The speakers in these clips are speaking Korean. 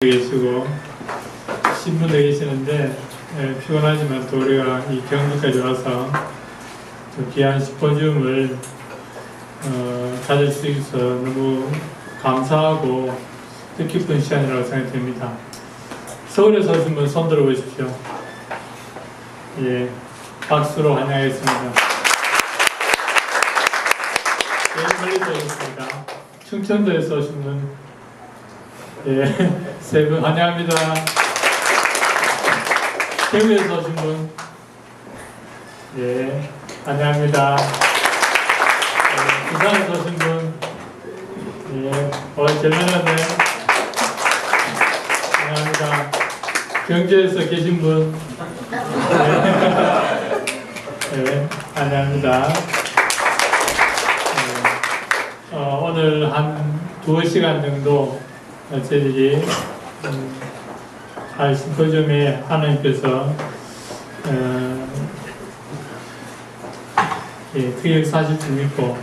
계시고 신분도 계시는데 피곤하지만 또 우리가 이 경주까지 와서 또 귀한 심포지움을 가질 수 있어서 너무 감사하고 뜻깊은 시간이라고 생각됩니다. 서울에서 오신 분 손 들어보십시오. 예, 박수로 환영하겠습니다. 제일 멀리서 오셨습니다. 충청도에서 오신 분, 예, 세 분 환영합니다. 대구에서 오신 분, 예, 환영합니다. 부산에서 오신 분, 예, 젊은이네, 환영합니다. 경주에서 계신 분, 예, 환영합니다. 오늘 한 2시간 정도 저희들이 잘 심포지움에 하나님께서 특이한 사실도 있고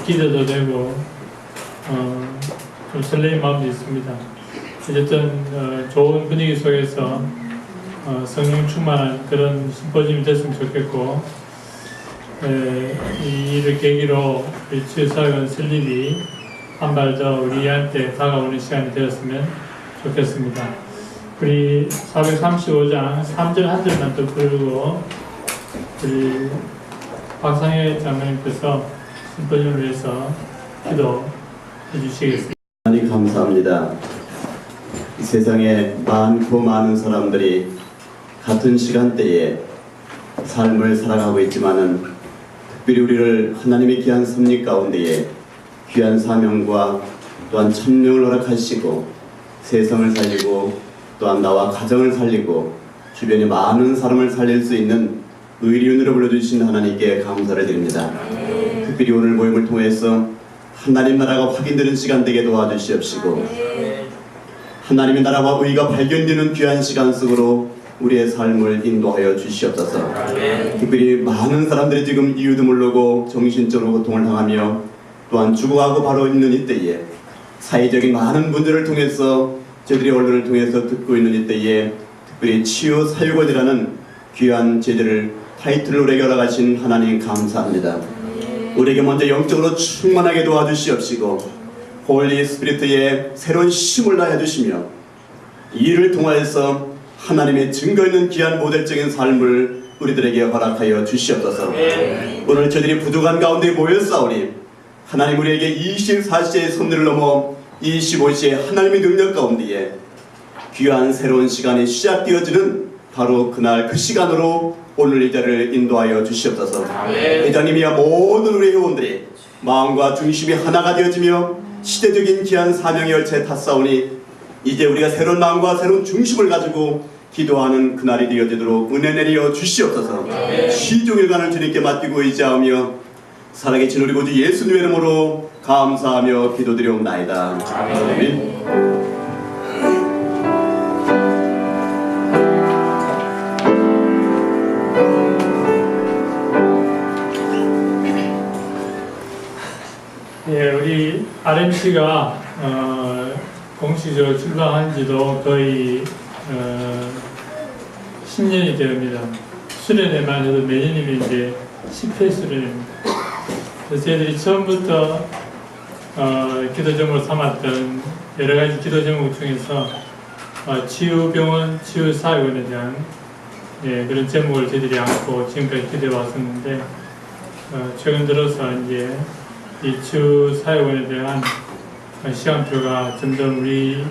기도도 되고 좀 설레는 마음도 있습니다. 어쨌든 좋은 분위기 속에서 성령 충만한 그런 심포지움이 됐으면 좋겠고, 이를 계기로 우리 주사관 설립이 한 발 더 우리한테 다가오는 시간이 되었으면 좋겠습니다. 우리 435장 3절 한 절만 또 부르고 우리 박상혜 장로님께서 심포지움을 위해서 기도해 주시겠습니다. 하나님 감사합니다. 이 세상에 많고 많은 사람들이 같은 시간대에 삶을 살아가고 있지만은 특별히 우리를 하나님의 귀한 섭리 가운데에 귀한 사명과 또한 천명을 허락하시고 세상을 살리고 또한 나와 가정을 살리고 주변에 많은 사람을 살릴 수 있는 의리운으로 불러주신 하나님께 감사를 드립니다. 특별히 오늘 모임을 통해서 하나님 나라가 확인되는 시간 되게 도와주시옵시고 하나님의 나라와 의가 발견되는 귀한 시간 속으로 우리의 삶을 인도하여 주시옵소서. 특별히 많은 사람들이 지금 이유도 모르고 정신적으로 고통을 당하며 또한 죽어가고 바로 있는 이때에 사회적인 많은 문제를 통해서 저희들이 언론을 통해서 듣고 있는 이때에 특별히 치유 사유원이라는 귀한 제도를 타이틀을 우리에게 허락하신 하나님 감사합니다. 우리에게 먼저 영적으로 충만하게 도와주시옵시고 홀리 스피리트의 새로운 힘을 다해 주시며 이를 통하여서 하나님의 증거 있는 귀한 모델적인 삶을 우리들에게 허락하여 주시옵소서. 오늘 저희들이 부족한 가운데 모였사오니 하나님 우리에게 24시의 섭리를 넘어 25시의 하나님의 능력 가운데에 귀한 새로운 시간이 시작되어지는 바로 그날 그 시간으로 오늘 이 자리를 인도하여 주시옵소서. 회장님이야 모든 우리 회원들이 마음과 중심이 하나가 되어지며 시대적인 귀한 사명의 열차에 탔사오니 이제 우리가 새로운 마음과 새로운 중심을 가지고 기도하는 그날이 되어지도록 은혜 내려 주시옵소서. 시종일관을 주님께 맡기고 의지하며 살아계신 우리 구주 예수님의 이름으로 감사하며 기도드리옵나이다. 아멘. 예, 우리 RMC가 공식적으로 출범한 지도 거의 10년이 되옵니다. 수련회만 해도 매년이면 이제 10회 수련입니다. 그래서 저희들이 처음부터 기도 제목으로 삼았던 여러 가지 기도 제목 중에서 치유병원, 치유사회원에 대한 그런 제목을 저희들이 안고 지금까지 기도해 왔었는데 최근 들어서 이제 이 치유사회원에 대한 시간표가 점점 우리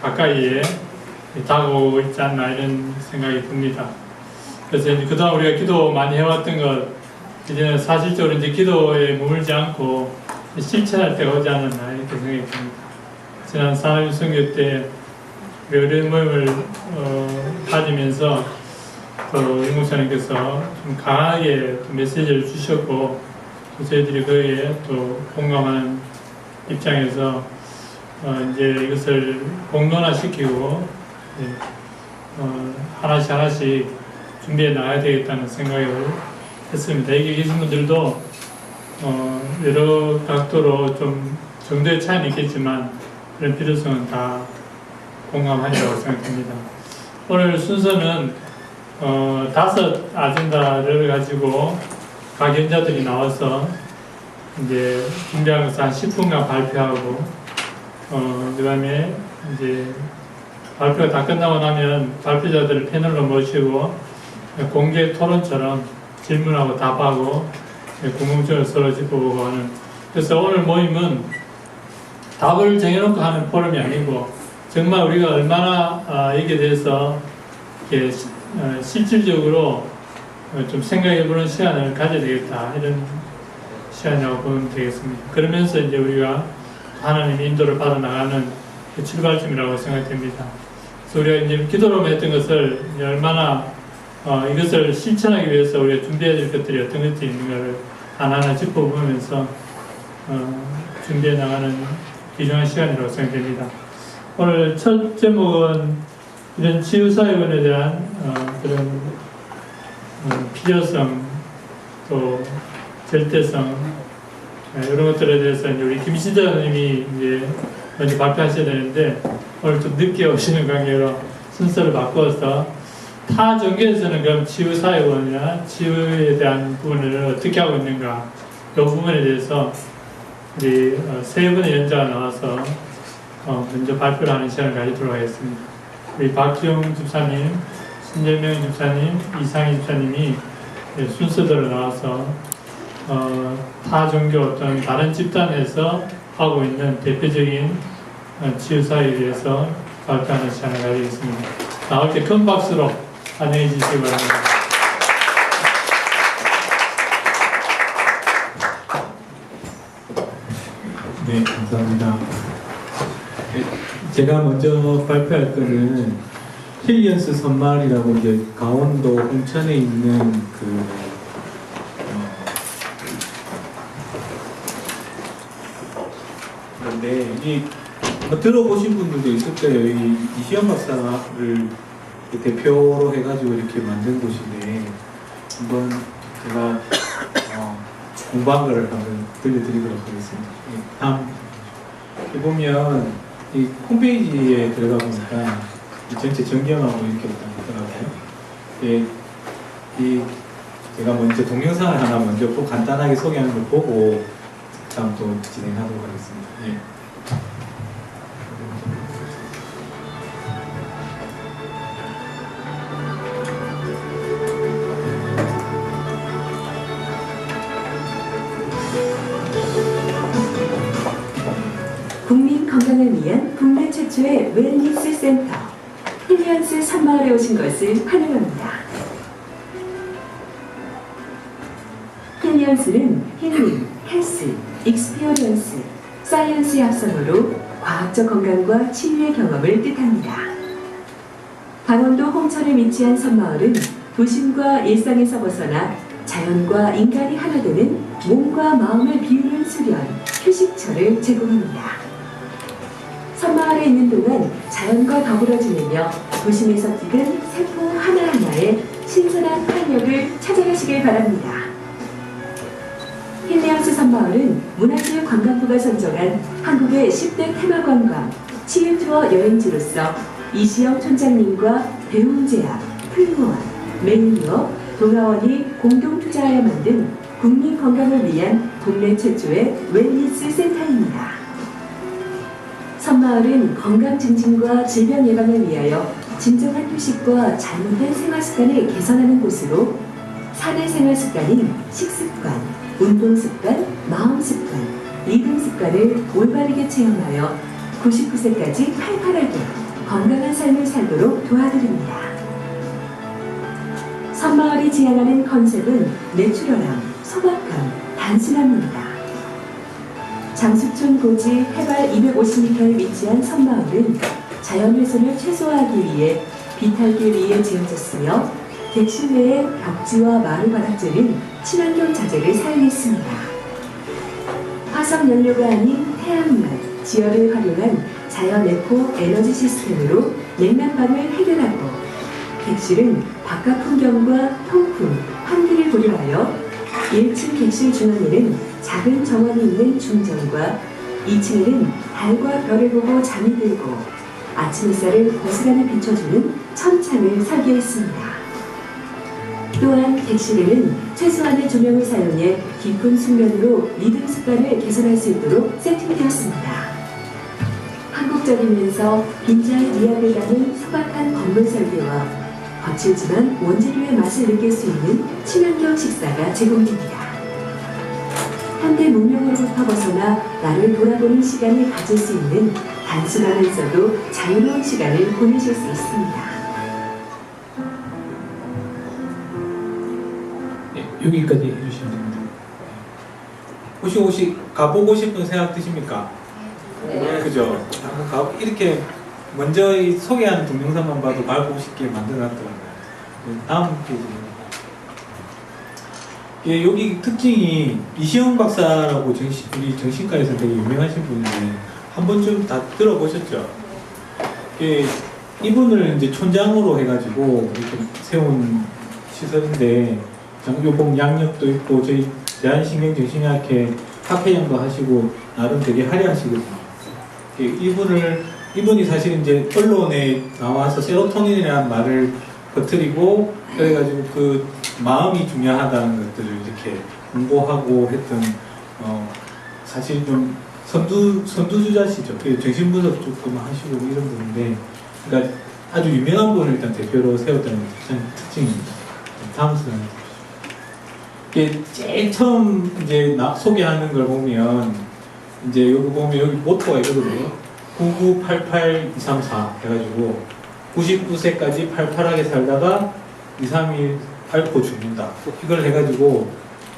가까이에 다가오고 있지 않나 이런 생각이 듭니다. 그래서 이제 그동안 우리가 기도 많이 해왔던 것 이제는 사실적으로 이제 기도에 머물지 않고 실천할 때가 오지 않았나 이렇게 생각이 듭니다. 지난 4일 선교 때 어려운 모임을 가지면서 또 임 목사님께서 좀 강하게 또 메시지를 주셨고 또 저희들이 거기에 또 공감하는 입장에서 이제 이것을 공론화시키고 하나씩 준비해 나가야 되겠다는 생각을 했습니다. 여기 계신 분들도 여러 각도로 좀 정도의 차이는 있겠지만 그런 필요성은 다 공감하리라고 생각합니다. 오늘 순서는 5 아젠다를 가지고 각 연자들이 나와서 이제 준비한 것을 한 10분간 발표하고 그 다음에 이제 발표가 다 끝나고 나면 발표자들을 패널로 모시고 공개 토론처럼 질문하고 답하고 궁금증을 서로 짚어보고 하는, 그래서 오늘 모임은 답을 정해놓고 하는 포럼이 아니고 정말 우리가 얼마나 여기에 대해서 이렇게 실질적으로 좀 생각해보는 시간을 가져야 되겠다, 이런 시간이라고 보면 되겠습니다. 그러면서 이제 우리가 하나님의 인도를 받아 나가는 그 출발점이라고 생각됩니다. 그래서 우리가 이제 기도로 했던 것을 이제 얼마나 이것을 실천하기 위해서 우리가 준비해야 될 것들이 어떤 것들이 있는가를 하나하나 짚어보면서 준비해 나가는 귀중한 시간이라고 생각됩니다. 오늘 첫 제목은 이런 치유사회원에 대한 그런 필요성, 또 절대성, 이런 것들에 대해서 이제 우리 김신자님이 이제 먼저 발표하셔야 되는데, 오늘 좀 늦게 오시는 관계로 순서를 바꿔서 타 종교에서는 그럼 치유사회원이나 치유에 대한 부분을 어떻게 하고 있는가, 이 부분에 대해서 우리 세 분의 연자가 나와서 먼저 발표를 하는 시간을 가지도록 하겠습니다. 우리 박지용 집사님, 신재명 집사님, 이상희 집사님이 순서대로 나와서 타 종교 어떤 다른 집단에서 하고 있는 대표적인 치유사에 대해서 발표하는 시간을 가지겠습니다. 나올 때 큰 박수로 환영해 주시기 바랍니다. 네, 감사합니다. 제가 먼저 발표할 거는 힐리언스 선마을이라고 이제 강원도 홍천에 있는 그런데 이 들어보신 분들도 있을 거예요. 이 이시영 박사를 대표로 해가지고 이렇게 만든 곳인데, 한번 제가 공부한 거를 한번 들려드리도록 하겠습니다. 다음 보면 이 홈페이지에 들어가 보니까 전체 전경하고 이렇게 있더라고요. 제가 먼저 동영상을 하나 먼저 간단하게 소개하는 걸 보고 다음 또 진행하도록 하겠습니다. 예. 국민 건강을 위한 국내 최초의 웰니스 센터 힐리언스 선마을에 오신 것을 환영합니다. 힐리언스는 힐링, 헬스, 익스피어리언스, 사이언스의 합성어로 과학적 건강과 치유의 경험을 뜻합니다. 강원도 홍천에 위치한 선마을은 도심과 일상에서 벗어나 자연과 인간이 하나 되는 몸과 마음을 비우는 수련, 휴식처를 제공합니다. 선마을에 있는 동안 자연과 더불어 지내며 도심에서 찍은 세포 하나하나에 신선한 활력을 찾아가시길 바랍니다. 힐리언스 선마을은 문화체육관광부가 선정한 한국의 10대 테마관광, 치유투어 여행지로서 이시영 촌장님과 배움제약, 풀무원, 메인유업, 동아원이 공동 투자하여 만든 국민 건강을 위한 국내 최초의 웰니스 센터입니다. 선마을은 건강 증진과 질병 예방을 위하여 진정한 휴식과 잘못된 생활 습관을 개선하는 곳으로 사내 생활 습관인 식습관, 운동 습관, 마음 습관, 리듬 습관을 올바르게 체험하여 99세까지 팔팔하게 건강한 삶을 살도록 도와드립니다. 선마을이 지향하는 컨셉은 내추럴함, 소박함, 단순함입니다. 장수촌 고지 해발 250m에 위치한 선마을은 자연훼손을 최소화하기 위해 비탈길 위에 지어졌으며 객실 내의 벽지와 마루 바닥재는 친환경 자재를 사용했습니다. 화석 연료가 아닌 태양열, 지열을 활용한 자연 에코 에너지 시스템으로 냉난방을 해결하고, 객실은 바깥 풍경과 통풍, 환기를 고려하여 1층 객실 중앙에는 작은 정원이 있는 중정과 2층에는 달과 별을 보고 잠이 들고 아침 햇살을 고스란히 비춰주는 천창을 설계했습니다. 또한 객실에는 최소한의 조명을 사용해 깊은 숙면으로 리듬 습관을 개선할 수 있도록 세팅되었습니다. 한국적이면서 빈자의 미학을 담은 소박한 건물 설계와 거칠지만 원재료의 맛을 느낄 수 있는 친환경 식사가 제공됩니다. 현대 문명으로부터 벗어나 나를 돌아보는 시간을 가질 수 있는 단순하면서도 자유로운 시간을 보내실 수 있습니다. 네, 여기까지 해주시면 됩니다. 혹시 가보고 싶은 생각 드십니까? 네. 그죠? 이렇게 먼저 이 소개하는 동영상만 봐도 가보고 싶게 만들어놨더라고요. 다음 페이지. 예, 여기 특징이 이시영 박사라고 우리 정신과에서 되게 유명하신 분인데 한 번쯤 다 들어보셨죠? 예, 이분을 이제 촌장으로 해가지고 이렇게 세운 시설인데 요번 양력도 있고 저희 대한신경정신의학회 학회장도 하시고 나름 되게 화려하시거든요. 예, 이분이 사실 이제 언론에 나와서 세로토닌이라는 말을 퍼뜨리고 그래가지고 그 마음이 중요하다는 것들을 이렇게 공부하고 했던 사실 좀 선두주자시죠. 정신분석 조금 하시고 이런 분인데, 그러니까 아주 유명한 분을 일단 대표로 세웠다는 특징입니다. 다음 슬라이드 보시죠. 이게 제일 처음 이제 소개하는 걸 보면 이제 여기 보면 여기 모토가 있거든요. 9988234 해가지고 99세까지 팔팔하게 살다가 2, 3일 앓고 죽는다. 이걸 해가지고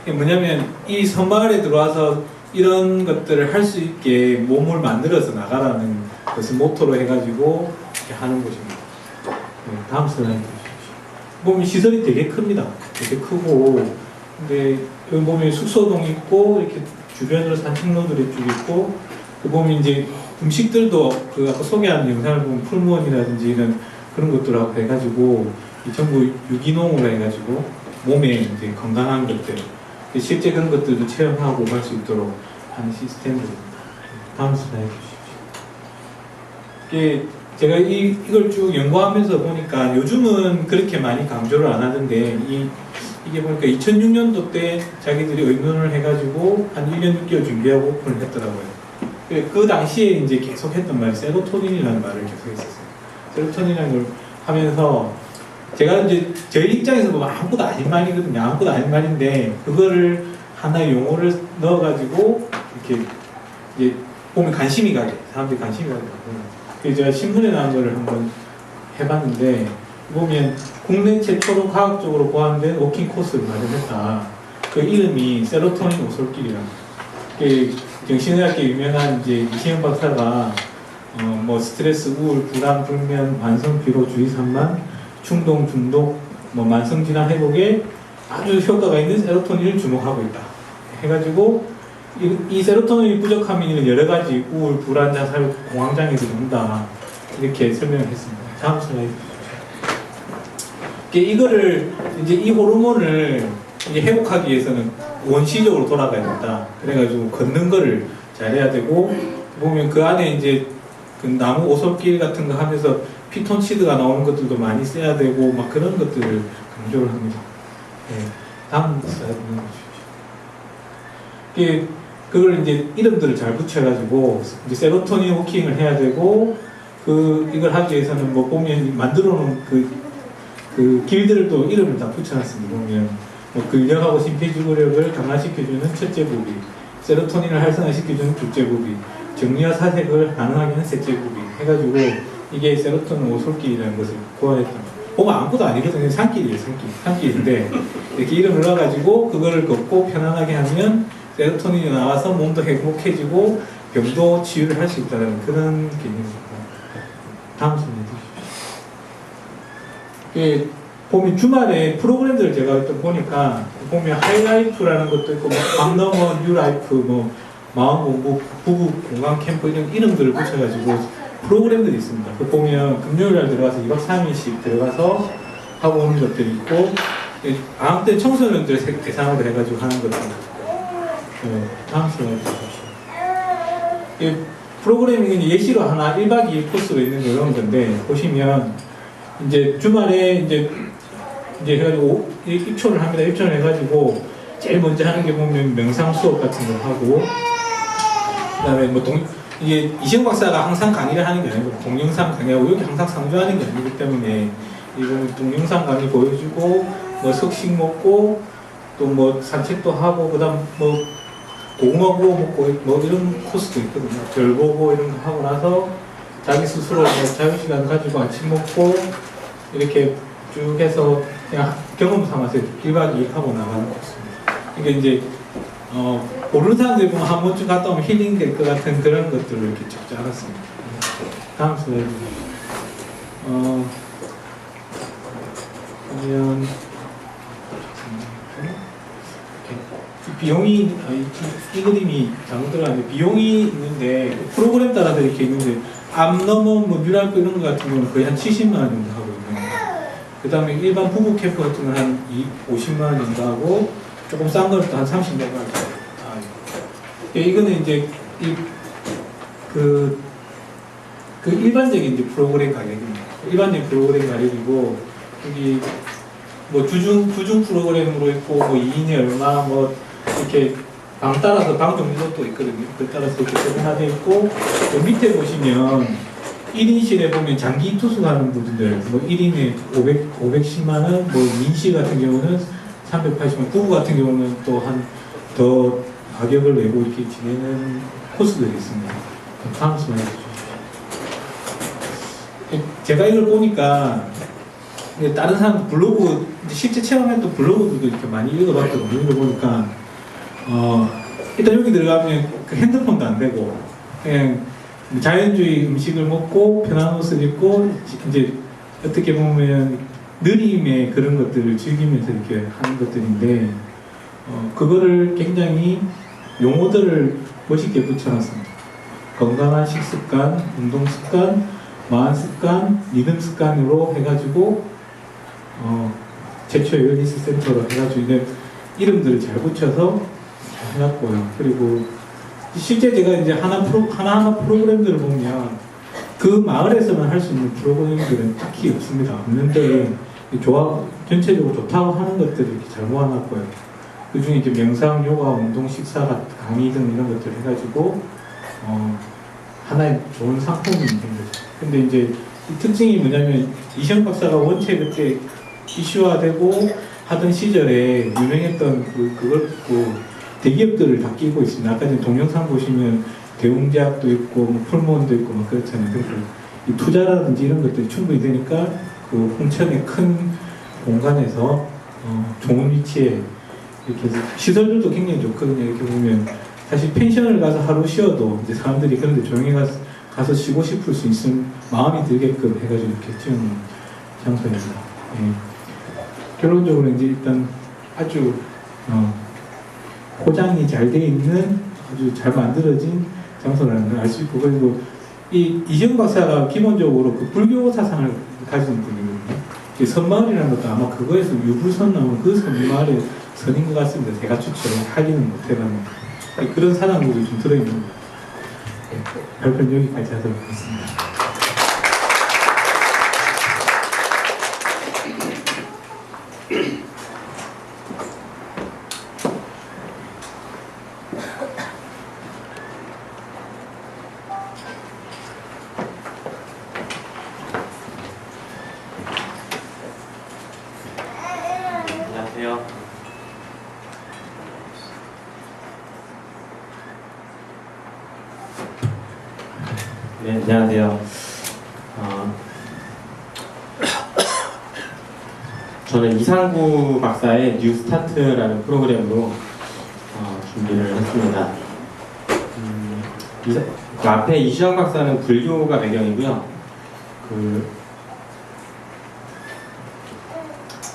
이게 뭐냐면 이 섬마을에 들어와서 이런 것들을 할 수 있게 몸을 만들어서 나가라는 것을 모토로 해가지고 이렇게 하는 곳입니다. 네, 다음 슬라이드 보십시오. 보면 시설이 되게 큽니다. 되게 크고, 근데 여기 보면 숙소동 있고 이렇게 주변으로 산책로들이 쭉 있고, 보면 이제 음식들도 그 아까 소개한 영상을 보면 풀무원이라든지 이런 그런 것들하고 해가지고 전부 유기농으로 해가지고 몸에 이제 건강한 것들 실제 그런 것들도 체험하고 갈 수 있도록 하는 시스템들입니다. 다음 슬라이드 주십시오. 이게 제가 이걸 쭉 연구하면서 보니까 요즘은 그렇게 많이 강조를 안 하던데 이게 보니까 2006년도 때 자기들이 의논을 해가지고 한 1년 6개월 준비하고 오픈을 했더라고요. 그 당시에 이제 계속 했던 말이 세로토닌이라는 말을 계속 했었어요. 세로토닌이라는 걸 하면서 제가 이제 저희 입장에서 보면 아무것도 아닌 말이거든요. 아무것도 아닌 말인데 그거를 하나의 용어를 넣어가지고 이렇게 이제 보면 관심이 가게, 사람들이 관심이 가게. 그래서 제가 신문에 나온 거를 한번 해봤는데 보면 국내 최초로 과학적으로 보완된 워킹 코스를 마련했다. 그 이름이 세로토닌 오솔길이라고. 정신의학계 유명한 이제 이시영 박사가 뭐 스트레스, 우울, 불안, 불면, 만성 피로, 주의 산만, 충동, 중독, 뭐 만성 질환 회복에 아주 효과가 있는 세로토닌을 주목하고 있다. 해가지고 이 세로토닌이 부족하면 여러 가지 우울, 불안, 자살, 공황장애들이 온다. 이렇게 설명을 했습니다. 다음 슬라이드 보시죠. 이거를 이제 이 호르몬을 이제 회복하기 위해서는 원시적으로 돌아가야 된다. 그래가지고 걷는 거를 잘해야 되고 보면 그 안에 이제 그 나무 오솔길 같은 거 하면서 피톤치드가 나오는 것들도 많이 써야 되고 막 그런 것들을 강조를 합니다. 네. 다음 슬라이드 보십시오. 그걸 이제 이름들을 잘 붙여가지고 이제 세로토닌 워킹을 해야 되고 이걸 하기 위해서는 뭐 보면 만들어 놓은 그 길들도 이름을 다 붙여놨습니다. 보면 뭐 근력하고 심폐지구력을 강화시켜주는 첫째 부비, 세로토닌을 활성화시켜주는 둘째 부비, 정리와 사색을 가능하게 하는 셋째 부비 해가지고 이게 세로토닌 오솔길이라는 것을 고안했던 거예요. 보면 아무것도 아니거든요. 산길이에요. 산길인데 이렇게 이름을 넣어가지고 그거를 걷고 편안하게 하면 세로토닌이 나와서 몸도 행복해지고 병도 치유를 할 수 있다는 그런 개념입니다. 다음 슬라이드 주십시오. 보면 주말에 프로그램들을 제가 또 보니까 보면 하이라이프라는 것도 있고 밤넘어 뉴라이프 뭐 마음공부 부부 공강 캠프 이런 이름들을 붙여가지고 프로그램들이 있습니다. 그 보면 금요일날 들어가서 2박 3일씩 들어가서 하고 오는 것들이 있고 방학 때 청소년들 대상으로 해가지고 하는 것들. 네, 다음 슬라이드 주십시오. 프로그래밍은 예시로 하나 1박 2일 코스가 있는 이런 건데, 보시면 이제 주말에 이제 해가지고 입초를 합니다. 입초를 해가지고 제일 먼저 하는 게 보면 명상 수업 같은 걸 하고, 그다음에 뭐 이게 이시영 박사가 항상 강의를 하는 게 아니고 동영상 강의하고 여기 항상 상주하는 게 아니기 때문에 이거는 동영상 강의 보여주고 뭐 석식 먹고 또 뭐 산책도 하고 그다음 뭐 고구마 구워 먹고 뭐 이런 코스도 있거든요. 별 보고 이런 거 하고 나서 자기 스스로 뭐 자유시간 가지고 아침 먹고 이렇게 쭉 해서 그냥 경험 삼아서 1박 2일 하고 나가는 코스입니다. 이게 이제 모르는 사람들이 보면 한 번쯤 갔다 오면 힐링 될 것 같은 그런 것들을 이렇게 쭉 짜놨습니다. 다음 슬라이드. 보면 비용이 이 그림이 잘못 들어갔는데 비용이 있는데 프로그램 따라서 이렇게 있는데 암너먼 뭐 뮤랄코 이런 거 같은 경우는 거의 한 70만 원 정도 하고 있는 거예요. 그 다음에 일반 부부 캠프 같은 건 한 50만 원 정도 하고 조금 싼 거는 또 한 30만 원 정도. 이거는 이제 그 일반적인 이제 프로그램 가격입니다. 일반적인 프로그램 가격이고 여기 뭐 주중 프로그램으로 있고 뭐 2인에 얼마 뭐 이렇게 방 따라서 방 종류도 있거든요. 그 따라서 이렇게 세분화되어 있고 그 밑에 보시면 1인실에 보면 장기 투숙하는 분들 뭐 1인에 510만 원, 뭐 민실 같은 경우는 380만 원, 부부 같은 경우는 또 한 더 가격을 내고 이렇게 지내는 코스들이 있습니다. 다음 슬라이드 주십시오. 제가 이걸 보니까 다른 사람 블로그 실제 체험했던 블로그들도 이렇게 많이 읽어봤거든요. 이걸 보니까 일단 여기 들어가면 그 핸드폰도 안 되고 그냥 자연주의 음식을 먹고 편한 옷을 입고 이제 어떻게 보면 느림의 그런 것들을 즐기면서 이렇게 하는 것들인데 그거를 굉장히 용어들을 멋있게 붙여놨습니다. 건강한 식습관, 운동습관, 마음습관, 리듬습관으로 해가지고 제초 웰니스 센터로 해가지고 이제 이름들을 잘 붙여서 잘 해놨고요. 그리고 실제 제가 이제 하나하나 프로그램들을 보면 그 마을에서만 할 수 있는 프로그램들은 딱히 없습니다. 없는데 전체적으로 좋다고 하는 것들을 이렇게 잘 모아놨고요. 그 중에 이제 명상, 요가, 운동, 식사, 강의 등 이런 것들 해가지고 하나의 좋은 상품이 있는 거죠. 근데 이제 이 특징이 뭐냐면 이시영 박사가 원체 그때 이슈화되고 하던 시절에 유명했던 그걸 대기업들을 다 끼고 있습니다. 아까 전에 동영상 보시면 대웅제약도 있고 뭐 풀무원도 있고 막 그렇잖아요. 그래서 이 투자라든지 이런 것들이 충분히 되니까 그 홍천의 큰 공간에서 좋은 위치에 이렇게 시설들도 굉장히 좋거든요. 이렇게 보면 사실 펜션을 가서 하루 쉬어도 이제 사람들이 그런데 조용히 가서 쉬고 싶을 수 있는 마음이 들게끔 해가지고 이렇게 지은 장소입니다. 예. 결론적으로 이제 일단 아주 포장이 잘 돼 있는 아주 잘 만들어진 장소라는 걸 알 수 있고, 그리고 이시영 박사가 기본적으로 그 불교 사상을 가진 분이거든요. 선마을이라는 것도 아마 그거에서 유불선 나오는 그 선마을의 선인 것 같습니다. 제가 추천하기는 못해봤는데 그런 사상들이 좀 들어있는 것 같아요. 발표는 여기까지 하도록 하겠습니다. 안녕하세요. 네, 안녕하세요. 저는 이상구 박사의 뉴스타트라는 프로그램으로 준비를 했습니다. 그 앞에 이시영 박사는 불교가 배경이고요.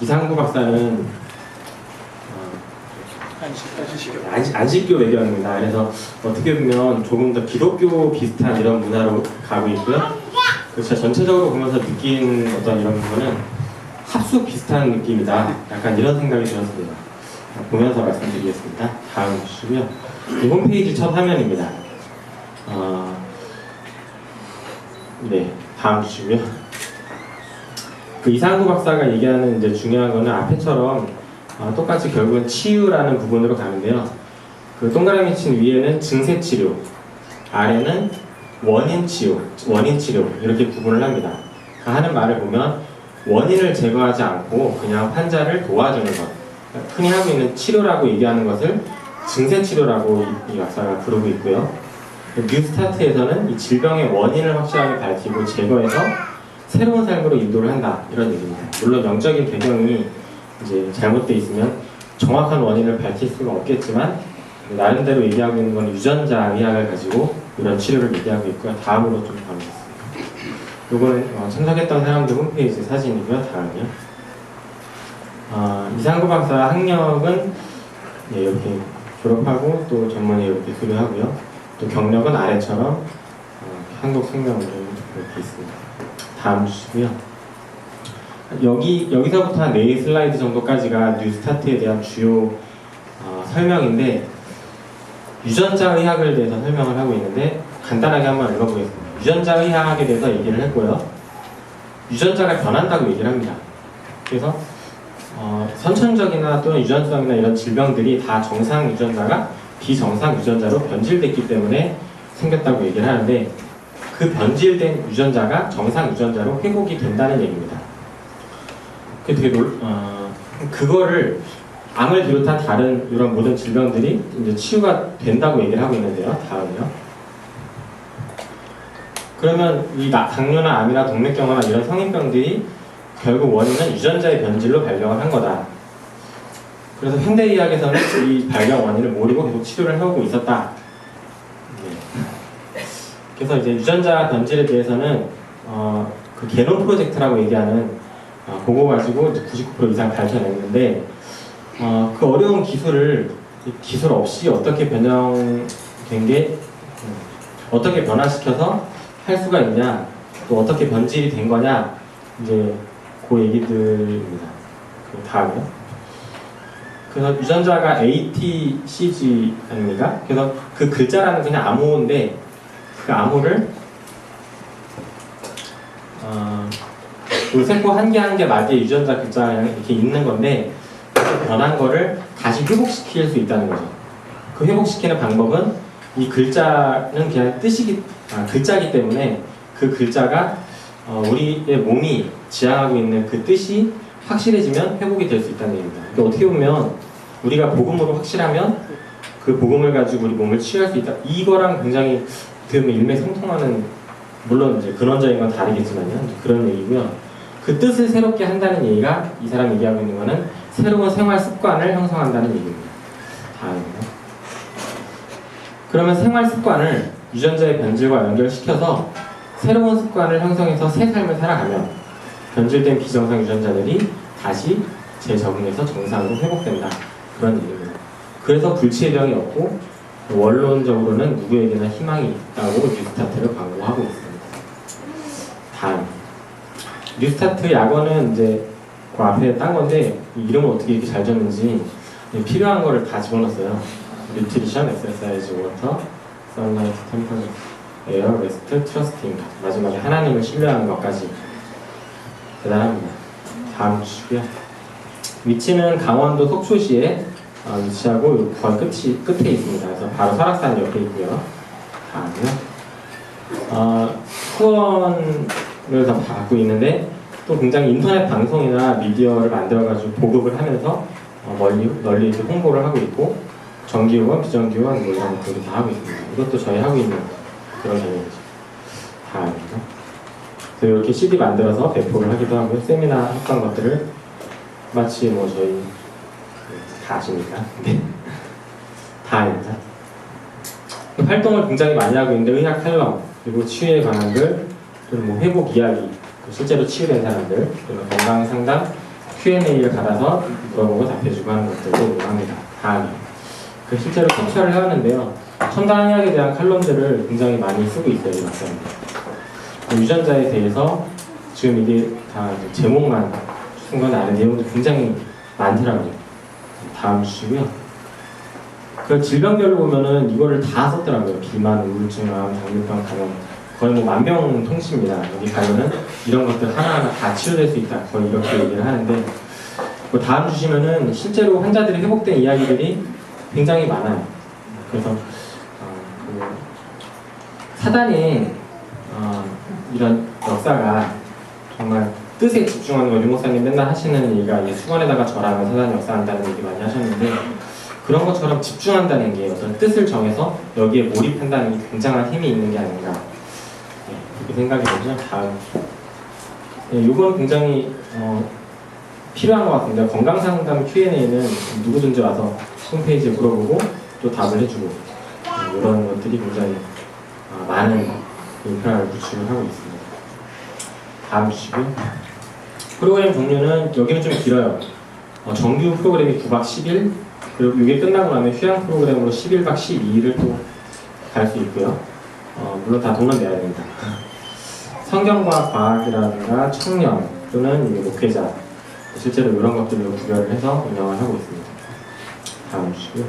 이상구 박사는 안식교 배경입니다. 그래서 어떻게 보면 조금 더 기독교 비슷한 이런 문화로 가고 있고요. 그래서 전체적으로 보면서 느낀 어떤 이런 부분은 합숙 비슷한 느낌이다. 약간 이런 생각이 들었습니다. 보면서 말씀드리겠습니다. 다음 주시고요. 이 홈페이지 첫 화면입니다. 네, 다음 주시고요. 그 이상구 박사가 얘기하는 이제 중요한 거는 앞에처럼 똑같이 결국은 치유라는 부분으로 가는데요. 그 동그라미 친 위에는 증세 치료, 아래는 원인 치료 이렇게 구분을 합니다. 하는 말을 보면 원인을 제거하지 않고 그냥 환자를 도와주는 것, 흔히 하고 있는 치료라고 얘기하는 것을 증세 치료라고 이 박사가 부르고 있고요. 뉴스타트에서는 이 질병의 원인을 확실하게 밝히고 제거해서 새로운 삶으로 인도를 한다, 이런 얘기입니다. 물론 영적인 배경이 이제 잘못되어 있으면 정확한 원인을 밝힐 수가 없겠지만 나름대로 얘기하고 있는 건 유전자 의학을 가지고 이런 치료를 얘기하고 있고요. 다음으로 좀 가보겠습니다. 요거는 참석했던 사람들 홈페이지 사진이고요. 다음이요. 이상구 박사 학력은 네, 이렇게 졸업하고 또 전문의 이렇게 수료하고요. 또 경력은 아래처럼 한국생명으로 이렇게 있습니다. 다음 주시고요. 여기서부터 한 4슬라이드 정도까지가 뉴스타트에 대한 주요 설명인데, 유전자 의학에 대해서 설명을 하고 있는데 간단하게 한번 읽어보겠습니다. 유전자 의학에 대해서 얘기를 했고요. 유전자가 변한다고 얘기를 합니다. 그래서 선천적이나 또는 유전성이나 이런 질병들이 다 정상 유전자가 비정상 유전자로 변질됐기 때문에 생겼다고 얘기를 하는데, 그 변질된 유전자가 정상 유전자로 회복이 된다는 얘기입니다. 그거를 암을 비롯한 다른 이런 모든 질병들이 이제 치유가 된다고 얘기를 하고 있는데요. 다음이요. 그러면 이 당뇨나 암이나 동맥경화나 이런 성인병들이 결국 원인은 유전자의 변질로 발병을 한 거다. 그래서 현대의학에서는 이 발병 원인을 모르고 계속 치료를 해오고 있었다. 네. 그래서 이제 유전자 변질에 대해서는 그 게놈 프로젝트라고 얘기하는 그거 가지고 99% 이상 밝혀냈는데, 그 어려운 기술 없이 어떻게 변형된 게 어떻게 변화시켜서 할 수가 있냐, 또 어떻게 변질이 된 거냐, 이제 그 얘기들입니다. 그 다음이요. 그래서 유전자가 ATCG 아닙니까? 그래서 그 글자라는 그냥 암호인데, 그 암호를 그 세포 한 개 한 개 맞이에 유전자 글자가 이렇게 있는 건데, 변한 거를 다시 회복시킬 수 있다는 거죠. 그 회복시키는 방법은 이 글자는 그냥 글자이기 때문에 그 글자가 우리의 몸이 지향하고 있는 그 뜻이 확실해지면 회복이 될 수 있다는 얘기입니다. 그러니까 어떻게 보면 우리가 복음으로 확실하면 그 복음을 가지고 우리 몸을 치유할 수 있다. 이거랑 굉장히 어떻게 보면 일맥상통하는, 물론 이제 근원적인 건 다르겠지만요. 그런 얘기고요. 그 뜻을 새롭게 한다는 얘기가 이 사람이 얘기하고 있는 거는 새로운 생활 습관을 형성한다는 얘기입니다. 다음입니다. 그러면 생활 습관을 유전자의 변질과 연결시켜서 새로운 습관을 형성해서 새 삶을 살아가면 변질된 비정상 유전자들이 다시 재적응해서 정상으로 회복된다. 그런 얘기입니다. 그래서 불치의 병이 없고 원론적으로는 누구에게나 희망이 있다고 뉴스타트를 광고하고 있습니다. 다음. 뉴스타트 약어는 이제 그 앞에 딴 건데 이름을 어떻게 이렇게 잘 줬는지 필요한 거를 다 집어넣었어요. 뉴트리션, 엑서사이즈, 워터, 선라이트, 템퍼처, 에어, 레스트, 트러스팅. 마지막에 하나님을 신뢰하는 것까지 대단합니다. 다음 주시고요. 위치는 강원도 속초시에 위치하고 거의 끝에 있습니다. 그래서 바로 설악산 옆에 있고요. 다음이요. 후원을 다 받고 있는데 또 굉장히 인터넷 방송이나 미디어를 만들어가지고 보급을 하면서 널리 이렇게 홍보를 하고 있고, 정기후원, 비정기후원 뭐 이런 것들을 다 하고 있습니다. 이것도 저희 하고 있는 그런 개념이죠. 다음입니다. 그래서 이렇게 CD 만들어서 배포를 하기도 하고요. 세미나 했던 것들을 마치 뭐 저희 다 아십니까? 네. 다음입니다. 활동을 굉장히 많이 하고 있는데 의학 칼럼, 그리고 치유에 관한 글, 그리고 뭐 회복 이야기, 실제로 치유된 사람들, 그리고 건강 상담, Q&A를 받아서 물어보고 답해주고 하는 것들도 합니다. 다음에 실제로 캡처를 해왔는데요. 첨단 의학에 대한 칼럼들을 굉장히 많이 쓰고 있어요, 이 박사님. 유전자에 대해서 지금 이게 다 제목만 쓴 건 아는 내용도 굉장히 많더라고요. 다음 주시고요. 그 질병별로 보면은 이거를 다 썼더라고요. 비만, 우울증, 암, 당뇨병, 감염. 거의 뭐 만병통치입니다. 여기 가면은 이런 것들 하나하나 다 치료될 수 있다. 거의 이렇게 얘기를 하는데 뭐 다음 주시면은 실제로 환자들이 회복된 이야기들이 굉장히 많아요. 그래서 그 사단의 이런 역사가 정말 뜻에 집중하는 거 유목사님 맨날 하시는 얘기가 이 수건에다가 절하면 사단이 역사한다는 얘기 많이 하셨는데 그런 것처럼 집중한다는 게 어떤 뜻을 정해서 여기에 몰입한다는 게 굉장한 힘이 있는 게 아닌가 그렇게 생각이 되죠. 다음 이건 굉장히 필요한 것 같습니다. 건강상담 Q&A는 누구든지 와서 홈페이지에 물어보고 또 답을 해주고 이런 것들이 굉장히 많은 인프라를 구축을 하고 있습니다. 다음 주시고요. 프로그램 종류는 여기는 좀 길어요. 정규 프로그램이 9박 10일 그리고 이게 끝나고 나면 휴양 프로그램으로 11박 12일을 또 갈 수 있고요. 물론 다 돈은 내야 됩니다. 성경과 과학이라든가 청년 또는 이제 목회자 실제로 이런 것들로 구별을 해서 운영을 하고 있습니다. 다음 주시고요.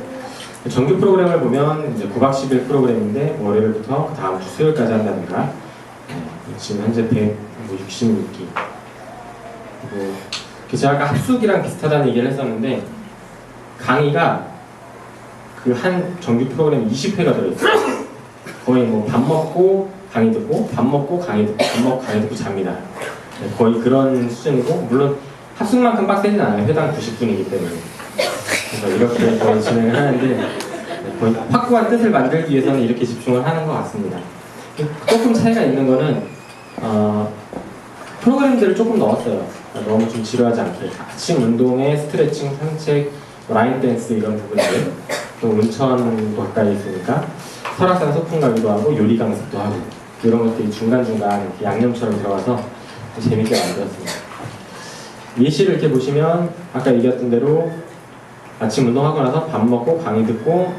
정규 프로그램을 보면 이제 9박 10일 프로그램인데 월요일부터 그 다음 주 수요일까지 한다든가 지금 현재 166기 그리고 제가 아까 합숙이랑 비슷하다는 얘기를 했었는데 강의가 그 한 정규 프로그램 20회가 들어있어요. 거의 뭐 밥 먹고 강의 듣고 밥 먹고 강의 듣고 밥 먹고 강의 듣고 잡니다. 거의 그런 수준이고 물론 합숙만큼 빡세진 않아요. 회당 90분이기 때문에 그래서 이렇게 거의 진행을 하는데 거의 확고한 뜻을 만들기 위해서는 이렇게 집중을 하는 것 같습니다. 조금 차이가 있는 거는 프로그램들을 조금 넣었어요. 너무 좀 지루하지 않게 아침 운동에 스트레칭, 산책, 라인 댄스 이런 부분들 또 온천도 가까이 있으니까 설악산 소풍 가기도 하고 요리 강습도 하고 이런 것들이 중간중간 이렇게 양념처럼 들어가서 재밌게 만들었습니다. 예시를 이렇게 보시면 아까 얘기했던 대로 아침 운동하고 나서 밥 먹고 강의 듣고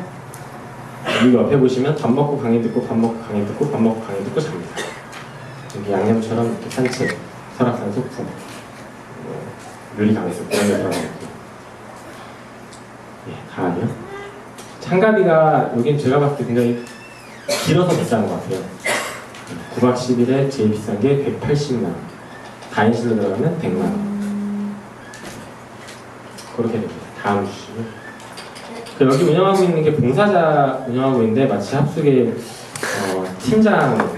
이 옆에 보시면 밥 먹고 강의 듣고 밥 먹고 강의 듣고 밥 먹고 강의 듣고 잡니다. 여기 양념처럼 이렇게 산책, 설악산 소풍, 요리 강습 이런 게 들어가 있고 다음이요. 참가비가 여긴 제가 봤을 때 굉장히 길어서 비싼 것 같아요. 9박 10일에 제일 비싼 게 180만 원. 다인실로 들어가면 100만 원. 그렇게 됩니다. 다음 주시고. 여기 운영하고 있는 게 봉사자 운영하고 있는데 마치 합숙의 팀장,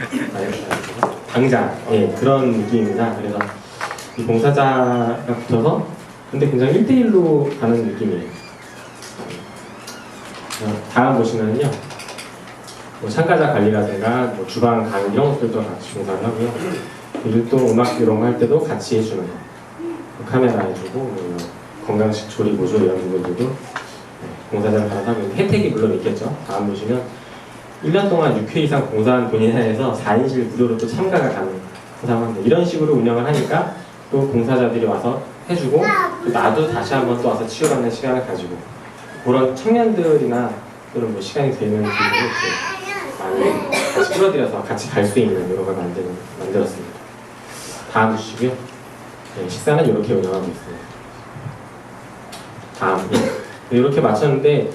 당장 그런 느낌입니다. 그래서 이 봉사자가 붙어서 근데 굉장히 1대1로 가는 느낌이에요. 다음 보시면요. 뭐 참가자 관리라든가 뭐 주방 강의 이런 것들도 같이 봉사를 하고요. 그리고 또 음악 이런 거 할 때도 같이 해주는 거. 카메라 해주고 뭐 건강식 조리 보조 이런 부분들도 봉사자를 받아서 하고 있는데 혜택이 물론 있겠죠. 다음 보시면 1년 동안 6회 이상 봉사한 본인에서 4인실 무료로 또 참가가 가능합니다. 이런 식으로 운영을 하니까 또 봉사자들이 와서 해주고 또 나도 다시 한번 또 와서 치유받는 시간을 가지고 그런 청년들이나 또는 뭐 시간이 되는 분들을 많이 같이 끌어들여서 같이 갈 수 있는 이런 걸 만들었습니다. 다음 주시고요. 식사는 이렇게 운영하고 있습니다. 다음 이렇게 마쳤는데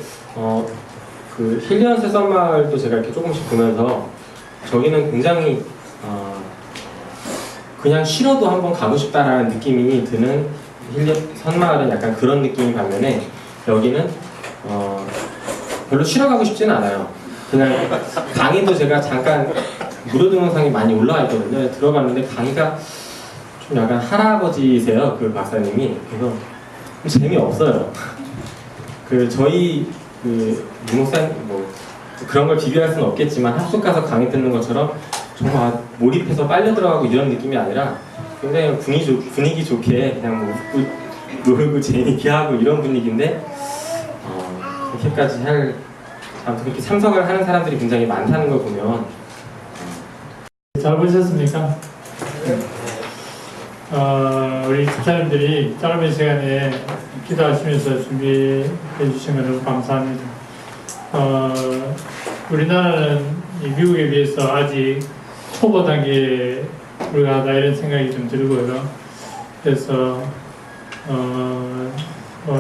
그 힐리언 새섬마을도 제가 이렇게 조금씩 보면서 저기는 굉장히 그냥 쉬러도 한번 가고 싶다라는 느낌이 드는 힐리언 섬마을은 약간 그런 느낌이 반면에 여기는 별로 쉬러 가고 싶지는 않아요. 그냥 강의도 제가 잠깐 무료 동영상이 많이 올라와 있거든요. 들어봤는데 강의가 좀 약간 할아버지세요. 그 박사님이. 그래서 좀 재미없어요. 그 저희 그 유목사님 뭐 그런 걸 비교할 수는 없겠지만 합숙 가서 강의 듣는 것처럼 정말 몰입해서 빨려 들어가고 이런 느낌이 아니라 굉장히 분위기 좋게 그냥 뭐 웃고 놀고 재미있게 하고 이런 분위기인데 그렇게까지 아무튼 그렇게 참석을 하는 사람들이 굉장히 많다는 걸 보면 잘 보셨습니까? 우리 집사님들이 짧은 시간에 기도하시면서 준비해 주신 것을 감사합니다. 우리나라는 미국에 비해서 아직 초보 단계에 불과하다 이런 생각이 좀 들고요. 그래서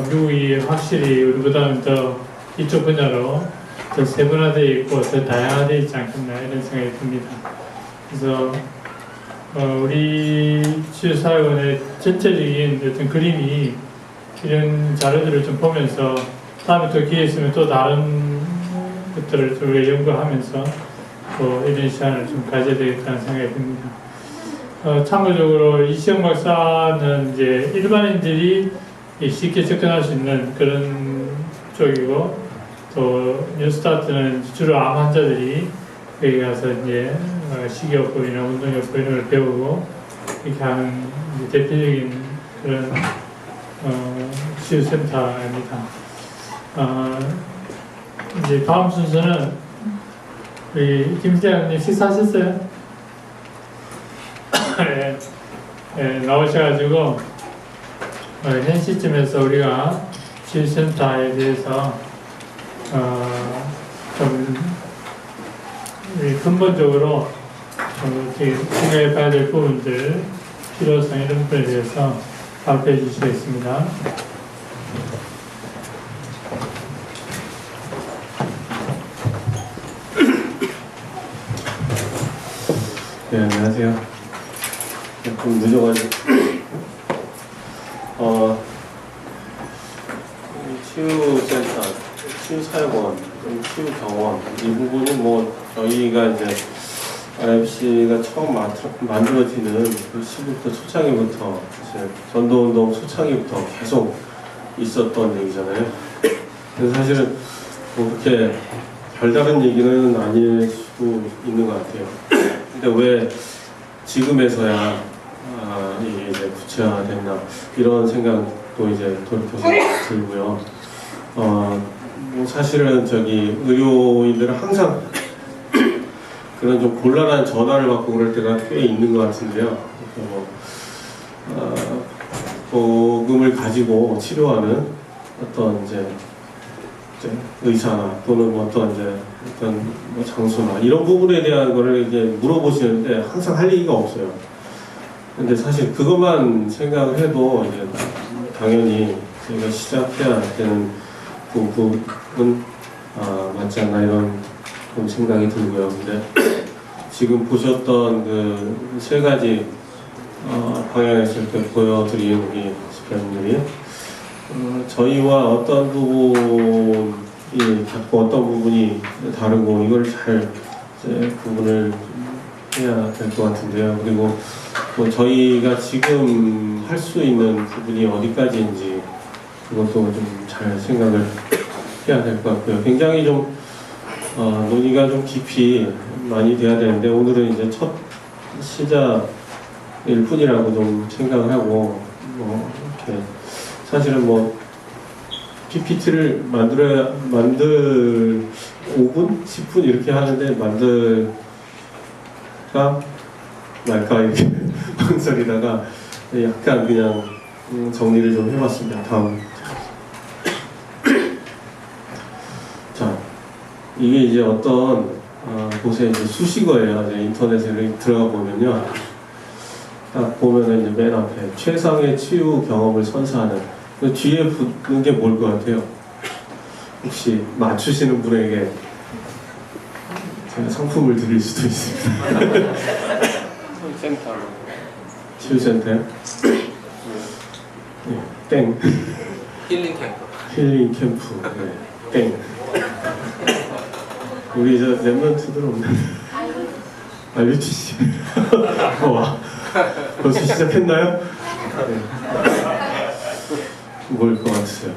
미국이 확실히 우리보다는 더 이쪽 분야로 더 세분화되어 있고 더 다양화되어 있지 않겠나 이런 생각이 듭니다. 그래서 우리 치유사회원의 전체적인 어떤 그림이 이런 자료들을 좀 보면서 다음에 또 기회 있으면 또 다른 것들을 좀 우리가 연구하면서 또 이런 시간을 좀 가져야 되겠다는 생각이 듭니다. 참고적으로 이시영 박사는 이제 일반인들이 쉽게 접근할 수 있는 그런 쪽이고, 또 뉴스타트는 주로 암 환자들이 거기 가서 이제 식이요법이나 운동요법 이런 걸 배우고 이렇게 하는 이제 대표적인 그런 치유센터입니다. 이제 다음 순서는 우리 김시장님 식사하셨어요? 네, 나오셔가지고 현 시점에서 우리가 치유센터에 대해서 좀 근본적으로 어떻게 생각해 봐야 될 부분들, 필요성 이런 부분에 대해서 발표해 주시겠습니다. 네, 안녕하세요. 좀 늦어가지고 치유센터, 치유사회원, 치유병원 이 부분이 뭐 저희가 이제 RFC가 처음 만들어지는 그 시부터 초창기부터 이제 전도운동 초창기부터 계속 있었던 얘기잖아요. 그래서 사실은 뭐 그렇게 별다른 얘기는 아닐 수 있는 것 같아요. 근데 왜 지금에서야 이게 이제 구체화됐나 이런 생각도 이제 돌이켜서 들고요. 뭐 사실은 저기 의료인들은 항상 그런 좀 곤란한 전화를 받고 그럴 때가 꽤 있는 것 같은데요. 복음을 가지고 치료하는 어떤 이제 의사나 또는 어떤 뭐 장소나 이런 부분에 대한 거를 이제 물어보시는데 항상 할 얘기가 없어요. 근데 사실 그것만 생각을 해도 이제 당연히 저희가 시작해야 되는 부분은 맞지 않나 이런 생각이 들고요. 근데 지금 보셨던 그 세 가지 방향에서 이렇게 보여드린 우리 집사님들이 저희와 어떤 부분이 같고 어떤 부분이 다르고 이걸 잘 이제 구분을 해야 될 것 같은데요. 그리고 뭐 저희가 지금 할 수 있는 부분이 어디까지인지 그것도 좀 잘 생각을 해야 될 것 같고요. 굉장히 좀 논의가 좀 깊이 많이 돼야 되는데 오늘은 이제 첫 시작일 뿐이라고 좀 생각을 하고 뭐 이렇게 사실은 뭐 PPT를 만들 5분, 10분 이렇게 하는데 만들까 말까 이렇게 망설이다가 약간 그냥 정리를 좀 해봤습니다. 다음. 자, 이게 이제 어떤 곳에 이제 수식어예요. 이제 인터넷에 들어가 보면요. 딱 보면은 이제 맨 앞에 최상의 치유 경험을 선사하는 그 뒤에 붙는 게 뭘 것 같아요? 혹시 맞추시는 분에게 제가 상품을 드릴 수도 있습니다. 치유센터요? 네, 땡. 힐링 캠프. 힐링 캠프. 네, 땡. 우리 저 랩런트들 없나? UTC. 와, 벌써 시작했나요? 네. 뭘 것 같으세요?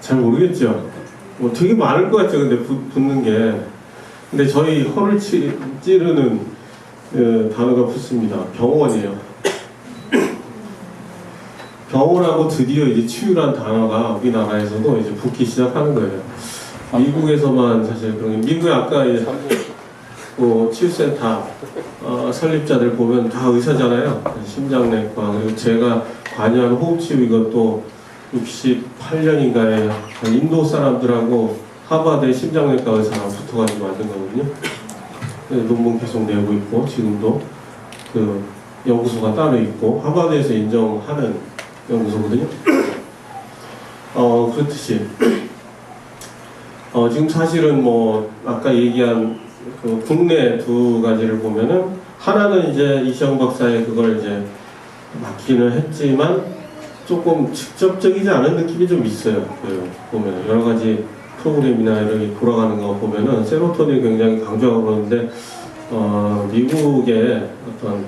잘 모르겠죠? 뭐 되게 많을 것 같죠, 근데 붙는 게. 근데 저희 허를 찌르는 단어가 붙습니다. 병원이에요. 병원하고 드디어 이제 치유란 단어가 우리나라에서도 이제 붙기 시작하는 거예요. 미국에서만 사실 그런 게, 미국에 아까 이제 치유센터 설립자들 보면 다 의사잖아요. 심장내과, 그리고 제가 관여한 호흡치유 이것도 68년인가에 인도 사람들하고 하버드의 심장내과 의사랑 붙어가지고 만든 거거든요. 논문 계속 내고 있고 지금도 그 연구소가 따로 있고 하버드에서 인정하는 연구소거든요. 그렇듯이 지금 사실은 뭐 아까 얘기한 그 국내 두 가지를 보면은 하나는 이제 이시영 박사의 그걸 이제 맡기는 했지만 조금 직접적이지 않은 느낌이 좀 있어요. 그 보면 여러 가지 프로그램이나 이렇게 돌아가는 거 보면은 세로토닌 굉장히 강조하고 그러는데 미국의 어떤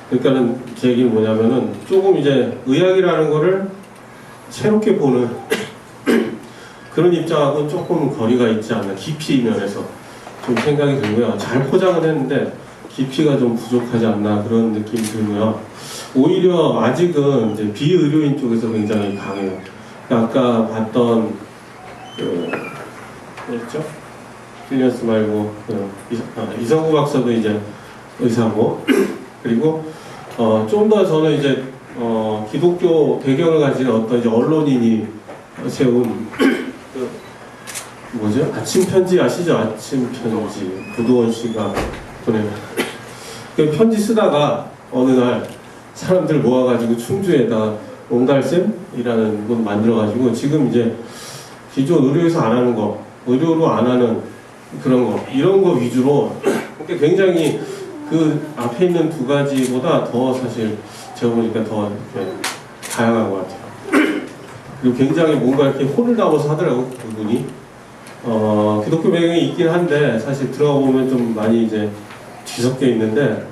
그러니까는 제 얘기는 뭐냐면은 조금 이제 의학이라는 거를 새롭게 보는 그런 입장하고는 조금 거리가 있지 않나 깊이 면에서 좀 생각이 들고요. 잘 포장은 했는데 깊이가 좀 부족하지 않나 그런 느낌이 들고요. 오히려 아직은 이제 비의료인 쪽에서 굉장히 강해요. 아까 봤던 뭐였죠? 필리언스 말고 이성구 박사도 이제 의사고 그리고 좀 더 저는 이제 기독교 배경을 가진 어떤 이제 언론인이 세운 그 뭐죠? 아침 편지 아시죠? 아침 편지 구도원 씨가 보내는 그 편지 쓰다가 어느 날 사람들 모아가지고 충주에다 옹달샘이라는 걸 만들어가지고 지금 이제 기존 의료에서 안 하는 거, 의료로 안 하는 그런 거, 이런 거 위주로 그러니까 굉장히 그 앞에 있는 두 가지보다 더 사실 제가 보니까 더 이렇게 다양한 것 같아요. 그리고 굉장히 뭔가 이렇게 혼을 담아서 하더라고요, 그분이. 기독교 배경이 있긴 한데 사실 들어가 보면 좀 많이 이제 뒤섞여 있는데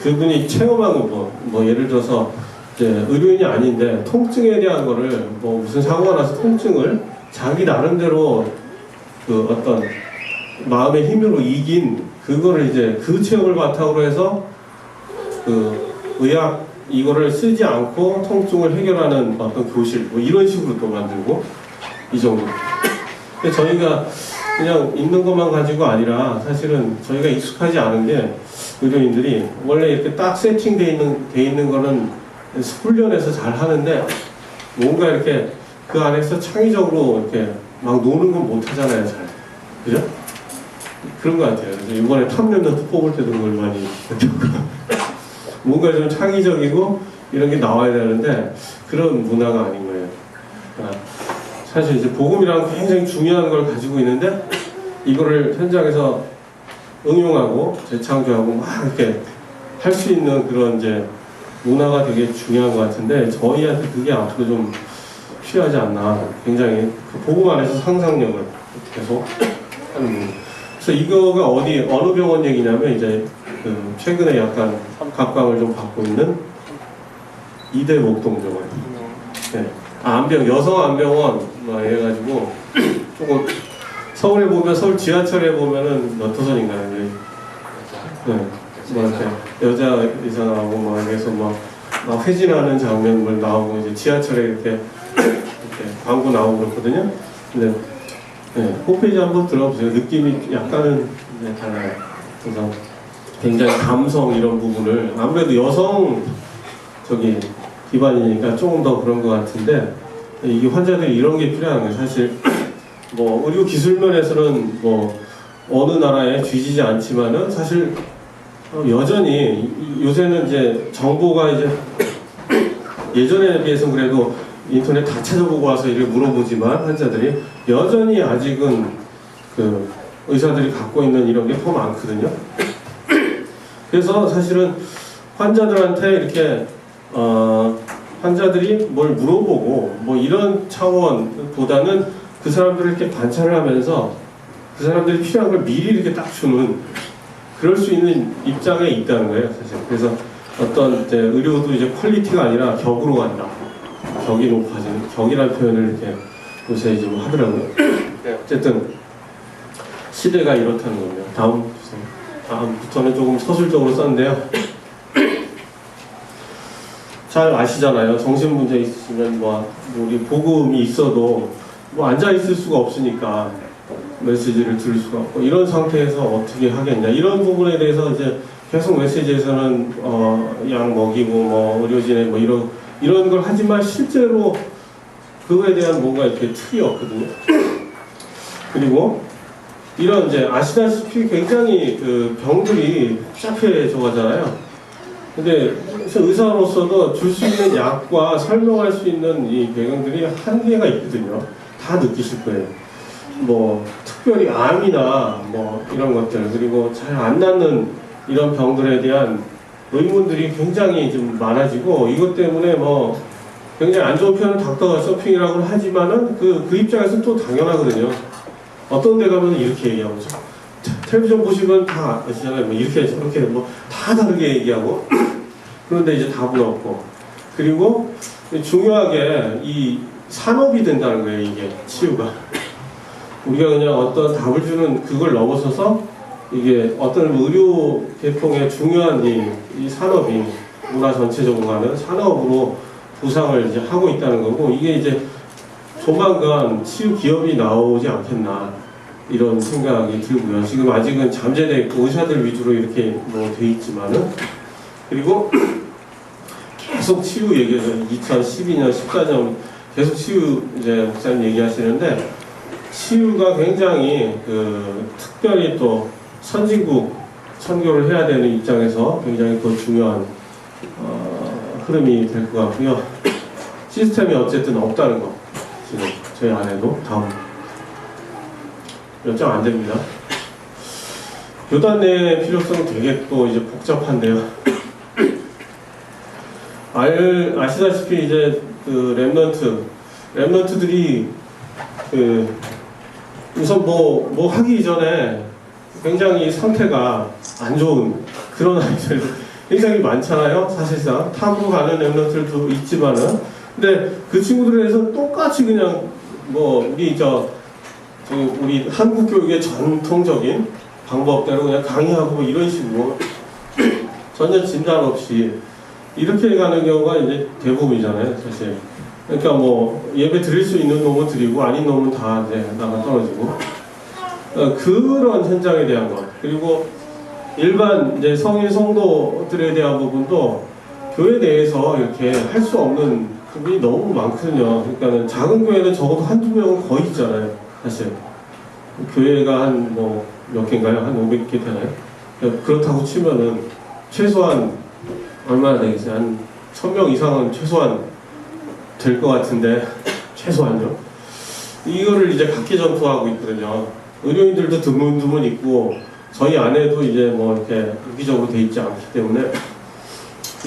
그분이 체험한 거 뭐 예를 들어서 이제 의료인이 아닌데 통증에 대한 거를 뭐 무슨 사고가 나서 통증을 자기 나름대로 그 어떤 마음의 힘으로 이긴 그거를 이제 그 체험을 바탕으로 해서 그 의학 이거를 쓰지 않고 통증을 해결하는 어떤 교실 뭐 이런 식으로 또 만들고 이 정도. 근데 저희가 그냥 있는 것만 가지고 아니라 사실은 저희가 익숙하지 않은 게 의료인들이 원래 이렇게 딱 세팅돼 있는 거는 훈련해서 잘 하는데 뭔가 이렇게 그 안에서 창의적으로 이렇게 막 노는 건 못 하잖아요, 잘. 그죠? 그런 것 같아요. 그래서 이번에 탐면허 뽑을 때도 그걸 많이 느꼈고 뭔가 좀 창의적이고 이런 게 나와야 되는데 그런 문화가 아닌 거예요. 그러니까 사실 이제 복음이라는 굉장히 중요한 걸 가지고 있는데 이거를 현장에서 응용하고 재창조하고 막 이렇게 할 수 있는 그런 이제 문화가 되게 중요한 것 같은데 저희한테 그게 앞으로 좀 필요하지 않나. 굉장히 그 복음 안에서 상상력을 계속 하는 부분. 그래서 이거가 어느 병원 얘기냐면 이제 그 최근에 약간 각광을 좀 받고 있는 이대 목동병원. 네. 여성 안병원 막 이래가지고 조금 서울에 보면 서울 지하철에 보면은 몇 호선인가요? 네. 뭐 이렇게 여자 의사 나오고 막 그래서 막 회진하는 장면물 나오고 이제 지하철에 이렇게 광고 나오고 그렇거든요. 근데 네, 홈페이지 한번 들어보세요. 느낌이 약간은 달라요. 그래서 굉장히 감성 이런 부분을 아무래도 여성 기반이니까 조금 더 그런 것 같은데 이게 환자들이 이런 게 필요한 거예요. 사실 뭐 의료 기술 면에서는 뭐 어느 나라에 뒤지지 않지만은 사실 여전히 요새는 이제 정보가 이제 예전에 비해서는 그래도 인터넷 다 찾아보고 와서 이렇게 물어보지만 환자들이 여전히 아직은 그 의사들이 갖고 있는 이런 게 더 많거든요. 그래서 사실은 환자들한테 이렇게 환자들이 뭘 물어보고 뭐 이런 차원보다는 그 사람들을 이렇게 관찰을 하면서 그 사람들이 필요한 걸 미리 이렇게 딱 주는 그럴 수 있는 입장에 있다는 거예요, 사실. 그래서 어떤 이제 의료도 이제 퀄리티가 아니라 격으로 간다. 격이 높아지는 격이라는 표현을 이렇게 요새 좀 하더라고요. 어쨌든 시대가 이렇다는 겁니다. 다음부터는 조금 서술적으로 썼는데요. 잘 아시잖아요. 정신 문제 있으면 뭐 우리 복음이 있어도 뭐 앉아 있을 수가 없으니까 메시지를 들을 수가 없고 이런 상태에서 어떻게 하겠냐 이런 부분에 대해서 이제 계속 메시지에서는 약 먹이고 뭐 의료진에 뭐 이런 걸 하지만 실제로 그거에 대한 뭔가 이렇게 틀이 없거든요. 그리고 이런 이제 아시다시피 굉장히 그 병들이 복잡해져 가잖아요. 근데 의사로서도 줄 수 있는 약과 설명할 수 있는 이 배경들이 한계가 있거든요. 다 느끼실 거예요. 뭐 특별히 암이나 뭐 이런 것들 그리고 잘 안 낫는 이런 병들에 대한 의문들이 굉장히 좀 많아지고 이것 때문에 뭐 굉장히 안 좋은 표현은 닥터 서핑이라고 하지만은 그 입장에서는 또 당연하거든요. 어떤 데 가면 이렇게 얘기하고 텔레비전 보시면 다 아시잖아요. 뭐 이렇게 저렇게 뭐 다 다르게 얘기하고 그런데 이제 답은 없고 그리고 중요하게 이 산업이 된다는 거예요. 이게 치유가 우리가 그냥 어떤 답을 주는 그걸 넘어서서 이게 어떤 의료 계통의 중요한 이 산업이 문화 전체적으로 가는 산업으로 부상을 이제 하고 있다는 거고 이게 이제 조만간 치유 기업이 나오지 않겠나 이런 생각이 들고요. 지금 아직은 잠재돼 있고 의사들 위주로 이렇게 뭐 돼 있지만은 그리고 계속 치유 얘기해서 2012년, 14년 계속 치유 이제 목사님 얘기하시는데 치유가 굉장히 그 특별히 또 선진국 선교를 해야 되는 입장에서 굉장히 또 중요한 흐름이 될 것 같고요. 시스템이 어쨌든 없다는 거 지금 저희 안에도 다음 몇 장 안 됩니다. 교단의 필요성은 되게 또 이제 복잡한데요. 아시다시피 이제 그 랩런트들이 그 우선 뭐 하기 이전에 굉장히 상태가 안 좋은 그런 아이들 굉장히 많잖아요. 사실상 탑으로 가는 랩런트들도 있지만은 근데 그 친구들에서 똑같이 그냥 뭐 우리 한국 교육의 전통적인 방법대로 그냥 강의하고 이런 식으로 전혀 진단 없이 이렇게 가는 경우가 이제 대부분이잖아요, 사실. 그러니까 뭐 예배 드릴 수 있는 놈은 드리고 아닌 놈은 다 이제 나가 떨어지고 그런 현장에 대한 것 그리고 일반 이제 성인 성도들에 대한 부분도 교회 내에서 이렇게 할 수 없는 부분이 너무 많거든요. 그러니까는 작은 교회는 적어도 한두 명은 거의 있잖아요, 사실. 교회가 한 뭐 몇 개인가요? 한 500개 되나요? 그렇다고 치면은 최소한 얼마나 되겠어요? 한 1000명 이상은 최소한 될 것 같은데 최소한요. 이거를 이제 각기전투하고 있거든요. 의료인들도 드문드문 있고 저희 안에도 이제 뭐 이렇게 유기적으로 돼 있지 않기 때문에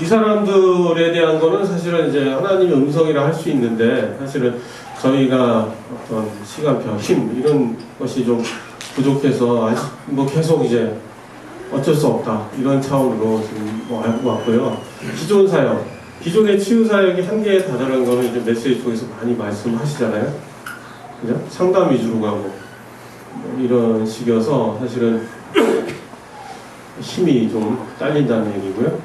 이 사람들에 대한 거는 사실은 이제 하나님의 음성이라 할 수 있는데 사실은 저희가 어떤 시간표, 힘 이런 것이 좀 부족해서 아직 뭐 계속 이제 어쩔 수 없다 이런 차원으로 지금 뭐 알고 왔고요. 기존 사역, 기존의 치유 사역이 한계에 다다른 거는 이제 메시지 쪽에서 많이 말씀하시잖아요. 그죠? 상담 위주로 가고 뭐 이런 식이어서 사실은 힘이 좀 딸린다는 얘기고요.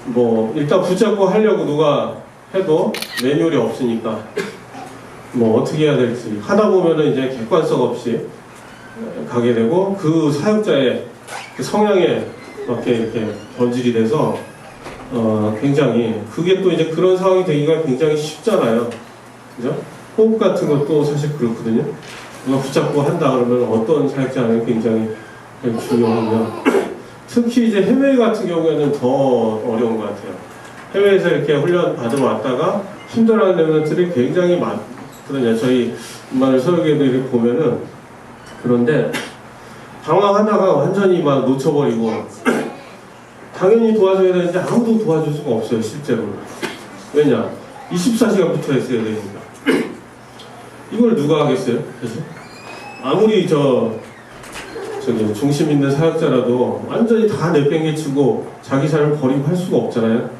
뭐 일단 붙잡고 하려고 누가 해도 매뉴얼이 없으니까 뭐 어떻게 해야 될지 하다 보면은 이제 객관성 없이 가게 되고 그 사역자의 그 성향에 맞게 이렇게 변질이 돼서 굉장히 그게 또 이제 그런 상황이 되기가 굉장히 쉽잖아요. 그죠? 호흡 같은 것도 사실 그렇거든요. 누가 붙잡고 한다 그러면 어떤 사역자는 굉장히 중요하고요. 특히 이제 해외 같은 경우에는 더 어려운 것 같아요. 해외에서 이렇게 훈련 받으러 왔다가 힘들어하는 랩런트들이 굉장히 많거든요. 저희 정말 설교에도 이렇게 보면은 그런데 방황하다가 완전히 막 놓쳐버리고 당연히 도와줘야 되는데 아무도 도와줄 수가 없어요, 실제로. 왜냐? 24시간 붙어 있어야 되니까. 이걸 누가 하겠어요? 그래서 아무리 저기 중심 있는 사역자라도 완전히 다 내팽개치고 자기 삶을 버리고 할 수가 없잖아요.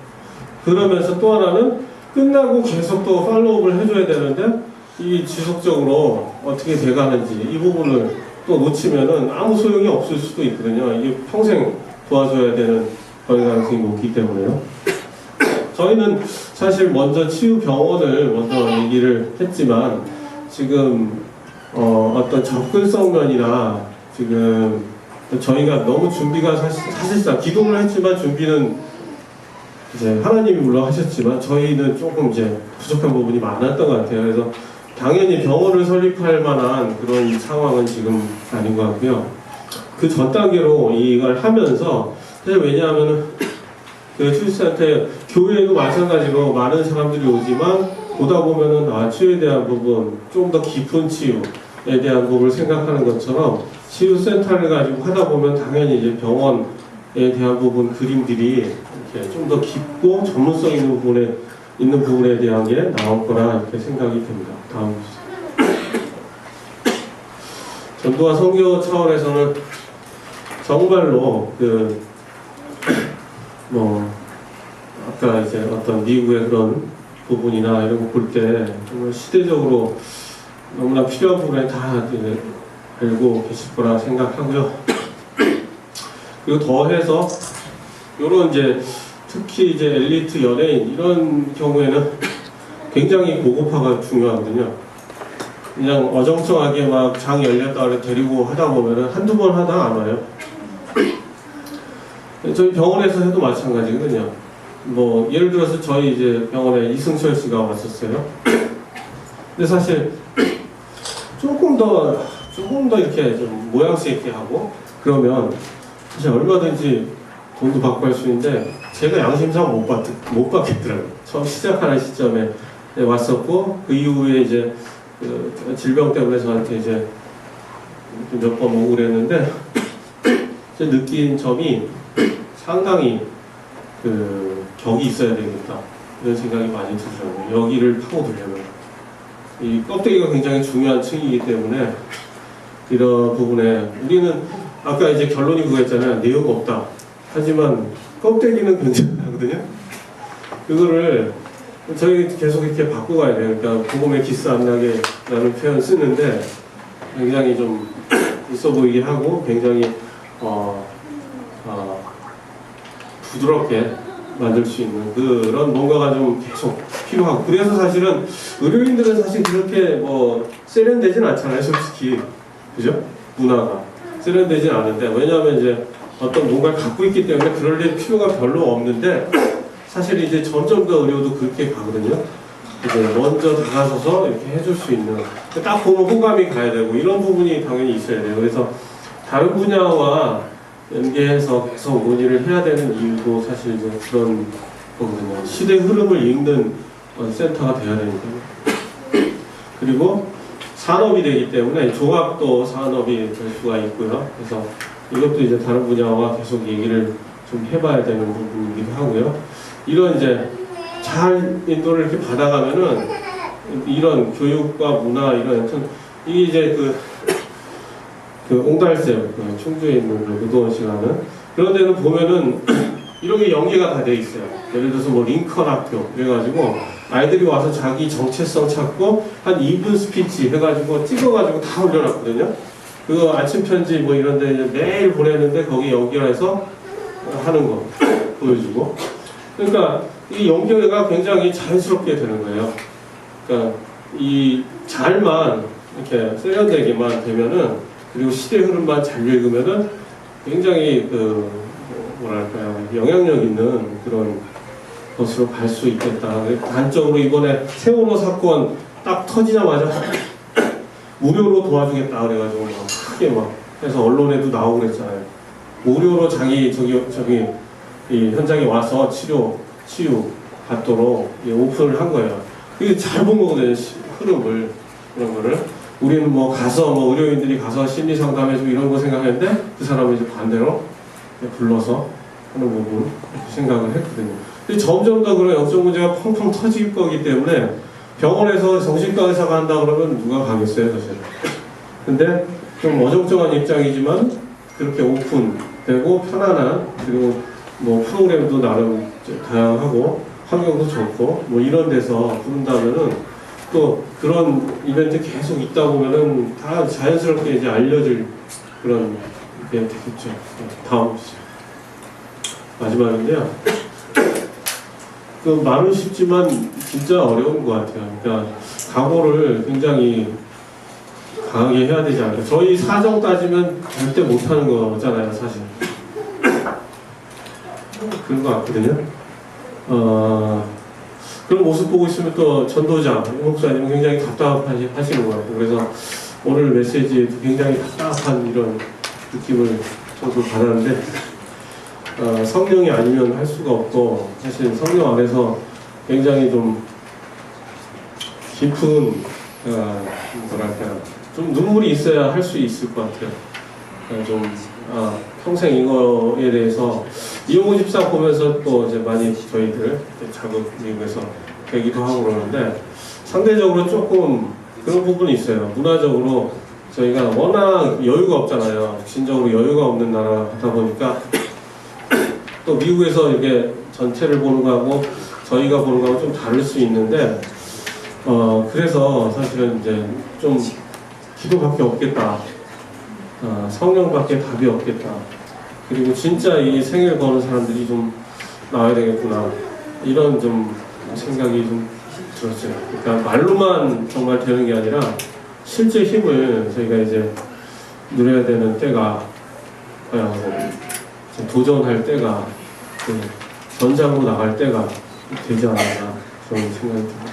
그러면서 또 하나는 끝나고 계속 또 팔로우업을 해줘야 되는데 이 지속적으로 어떻게 돼가는지 이 부분을 또 놓치면은 아무 소용이 없을 수도 있거든요. 이게 평생 도와줘야 되는 그런 가능성이 높기 때문에요. 저희는 사실 먼저 치유병원을 먼저 얘기를 했지만 지금 어떤 접근성 면이나 지금 저희가 너무 준비가 사실상 기도를 했지만 준비는 이제 하나님이 물론 하셨지만 저희는 조금 이제 부족한 부분이 많았던 것 같아요. 그래서 당연히 병원을 설립할 만한 그런 상황은 지금 아닌 것 같고요. 그 전 단계로 이걸 하면서 사실 왜냐하면은 그 치유센터 교회도 마찬가지로 많은 사람들이 오지만 보다 보면은 치유에 대한 부분 좀 더 깊은 치유 대한 부분을 생각하는 것처럼 치유센터를 가지고 하다 보면 당연히 이제 병원에 대한 부분 그림들이 이렇게 좀 더 깊고 전문성 있는 부분에 대한 게 나올 거라 이렇게 생각이 됩니다. 다음 전도와 선교 차원에서는 정말로 아까 이제 어떤 미국의 그런 부분이나 이런 거 볼 때 정말 시대적으로 너무나 필요한 부분에 다 이제 알고 계실 거라 생각하고요. 그리고 더해서 요런 이제 특히 이제 엘리트 연예인 이런 경우에는 굉장히 고급화가 중요하거든요. 그냥 어정쩡하게 막 장 열렸다 그래 데리고 하다 보면은 한두 번 하다 안 와요. 저희 병원에서 해도 마찬가지거든요. 뭐 예를 들어서 저희 이제 병원에 이승철 씨가 왔었어요. 근데 사실 조금 더 이렇게 좀 모양새 있게 하고 그러면 사실 얼마든지 돈도 받고 할 수 있는데 제가 양심상 못 받겠더라고요. 처음 시작하는 시점에 왔었고 그 이후에 이제 그 질병 때문에 저한테 이제 몇 번 오고 그랬는데 이제 느낀 점이 상당히 격이 있어야 되겠다 이런 생각이 많이 들더라고요. 여기를 파고들려면 이 껍데기가 굉장히 중요한 층이기 때문에 이런 부분에 우리는 아까 이제 결론이 그거였잖아요. 내용 없다. 하지만 껍데기는 괜찮거든요. 그거를 저희 계속 이렇게 바꿔가야 돼요. 그러니까 복음의 기스 안 나게 라는 표현 쓰는데 굉장히 좀 있어 보이게 하고 굉장히 부드럽게 만들 수 있는 그런 뭔가가 좀 계속 필요하고 그래서 사실은 의료인들은 사실 그렇게 뭐 세련되진 않잖아요. 솔직히 그죠? 문화가 세련되진 않은데 왜냐하면 이제 어떤 뭔가를 갖고 있기 때문에 그럴 필요가 별로 없는데 사실 이제 점점 더 의료도 그렇게 가거든요. 이제 먼저 다가서서 이렇게 해줄 수 있는 딱 보면 호감이 가야 되고 이런 부분이 당연히 있어야 돼요. 그래서 다른 분야와 연계해서 계속 논의를 해야 되는 이유도 사실 이제 그런 거거든요. 시대 흐름을 읽는 센터가 돼야 되니까요. 그리고 산업이 되기 때문에 종합도 산업이 될 수가 있고요. 그래서 이것도 이제 다른 분야와 계속 얘기를 좀 해봐야 되는 부분이기도 하고요. 이런 이제 잘 인도를 이렇게 받아가면은 이런 교육과 문화 이런 하여튼 이게 이제 그 옹달샘 충주에 있는 노도원 시간은 그런 데는 보면은 이런 게 연계가 다 돼 있어요. 예를 들어서 뭐 링컨 학교 그래가지고 아이들이 와서 자기 정체성 찾고 한 2분 스피치 해가지고 찍어가지고 다 올려놨거든요. 그거 아침 편지 뭐 이런 데 매일 보내는데 거기 연결해서 하는 거 보여주고 그러니까 이 연결가 굉장히 자연스럽게 되는 거예요. 그러니까 이 잘만 이렇게 세련되게만 되면은 그리고 시대 흐름만 잘 읽으면은 굉장히 뭐랄까요 영향력 있는 그런 것으로 갈 수 있겠다. 단적으로 이번에 세월호 사건 딱 터지자마자 무료로 도와주겠다 그래가지고 막 크게 막 해서 언론에도 나오고 그랬잖아요. 무료로 저기 이 현장에 와서 치유 받도록 오픈을 한 거예요. 이게 잘 본 거거든요. 흐름을 그런 거를 우리는 뭐 가서 뭐 의료인들이 가서 심리 상담해주고 이런 거 생각했는데 그 사람을 이제 반대로 불러서 하는 부분 생각을 했거든요. 근데 점점 더 그런 영적 문제가 펑펑 터질 거기 때문에 병원에서 정신과 의사가 한다 그러면 누가 가겠어요, 사실. 근데 좀 어정쩡한 입장이지만 그렇게 오픈되고 편안한 그리고 뭐 프로그램도 나름 다양하고 환경도 좋고 뭐 이런 데서 부른다면은 또 그런 이벤트 계속 있다 보면은 다 자연스럽게 이제 알려질 그런 게 되겠죠. 다음 마지막인데요. 말은 쉽지만 진짜 어려운 것 같아요. 그러니까 각오를 굉장히 강하게 해야 되지 않을까. 저희 사정 따지면 절대 못하는 거잖아요, 사실. 그런 것 같거든요. 그런 모습 보고 있으면 또 전도자, 목사님은 굉장히 답답하시는 것 같아요. 그래서 오늘 메시지에 굉장히 답답한 이런 느낌을 저도 받았는데, 성령이 아니면 할 수가 없고, 사실 성령 안에서 굉장히 좀 깊은, 뭐랄까요, 좀 눈물이 있어야 할 수 있을 것 같아요. 평생 이거에 대해서 이용훈 집사 보면서 또 이제 많이 저희들 자극 미국에서 되기도 하고 그러는데 상대적으로 조금 그런 부분이 있어요. 문화적으로 저희가 워낙 여유가 없잖아요. 진정으로 여유가 없는 나라다 보니까 또 미국에서 이게 전체를 보는 거하고 저희가 보는 거하고 좀 다를 수 있는데 그래서 사실은 이제 좀 기도밖에 없겠다. 성령밖에 답이 없겠다. 그리고 진짜 이 생일 거는 사람들이 좀 나와야 되겠구나. 이런 좀 생각이 좀 들었어요. 그러니까 말로만 정말 되는 게 아니라 실제 힘을 저희가 이제 누려야 되는 때가 도전할 때가 전장으로 나갈 때가 되지 않았나 그런 생각이 듭니다.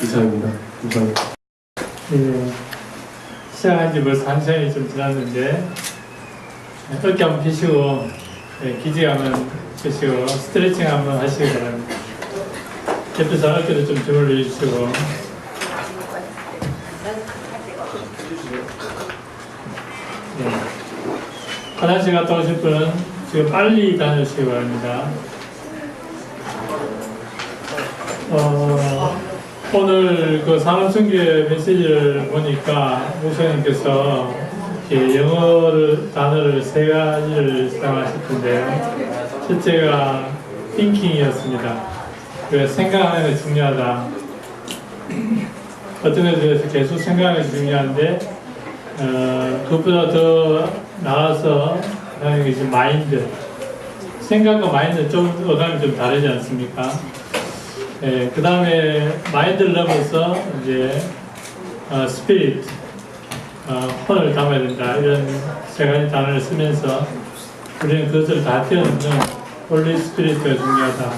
이상입니다. 감사합니다. 예, 시작한 지 벌써 1시간이 좀 지났는데 어깨 한번 펴시고 기지 한번 펴시고 스트레칭 한번 하시기 바랍니다. 옆에서 어깨도 좀 주물러 주시고 화장실 갔다 오실 분은 지금 빨리 다녀주시기 바랍니다. 오늘 그 산업선교회 메시지를 보니까 목사님께서 영어를 단어를 3가지를 사용하실 텐데요. 첫째가 thinking이었습니다. 그 생각하는 게 중요하다. 어떤 것에 대해서 계속 생각하는 게 중요한데 그것보다 더 나아서 하는 게 이제 마인드. 생각과 마인드는 좀 어감이 좀 다르지 않습니까? 그 다음에 마인드를 넘어서 이제 스피릿, 혼을 담아야 된다. 이런 3가지 단어를 쓰면서 우리는 그것을 다 뛰어넘는 홀리 스피릿가 중요하다.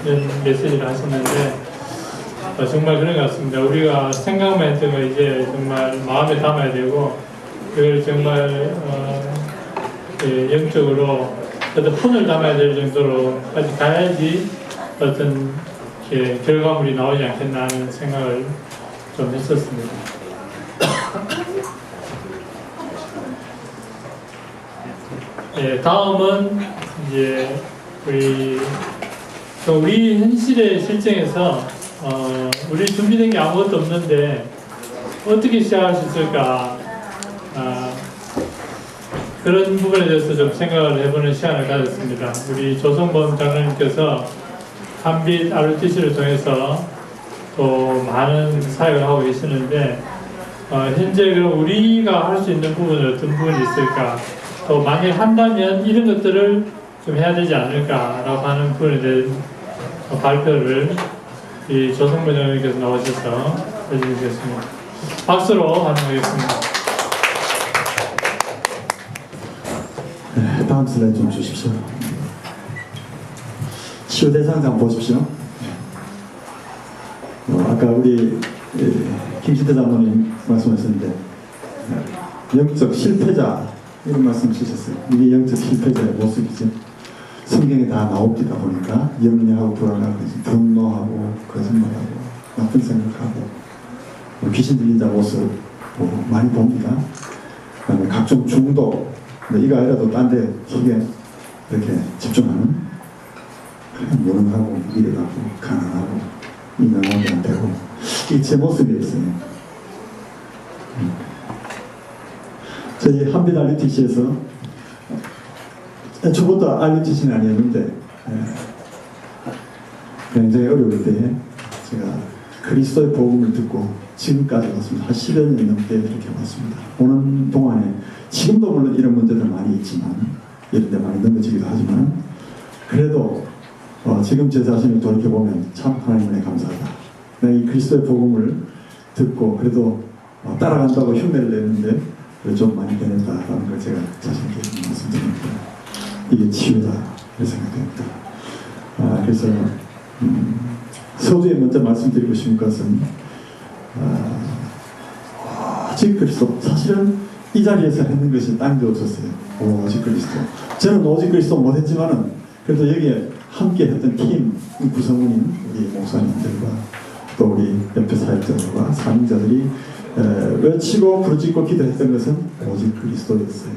이런 메시지를 하셨는데 정말 그런 것 같습니다. 우리가 생각만 했던 거 이제 정말 마음에 담아야 되고 그걸 정말 영적으로 어떤 혼을 담아야 될 정도로까지 가야지 어떤 결과물이 나오지 않겠나 하는 생각을 좀 했었습니다. 다음은 이제 우리 현실의 실정에서 우리 준비된 게 아무것도 없는데 어떻게 시작할 수 있을까 그런 부분에 대해서 좀 생각을 해보는 시간을 가졌습니다. 우리 조성범 장로님께서 한빛 RUTC를 통해서 또 많은 사역을 하고 계시는데 현재 그럼 우리가 할 수 있는 부분은 어떤 부분이 있을까? 또 만약 한다면 이런 것들을 좀 해야 되지 않을까라고 하는 부분에 대한 발표를 이 조성범 장로님께서 나오셔서 해주시겠습니다. 박수로 환영하겠습니다. 네, 다음 슬라이드 좀 주십시오. 치유 대상장 보십시오. 아까 우리 김신태 장로님 말씀하셨는데 영적 실패자 이런 말씀 주셨어요. 이게 영적 실패자의 모습이죠. 성경에 다 나옵니다 보니까 염려하고 불안하고 분노하고 거짓말하고 나쁜 생각하고 귀신 들린 자 모습 많이 봅니다. 그다음에 각종 중독 이거 아니라도 딴 데 크게 이렇게 집중하는 무능하고 미래하고 가난하고 인간관계 안 되고 이게 제 모습이었어요. 저희 한빛 RUTC에서 저보다 RUTC는 아니었는데 굉장히 어려울 때에 제가 그리스도의 복음을 듣고 지금까지 왔습니다. 한 10여 년 넘게 이렇게 왔습니다. 오는 동안에 지금도 물론 이런 문제들 많이 있지만 이런 데 많이 넘어지기도 하지만 그래도 지금 제 자신을 돌이켜보면 참 하나님에 감사하다. 내가 이 그리스도의 복음을 듣고 그래도 따라간다고 흉내를 내는데 좀 많이 변했다라는 걸 제가 자신께 말씀드립니다. 이게 치유다 이렇게 생각됩니다. 그래서 서두에 먼저 말씀드리고 싶은 것은 오직 그리스도. 사실은 이 자리에서 했는 것이 딴 게 없었어요. 오직 그리스도. 저는 오직 그리스도 못했지만은 그래도 여기에 함께 했던 팀 구성원인 우리 목사님들과 또 우리 옆에 사역자들과 사명자들이 외치고 부르짖고 기도했던 것은 오직 그리스도였어요.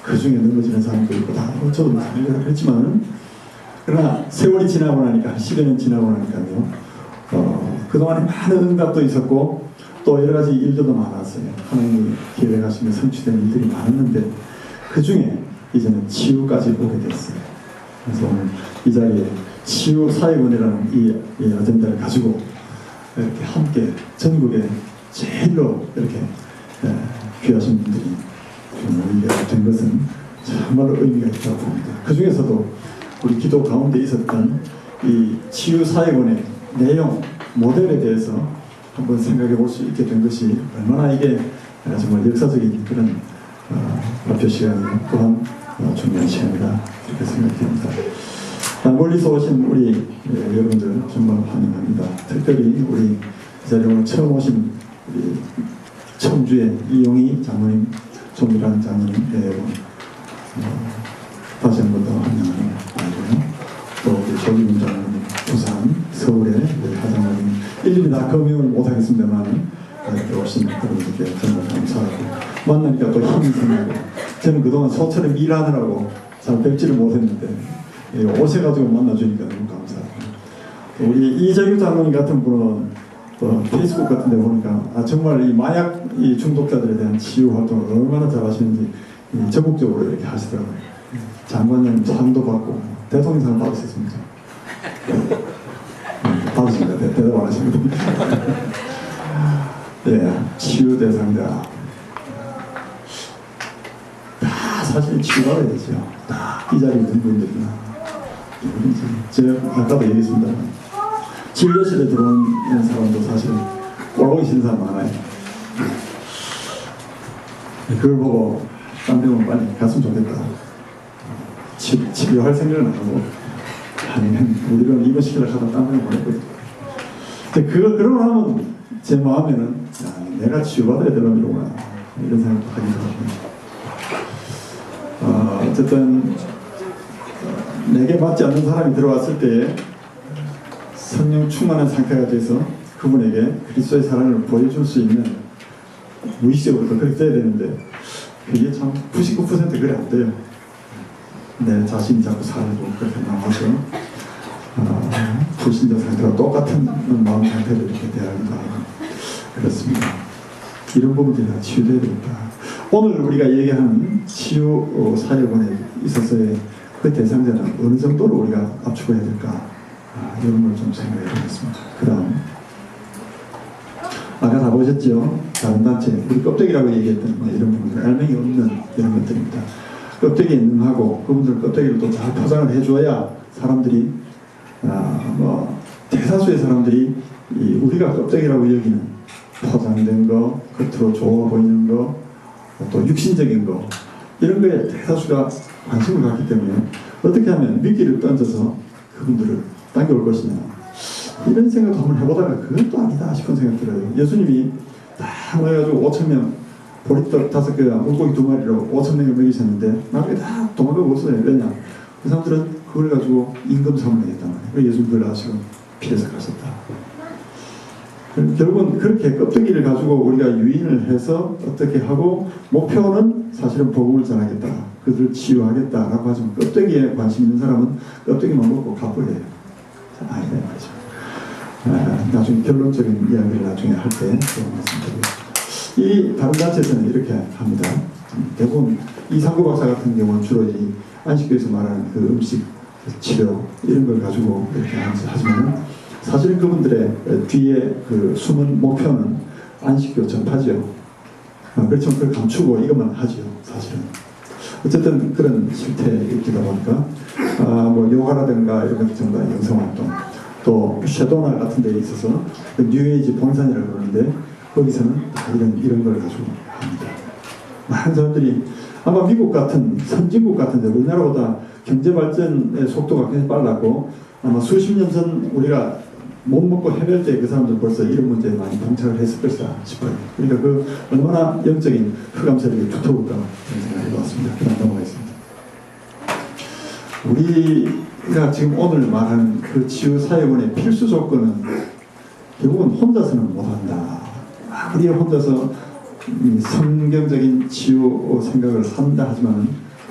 그 중에 넘어지는 사람도 있고 다 저도 마찬가지로 그랬지만 그러나 세월이 지나고 나니까 10여 년 지나고 나니까요 그동안에 많은 응답도 있었고 또 여러 가지 일들도 많았어요. 하나님이 계획하시며 성취된 일들이 많았는데 그 중에 이제는 치유까지 오게 됐어요. 그래서 오늘 이 자리에 치유 사역원이라는 이 아젠다를 가지고 이렇게 함께 전국에 제일로 이렇게 귀하신 분들이 모이게 된 것은 정말로 의미가 있다고 봅니다. 그 중에서도 우리 기도 가운데 있었던 이 치유 사역원의 내용, 모델에 대해서 한번 생각해 볼 수 있게 된 것이 얼마나 이게 정말 역사적인 그런 발표 시간이고 또한 중요한 시간이다 이렇게 생각됩니다. 멀리서 오신 우리 여러분들 정말 환영합니다. 특별히 우리 이 자리에 오늘 처음 오신 우리 청주의 이용희 장로님, 존귀한 장로님 여러분 다시 한 번 더 환영하는 말이고요. 또 우리 조기문 장로님, 부산, 서울의 우리 하장로님 일일이 다 검명을 못하겠습니다만 이렇게 오신 여러분들께 정말 감사하고 만나니까 또 힘이 생기고 저는 그동안 소처럼 일하느라고 잘 뵙지를 못했는데 오셔가지고 만나주니까 너무 감사하고 우리 이재규 장로님 같은 분은 페이스북 같은 데 보니까 정말 이 마약 중독자들에 대한 치유 활동을 얼마나 잘하시는지 적극적으로 이렇게 하시더라고요. 장관님 상도 받고 대통령상 받으셨습니다. 받으십니다. 대답 안 하십니다. 네, 치유 대상자 다 사실 치유받아야 되죠. 다 이 자리에 있는 분들이나 제가 아까도 얘기했습니다. 진료실에 들어오는 사람도 사실 꼴보기 싫은 사람 많아요. 그걸 보고 딴 병원 빨리 갔으면 좋겠다. 치료할 생각은 안 하고 아니면 우리는 입원시키려고 하다 딴 병원 보냈거든요. 근데 그러고 나면 제 마음에는 내가 치유받아야 되는 이로구나 이런 생각도 하게 되거든요. 어쨌든 내게 맞지 않는 사람이 들어왔을 때 성령 충만한 상태가 돼서 그분에게 그리스도의 사랑을 보여줄 수 있는 무의식적으로도 그렇게 돼야 되는데 그게 참 99% 그래 안 돼요. 내 자신이 자꾸 살고 그렇게 나와서 불신자 상태와 똑같은 마음 상태로 이렇게 대하기도 하고 그렇습니다. 이런 부분들이 다 치유돼야 됩니다. 오늘 우리가 얘기하는 치유 사역원에 있어서의 그 대상자는 어느 정도로 우리가 압축해야 될까 이런 걸 좀 생각해 보겠습니다. 그 다음 아까 다 보셨죠? 다른 단체 우리 껍데기라고 얘기했던 이런 부분들 알맹이 없는 이런 것들입니다. 껍데기에 능하고 그분들 껍데기를 또 잘 포장을 해줘야 사람들이 대다수의 사람들이 우리가 껍데기라고 여기는 포장된 거, 겉으로 좋아 보이는 거, 또 육신적인 거 이런 거에 대다수가 관심을 갖기 때문에 어떻게 하면 미끼를 던져서 그분들을 당겨올 것이냐 이런 생각도 한번 해보다가 그것도 아니다 싶은 생각 들어요. 예수님이 다 모여가지고 5,000명 보리떡 5개와 물고기 2마리로 5,000명을 먹이셨는데 나중에 다 도망가고 없어요. 왜냐? 그 사람들은 그걸 가지고 임금 삼을 했단 말이에요. 그래서 예수님 그걸 아시고 피해서 가셨다. 결국은 그렇게 껍데기를 가지고 우리가 유인을 해서 어떻게 하고 목표는 사실은 복음을 전하겠다. 그들을 치유하겠다라고 하지만 껍데기에 관심 있는 사람은 껍데기만 먹고 가버려요. 아니다 말이죠. 나중에 결론적인 이야기를 나중에 할 때 말씀드리겠습니다. 이 다른 단체에서는 이렇게 합니다. 대부분 이상구 박사 같은 경우는 주로 이 안식교에서 말하는 그 음식 치료 이런 걸 가지고 이렇게 하지만 사실은 그분들의 뒤에 그 숨은 목표는 안식교 전파지요. 그렇지만 그걸 감추고 이것만 하지요. 사실은. 어쨌든 그런 실태이기다 보니까 뭐 요가라든가 이런 것들 전부 다 영성활동 또 쉐도나 같은 데 있어서 그 뉴에이지 봉산이라고 그러는데 거기서는 다 이런 걸 가지고 합니다. 많은 사람들이 아마 미국 같은 선진국 같은 데 우리나라보다 경제 발전의 속도가 굉장히 빨랐고 아마 수십 년 전 우리가 못 먹고 헤맬 때 그 사람들 벌써 이런 문제에 많이 봉착을 했을 것이다 싶어요. 그러니까 그 얼마나 영적인 흑암세력이 두터울까 그런 생각을 해봤습니다. 그다음 넘어가겠습니다. 우리가 지금 오늘 말하는 그 치유 사역원의 필수 조건은 결국은 혼자서는 못한다. 아무리 혼자서 이 성경적인 치유 생각을 한다 하지만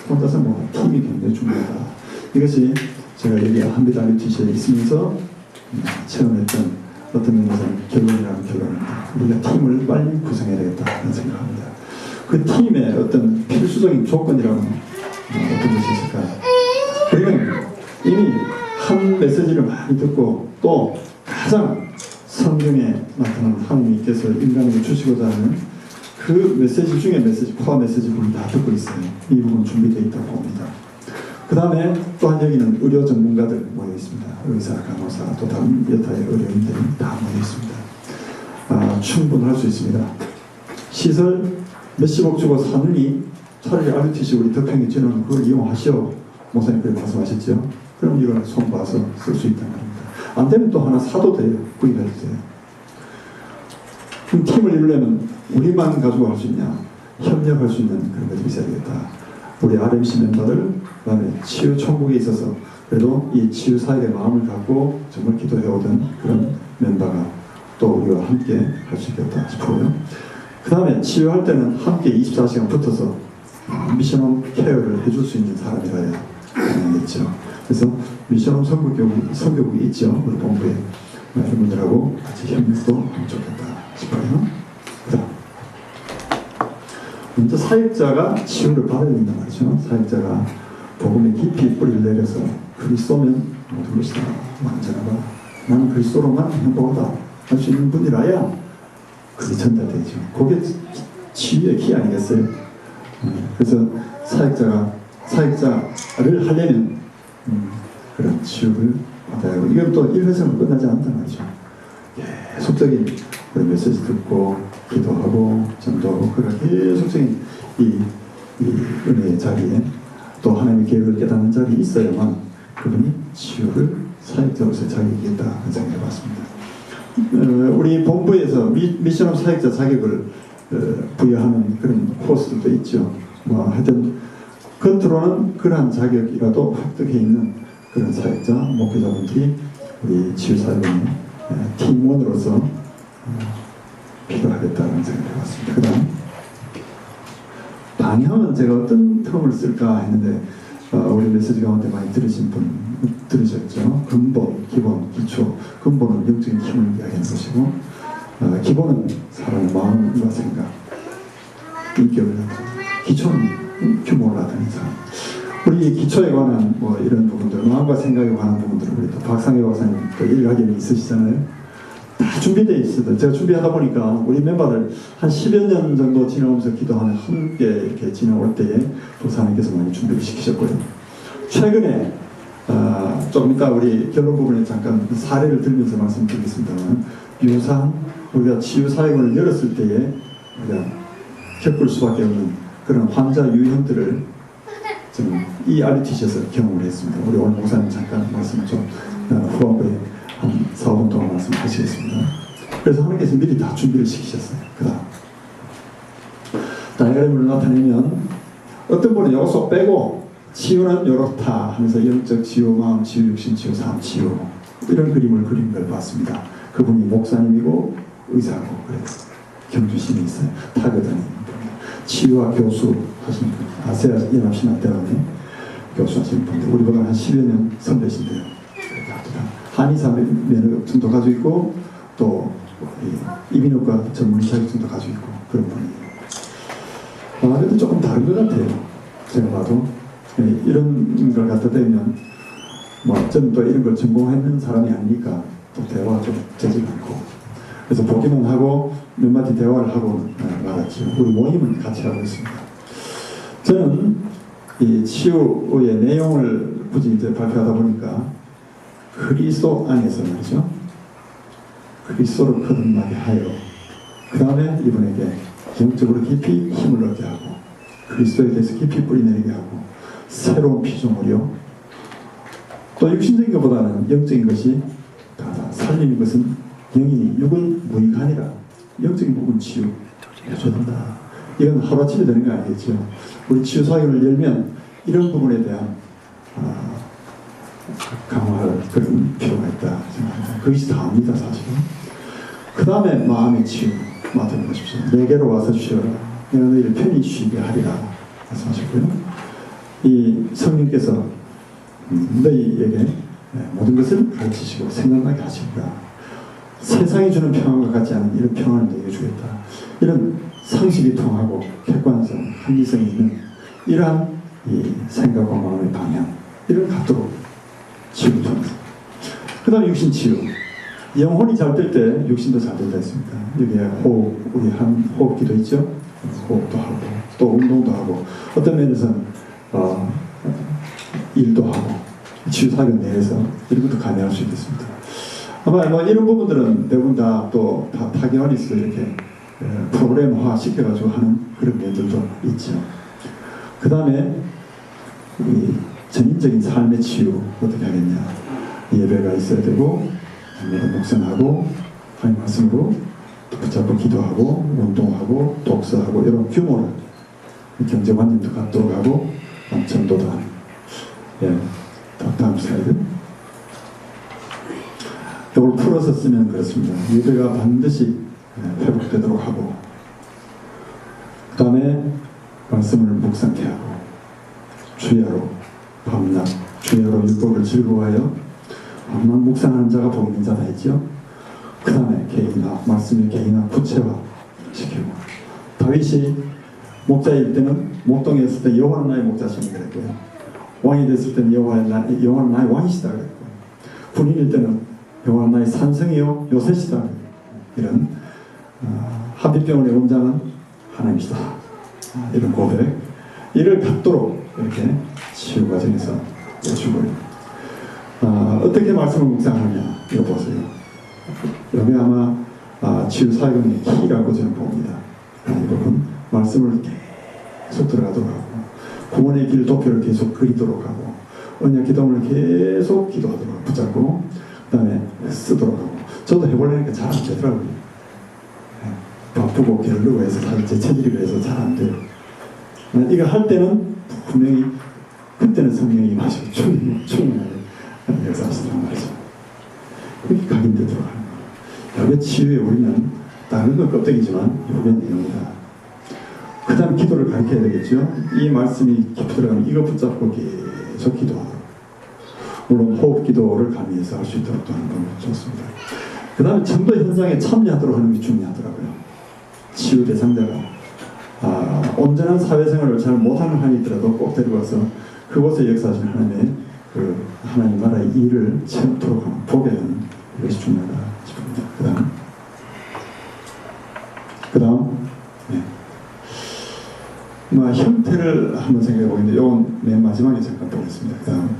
혼자서 뭐 팀이 굉장히 중요하다. 이것이 제가 여기 한빛 RUTC에 있으면서 체험했던 어떤 면에서는 결론이라는 결론입니다. 우리가 팀을 빨리 구성해야 되겠다는 생각합니다. 그 팀의 어떤 필수적인 조건이라면 어떤 것이 있을까요? 우리는 이미 한 메시지를 많이 듣고 또 가장 성경에 나타나는 하나님께서 인간에게 주시고자 하는 그 메시지 중에 코어 메시지 부분 다 듣고 있어요. 이 부분 준비되어 있다고 봅니다. 그 다음에 또한 여기는 의료 전문가들 모여 있습니다. 의사, 간호사, 또 다른 여타의 의료인들이 다 모여 있습니다. 충분할 수 있습니다. 시설 몇십억 주고 사느니 차라리 RUTC 우리 덕평이 지는 그걸 이용하시오. 목사님 그렇게 말씀하셨죠. 그럼 이걸 손봐서 쓸 수 있다는 겁니다. 안 되면 또 하나 사도 돼요. 구입해도 돼요. 그럼 팀을 이루려면 우리만 가지고 할 수 있냐? 협력할 수 있는 그런 것들이 있어야 되겠다. 우리 RMC 멤버들, 그 다음에 치유 천국에 있어서 그래도 이 치유 사역의 마음을 갖고 정말 기도해오던 그런 멤버가 또 우리와 함께 할 수 있겠다 싶어요. 그 다음에 치유할 때는 함께 24시간 붙어서 미션홈 케어를 해줄 수 있는 사람이라야 가능하겠죠. 그래서 미션홈 선교국이 있죠. 우리 본부에 이런 분들하고 같이 협력도 하면 좋겠다 싶어요. 그 다음 먼저 사역자가 치유를 받아야 된단 말이죠. 사역자가 복음의 깊이 뿌리를 내려서 그리스도면 모든 것이 다 완전하다. 나는 그리스도로만 행복하다 할 수 있는 분이라야 그게 전달되죠. 그게 치유의 키 아니겠어요? 그래서 사역자를 하려면 그런 치유를 받아야 하고 이건 또 1회성으로 끝나지 않단 말이죠. 계속적인 그런 메시지 듣고 기도하고 전도하고 그런 계속적인 이 은혜의 자리에 또 하나님의 계획을 깨닫는 자리에 있어야만 그분이 치유를 사역자로서의 자격이 있다 생각해 봤습니다. 우리 본부에서 미션홈 사역자 자격을 부여하는 그런 코스도 있죠. 뭐 하여튼 겉으로는 그러한 자격이라도 획득해 있는 그런 사역자, 목회자분들이 우리 치유사역의 팀원으로서 필요하겠다는 생각을 해봤습니다. 그 다음 방향은 제가 어떤 텀을 쓸까 했는데 우리 메시지 가운데 많이 들으신 분 들으셨죠? 근본, 기본, 기초. 근본은 영적인 힘을 이야기하는 것이고 기본은 사람의 마음과 생각, 인격을 나타내는 기초는 규모를 나타내는 사람. 우리 기초에 관한 뭐 이런 부분들, 마음과 생각에 관한 부분들을 우리 또 박상희 박사님 또 일가견이 있으시잖아요. 다 준비되어 있어요. 제가 준비하다 보니까 우리 멤버들 한 10여 년 정도 지나오면서 기도하는 함께 이렇게 지나올 때에 도사님께서 많이 준비를 시키셨고요. 최근에 조금 이따 우리 결론 부분에 잠깐 사례를 들면서 말씀드리겠습니다만 유사한 우리가 치유 사역을 열었을 때에 우리가 겪을 수밖에 없는 그런 환자 유형들을 저는 이 RUTC에서 경험을 했습니다. 우리 오늘 목사님 잠깐 말씀 좀 후반부에 한 4분 동안 말씀하시겠습니다. 그래서 하나님께서 미리 다 준비를 시키셨어요. 그 다음 다이어그램을 나타내면 어떤 분은 요거 쏙 빼고 치유는 요렇다 하면서 영적 치유, 마음 치유, 육신 치유, 삶 치유 이런 그림을 그린 걸 봤습니다. 그분이 목사님이고 의사고 그래요. 경주심이 있어요. 타거든요. 치유와 교수 하시는 분, 아세아 연합신학대학원에 교수하시는 분들, 우리보다 한 10여 년 선배신데요. 한의사 면허증도 가지고 있고 또 이비인후과 전문 자격증도 가지고 있고 그런 분이에요. 그래도 조금 다른 것 같아요. 제가 봐도 이런 걸 갖다 대면 뭐 저는 또 이런 걸 전공했는 사람이 아니니까 또 대화가 좀 되지 않고 그래서 보기만 하고 몇 마디 대화를 하고 나갔죠. 우리 모임은 같이 하고 있습니다. 저는 이 치유의 내용을 굳이 이제 발표하다 보니까 그리스도 안에서 말이죠. 그리스도를 거듭나게 하여 그 다음에 이분에게 영적으로 깊이 힘을 얻게 하고 그리스도에 대해서 깊이 뿌리내리게 하고 새로운 피조물이요. 또 육신적인 것보다는 영적인 것이 다 살리는 것은 영이 육은 무익하니라. 영적인 부분 치유해줘야 된다. 이건 하루아침에 되는 거 아니겠죠. 우리 치유 사역을 열면 이런 부분에 대한 강화할 그런 필요가 있다 생각합니다. 그것이 다입니다 사실은. 그 다음에 마음의 치유. 맡아보십시오. 내게로 와서 쉬어라. 내가 너희를 편히 쉬게 하리라 말씀하셨고요. 이 성령께서 너희에게 모든 것을 가르치시고 생각나게 하십니다. 세상이 주는 평안과 같지 않은 이런 평안을 너희에게 주겠다. 이런 상식이 통하고 객관성, 합리성이 있는 이러한 이 생각과 마음의 방향, 이를 갖도록 치유를 통해서. 그 다음에 육신 치유. 영혼이 잘 될 때 육신도 잘 된다 했습니다. 여기에 호흡, 우리 한 호흡기도 있죠. 호흡도 하고 또 운동도 하고 어떤 면에서는 일도 하고 치유사역 내에서 이런 것도 가능할 수 있겠습니다. 아마 이런 부분들은 대부분 다 또 다 타결해서 이렇게 프로그램화 시켜가지고 하는 그런 면들도 있죠. 그 다음에 우리 전인적인 삶의 치유 어떻게 하겠냐. 예배가 있어야 되고 묵상하고 하나님 말씀으로 붙잡고 기도하고 운동하고 독서하고 이런 규모를 경제관념도 갖도록 하고 전도도 하는. 예, 다음 슬라이드. 이걸 풀어서 쓰면 그렇습니다. 예배가 반드시 회복되도록 하고 그 다음에 말씀을 묵상케 하고 주야로 밤낮 주야로 율법을 즐거워하여 밤낮 묵상하는 자가 복 있는 자다 했죠. 그 다음에 개인화 말씀의 개인화 구체화 시키고 다윗이 목자일 때는 목동에 있을 때 여호와는 나의 목자시니 그랬고요. 왕이 됐을 때는 여호와는 나의 왕이시다 그랬고 군인일 때는 여호와는 나의 산성이요 요새시다 이런 합의병원의 원장은 하나님이시다 이런 고백 이를 갖도록 이렇게 치유 과정에서 해주고 어떻게 말씀을 묵상하냐 이거 보세요. 여기 아마 치유 사역의 키라고 저는 봅니다. 이 부분 말씀을 계속 들어가도록 하고 구원의 길 도표를 계속 그리도록 하고 언약 기도문을 계속 기도하도록 붙잡고 그 다음에 쓰도록 하고 저도 해보려니까 잘 안 되더라고요. 바쁘고 게을르고 해서 제 체질이 그래서 잘 안 돼요. 이거 할 때는 분명히 그때는 성령이 임하시고 충분하게 역사하시더란 말이죠. 그렇게 각인되도록 하는 거예요. 여기 치유에 우리는 다른 건 껍데기지만 여기에 내용이다. 그 다음 기도를 가르쳐야 되겠죠. 이 말씀이 깊이 들어가면 이거 붙잡고 계속 기도하도록. 물론 호흡 기도를 가미해서 할 수 있도록 또 하는 건 좋습니다. 그 다음에 전도 현장에 참여하도록 하는 게 중요하더라고요. 치유 대상자가 온전한 사회생활을 잘 못하는 한이 있더라도 꼭 데려가서 그곳에 역사하시는 하나님의 그 하나님 나라의 일을 체험토록 하는 보게 하는 이것이 중요하다 싶습니다. 그 다음 형태를 한번 생각해 보겠는데 이건 맨 마지막에 잠깐 보겠습니다. 그 다음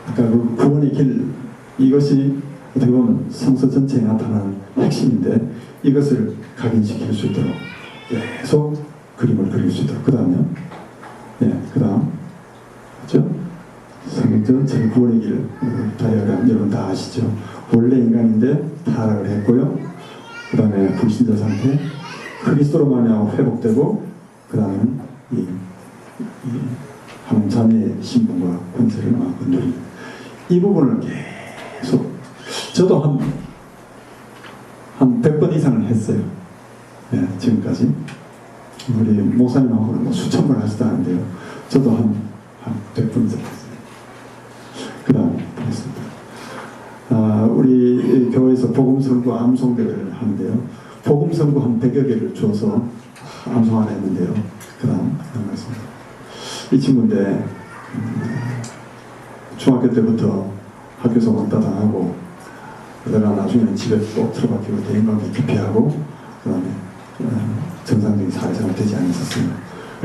아까 그 구원의 길 이것이 어떻게 보면 성서 전체에 나타나는 핵심인데 이것을 각인시킬 수 있도록 계속 그림을 그릴 수 있도록 그 다음요 그 다음 그렇죠? 성경 전체 구원의 길 다이어그램 여러분 다 아시죠? 원래 인간인데 타락을 했고요 그 다음에 불신자 상태 그리스도로 말미암아 회복되고 그 다음에는 이 하나님 자녀의 신분과 권세를 누리는 이 부분을 계속 저도 한 100번 이상을 했어요. 지금까지 우리 목사님하고는 수천 번 하시다는데요. 저도 한 100번 이상 했어요. 그 다음 보겠습니다. 우리 교회에서 복음선구 암송대회를 하는데요. 복음선구 한 100여 개를 줘서 암송하라 했는데요. 그 다음 말씀입니다. 이 친구인데 중학교 때부터 학교에서 왕따 당하고 그러다가 나중에는 집에 또 틀어박히고 대인관계 기피하고 그 다음에 정상적인 사회생활 되지 않았었어요.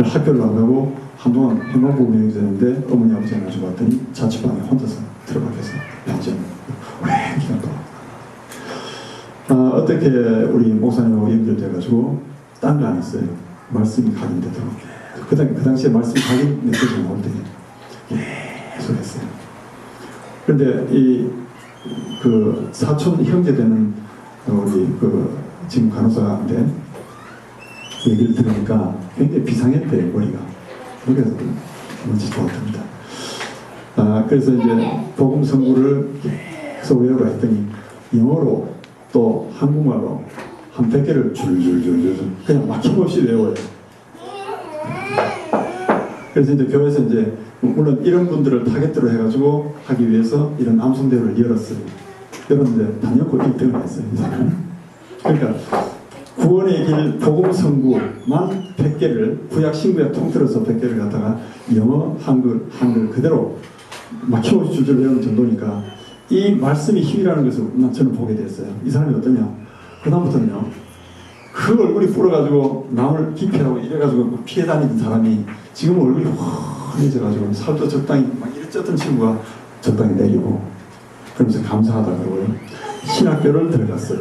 학교를 안 가고 한동안 행방부명이 되는데 어머니 아버지가 나중에 자취방에 혼자서 틀어박혀서 완전 오랜 기간 동안 어떻게 우리 목사님하고 연결돼가지고 딴 거 안 했어요. 말씀이 각인되도록 그 당시에 말씀이 각인 메시지가 나올 때 계속 했어요. 그런데 그 사촌 형제 되는 우리 지금 간호사인데 얘기를 들으니까 굉장히 비상했대요. 머리가. 그래서 뭔지 좋았답니다. 그래서 이제 복음 선구를 계속 외우라 했더니 영어로 또 한국말로 한 100개를 줄줄줄줄 그냥 막힘없이 외워요. 그래서 이제 교회에서 이제 물론 이런 분들을 타겟으로 해가지고 하기 위해서 이런 암송대회를 열었어요. 열었는데 단연코 1등을 했어요. 이 사람은. 그러니까 구원의 길 복음 선구만 100개를 구약 신구약 통틀어서 100개를 갖다가 영어 한글 그대로 막힘없이 줄줄 외우는 정도니까 이 말씀이 힘이라는 것을 저는 보게 됐어요. 이 사람이 어떠냐? 그다음부터는요. 그 얼굴이 불어가지고 남을 기피하고 이래가지고 막 피해 다니던 사람이 지금 얼굴이 환해져가지고 살도 적당히 막 이래 쪘던 친구가 적당히 내리고 그러면서 감사하다 그러고요. 신학교를 들어갔어요.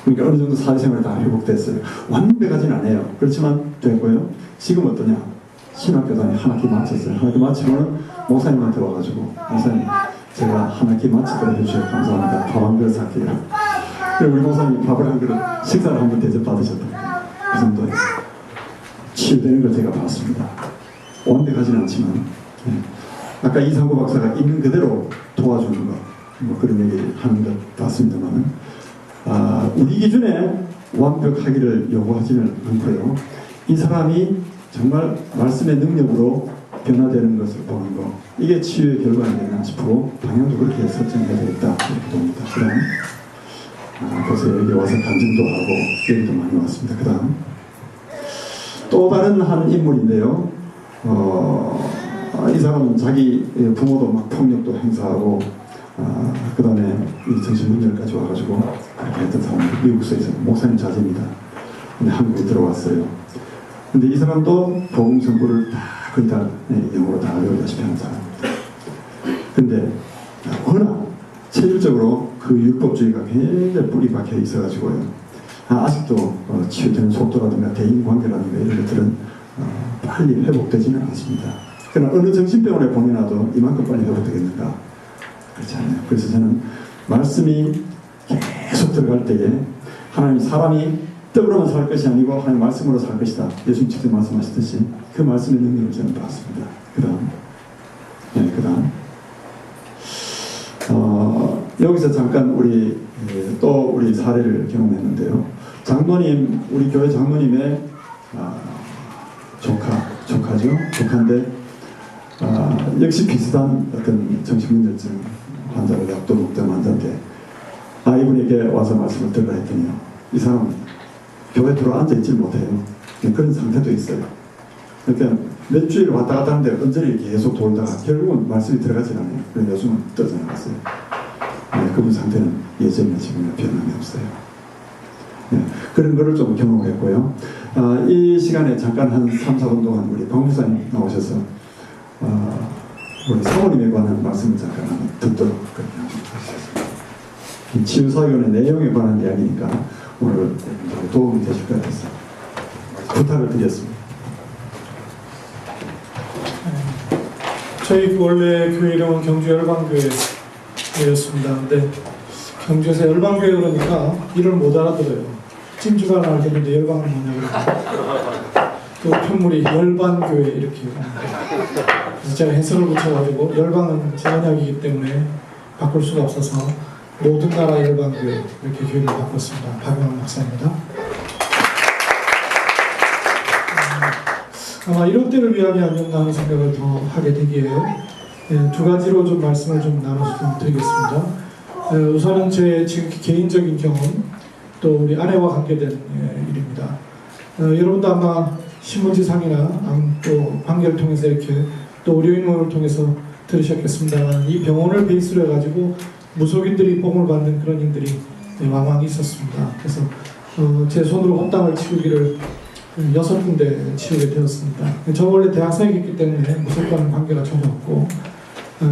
그러니까 어느 정도 사회생활이 다 회복됐어요. 완벽하진 않아요. 그렇지만 됐고요. 지금 어떠냐? 신학교 다니 한 학기 마쳤어요. 한 학기 마치고는 목사님한테 와가지고 목사님 제가 한 학기 마치도록 해주셔서 감사합니다. 밥 한 그릇 살게요. 그리고 우리 목사님이 밥을 한 그릇 식사를 한 번 대접 받으셨다. 그 정도에서 치유되는 걸 제가 봤습니다. 완벽하진 않지만 아까 이상구 박사가 있는 그대로 도와주는 것 뭐 그런 얘기 하는 것 같습니다만 우리 기준에 완벽하기를 요구하지는 않고요. 이 사람이 정말 말씀의 능력으로 변화되는 것을 보는 것 이게 치유의 결과이겠나 싶고 방향도 그렇게 설정해야 되겠다 이렇게 봅니다. 그 다음 그래서 여기 와서 간증도 하고 얘기도 많이 왔습니다. 그 다음 또 다른 한 인물인데요. 이 사람은 자기 부모도 막 폭력도 행사하고 그 다음에 이 정신분열까지 와가지고 그렇게 했던 사람이 미국에서 목사님 자제입니다. 근데 한국에 들어왔어요. 근데 이 사람도 복음 선포를 다 거의 다 영어로 다 외우다시피 하는 사람입니다. 근데 워낙 체질적으로 그 율법주의가 굉장히 뿌리 박혀 있어가지고요. 아직도 치유되는 속도라든가 대인관계라든가 이런 것들은 빨리 회복되지는 않습니다. 그러나 어느 정신병원에 보내놔도 이만큼 빨리 회복되겠는가? 그렇지 않아요. 그래서 저는 말씀이 계속 들어갈 때에 하나님 사람이 떡으로만 살 것이 아니고 하나님 말씀으로 살 것이다. 예수님 직접 말씀하셨듯이 그 말씀의 능력을 저는 봤습니다. 그 다음 여기서 잠깐 우리 사례를 경험했는데요. 장모님, 우리 교회 장모님의 조카인데 역시 비슷한 어떤 정신분열증 환자를 약도 먹던 환자인데 이분에게 와서 말씀을 들으라 했더니요. 이 사람은 교회 들어 앉아있지 못해요. 그런 상태도 있어요. 그러니까 몇 주일 왔다 갔다 하는데 언저리 계속 돌다가 결국은 말씀이 들어가지 않아요. 그래서 요즘은 떠져나갔어요. 그분 상태는 예전에 지금은 변함이 없어요. 그런 거를 좀 경험했고요. 이 시간에 잠깐 한 3, 4분 동안 우리 박목사님 나오셔서 우리 사모님에 관한 말씀을 잠깐 한번 듣도록 하셨습니다. 치유사역의 내용에 관한 이야기니까 오늘 도움이 되실 것 같아서 부탁을 드렸습니다. 저희 원래 교회 이름은 경주 열방교회였습니다. 근데 경주에서 열방교회 그러니까 이름을 못 알아들어요. 찜주가 알겠는데 열방은 뭐냐고. 또 편물이 열반교회 이렇게. 그래서 제가 해설을 붙여가지고 열방은 제 언약이기 때문에 바꿀 수가 없어서 모든 나라 열방교회 이렇게 교회를 바꿨습니다. 박영환 목사입니다. 아마 이런 때를 위함이 아니었나 하는 생각을 더 하게 되기에 두 가지로 좀 말씀을 좀 나눠서 좀 드리겠습니다. 우선은 제 지금 개인적인 경험, 또 우리 아내와 관계된 일입니다. 여러분도 아마 신문지상이나 또 관계를 통해서 이렇게 또 의료인을 통해서 들으셨겠습니다만 이 병원을 베이스로 해가지고 무속인들이 복음을 받는 그런 일들이 왕왕 있었습니다. 그래서 제 손으로 헌당을 치우기를 6군데 치우게 되었습니다. 저 원래 대학생이기 때문에 무속과는 관계가 전혀 없고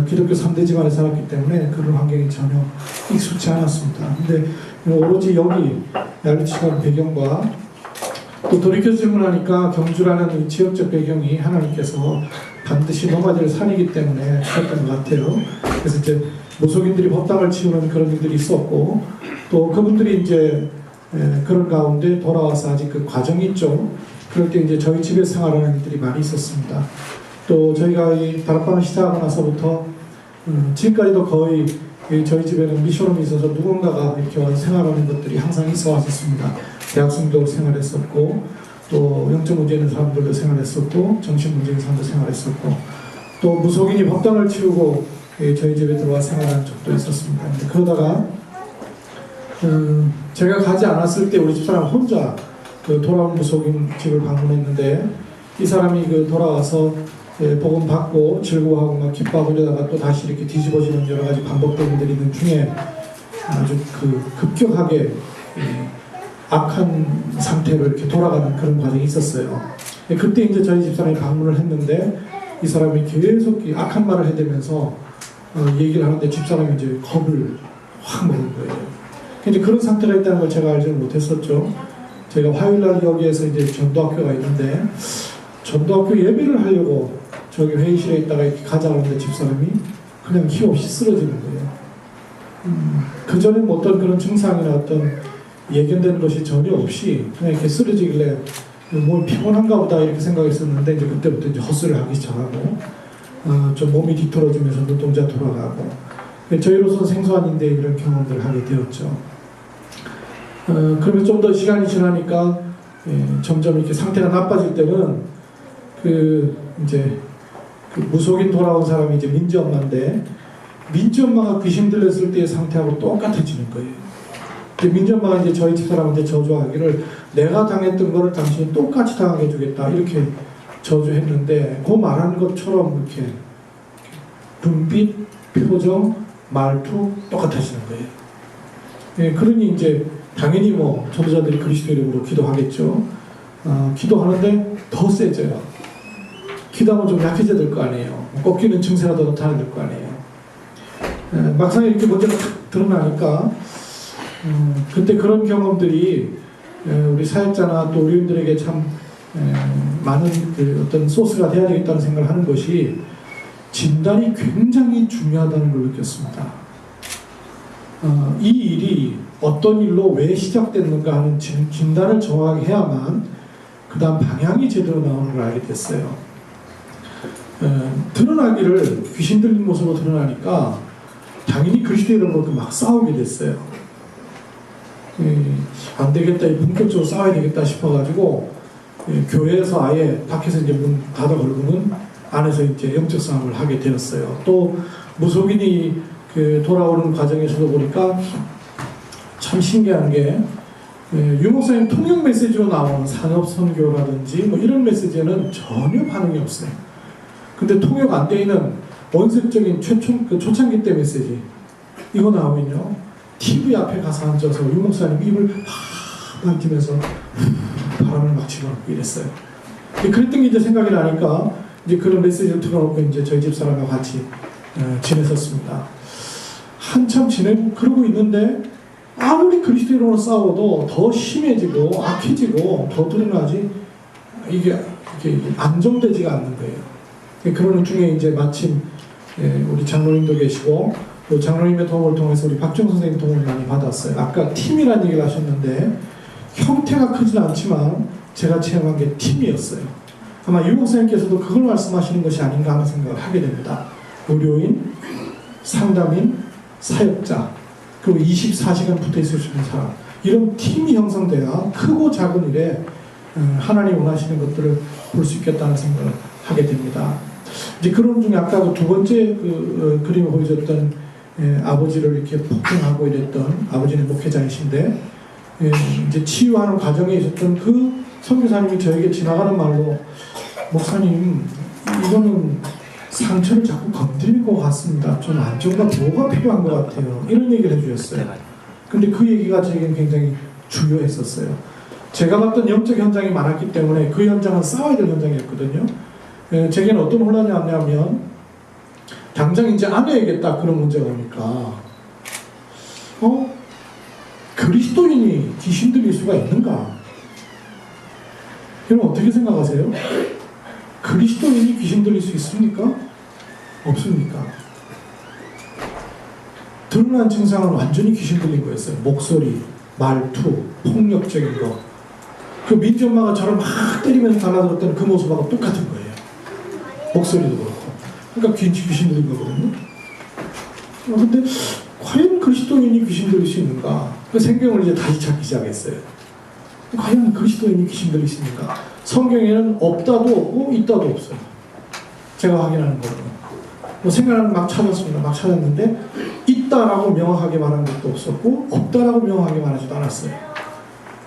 기독교 3대 집안에 살았기 때문에 그런 환경이 전혀 익숙치 않았습니다. 근데 오로지 여기 야르치가 배경과 또 돌이켜 질문하니까 경주라는 이 지역적 배경이 하나님께서 반드시 노마디를 살리기 때문에 하셨던 것 같아요. 그래서 이제 무속인들이 법당을 치우는 그런 일들이 있었고 또 그분들이 이제 그런 가운데 돌아와서 아직 그 과정이 있죠. 그럴 때 이제 저희 집에 생활하는 일들이 많이 있었습니다. 또 저희가 이 다락방을 시작하고 나서부터 지금까지도 거의 저희 집에는 미션홈이 있어서 누군가가 이렇게 와서 생활하는 것들이 항상 있어 왔었습니다. 대학생도 생활했었고, 또 영적 문제 있는 사람들도 생활했었고, 정신 문제 있는 사람도 생활했었고, 또 무속인이 법당을 치우고 저희 집에 들어와 생활한 적도 있었습니다. 근데 그러다가 제가 가지 않았을 때 우리 집사람 혼자 그 돌아온 무속인 집을 방문했는데, 이 사람이 그 돌아와서 복음 받고 즐거워하고 막 기뻐하고 이러다가 또 다시 이렇게 뒤집어지는 여러 가지 반복되는 일이 있는 중에 아주 그 급격하게 악한 상태로 이렇게 돌아가는 그런 과정이 있었어요. 그때 이제 저희 집사람이 방문을 했는데, 이 사람이 계속 악한 말을 해대면서 얘기를 하는데 집사람이 이제 겁을 확 먹은 거예요. 이제 그런 상태가 있다는 걸 제가 알지는 못했었죠. 제가 화요일날 여기에서 이제 전도학교가 있는데, 전도학교 예배를 하려고 저기 회의실에 있다가 이렇게 가자는데 집사람이 그냥 힘없이 쓰러지는 거예요. 그 전에 뭐 어떤 그런 증상이나 어떤 예견된 것이 전혀 없이 그냥 이렇게 쓰러지길래 뭐 피곤한가 보다 이렇게 생각했었는데, 이제 그때부터 이제 헛소리를 하기 시작하고 좀 몸이 뒤틀어지면서 눈동자 돌아가고, 저희로서는 생소한인데 이런 경험들을 하게 되었죠. 그러면 좀 더 시간이 지나니까 점점 이렇게 상태가 나빠질 때는 이제 그 무속인 돌아온 사람이 이제 민지 엄마인데, 민지 엄마가 귀신 들렸을 때의 상태하고 똑같아지는 거예요. 민지 엄마가 이제 저희 집사람한테 저주하기를 내가 당했던 거를 당신이 똑같이 당하게 해주겠다 이렇게 저주했는데, 그 말하는 것처럼 이렇게 눈빛, 표정, 말투 똑같아지는 거예요. 그러니 이제 당연히 뭐 전도자들이 그리스도 이름으로 기도하겠죠. 기도하는데 더 세져요. 기도하면 좀 약해져야 될 거 아니에요. 꺾이는 증세라도 나타나야 될 거 아니에요. 막상 이렇게 문제가 탁 드러나니까 그때 그런 경험들이 우리 사역자나 또 우리들에게 참 많은 그 어떤 소스가 돼야 되겠다는 생각을 하는 것이, 진단이 굉장히 중요하다는 걸 느꼈습니다. 이 일이 어떤 일로 왜 시작됐는가 하는 진단을 정확하게 해야만 그 다음 방향이 제대로 나오는 걸 알게 됐어요. 드러나기를 귀신 들린 모습으로 드러나니까 당연히 그리스도 이름으로 막 싸우게 됐어요. 안 되겠다, 본격적으로 싸워야 되겠다 싶어가지고 교회에서 아예 밖에서 이제 문 닫아 걸고는 안에서 이제 영적 싸움을 하게 되었어요. 또 무속인이 돌아오는 과정에서도 보니까 참 신기한 게, 유목사님 통역 메시지로 나오는 산업 선교라든지 뭐 이런 메시지에는 전혀 반응이 없어요. 근데 통역 안 돼 있는 원색적인 초창기 때 메시지 이거 나오면요, TV 앞에 가서 앉아서 유목사님 입을 만지면서 바람을 막 집어넣고 이랬어요. 그랬던 게 이제 생각이 나니까 이제 그런 메시지를 틀어놓고 이제 저희 집사람과 같이 지냈었습니다. 한참 그러고 있는데 아무리 그리스도 이름으로 싸워도 더 심해지고 악해지고 더 드러나지 이게 안정되지가 않는 거예요. 그러는 중에 이제 마침 우리 장로님도 계시고, 또 장로님의 도움을 통해서 우리 박정 선생님 도움을 많이 받았어요. 아까 팀이라는 얘기를 하셨는데 형태가 크진 않지만 제가 체험한 게 팀이었어요. 아마 유 목사님께서도 그걸 말씀하시는 것이 아닌가 하는 생각을 하게 됩니다. 의료인, 상담인, 사역자, 그리고 24시간 붙어 있을 수 있는 사람, 이런 팀이 형성돼야 크고 작은 일에 하나님 원하시는 것들을 볼 수 있겠다는 생각을 하게 됩니다. 이제 그런 중에 아까 두 번째 그림을 보여줬던 아버지를 이렇게 폭행하고 이랬던 아버지는 목회자이신데, 이제 치유하는 과정에 있었던 그 선교사님이 저에게 지나가는 말로, 목사님 이거는 상처를 자꾸 건드리는 것 같습니다. 좀 안정과 보호가 필요한 것 같아요. 이런 얘기를 해주셨어요. 근데 그 얘기가 제게는 굉장히 중요했었어요. 제가 봤던 영적 현장이 많았기 때문에 그 현장은 싸워야 될 현장이었거든요. 제게는 어떤 혼란이 왔냐면, 당장 이제 안 해야겠다 그런 문제가 오니까 그리스도인이 귀신 들릴 수가 있는가? 여러분 어떻게 생각하세요? 그리스도인이 귀신 들릴 수 있습니까? 없습니까? 드러난 증상은 완전히 귀신 들린 거였어요. 목소리, 말투, 폭력적인 거. 그 민지 엄마가 저를 막 때리면서 달라들었던 그 모습하고 똑같은 거예요. 목소리도 그렇고. 그러니까 귀신 들린 거거든요. 근데 그리스도인이 귀신 들릴 수 있는가? 그 성경을 이제 다시 찾기 시작했어요. 과연 그리스도인이 귀신 들릴 수 있는가? 성경에는 없다도 없고 있다도 없어요. 제가 확인하는 거는. 뭐 생각을 막 찾았습니다. 막 찾았는데 있다라고 명확하게 말한 것도 없었고 없다라고 명확하게 말하지도 않았어요.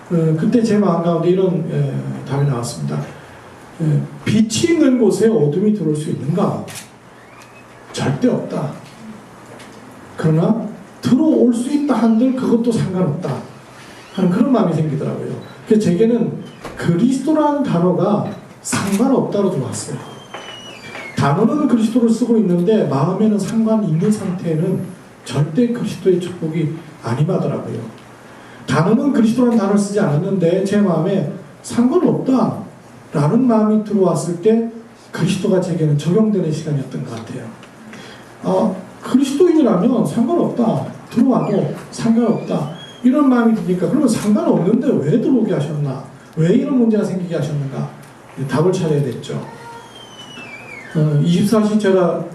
그때 제 마음 가운데 이런 답이 나왔습니다. 빛이 있는 곳에 어둠이 들어올 수 있는가? 절대 없다. 그러나 들어올 수 있다 한들 그것도 상관없다 하는 그런 마음이 생기더라고요. 그래서 제게는 그리스도라는 단어가 상관없다로 들어왔어요. 단어는 그리스도를 쓰고 있는데 마음에는 상관이 있는 상태에는 절대 그리스도의 축복이 안 임하더라고요. 단어는 그리스도라는 단어를 쓰지 않았는데 제 마음에 상관없다 라는 마음이 들어왔을 때 그리스도가 제게는 적용되는 시간이었던 것 같아요. 그리스도인이라면 상관없다, 들어와도 상관없다 이런 마음이 드니까 그러면 상관없는데 왜 들어오게 하셨나, 왜 이런 문제가 생기게 하셨는가, 답을 찾아야 됐죠. 24시 제가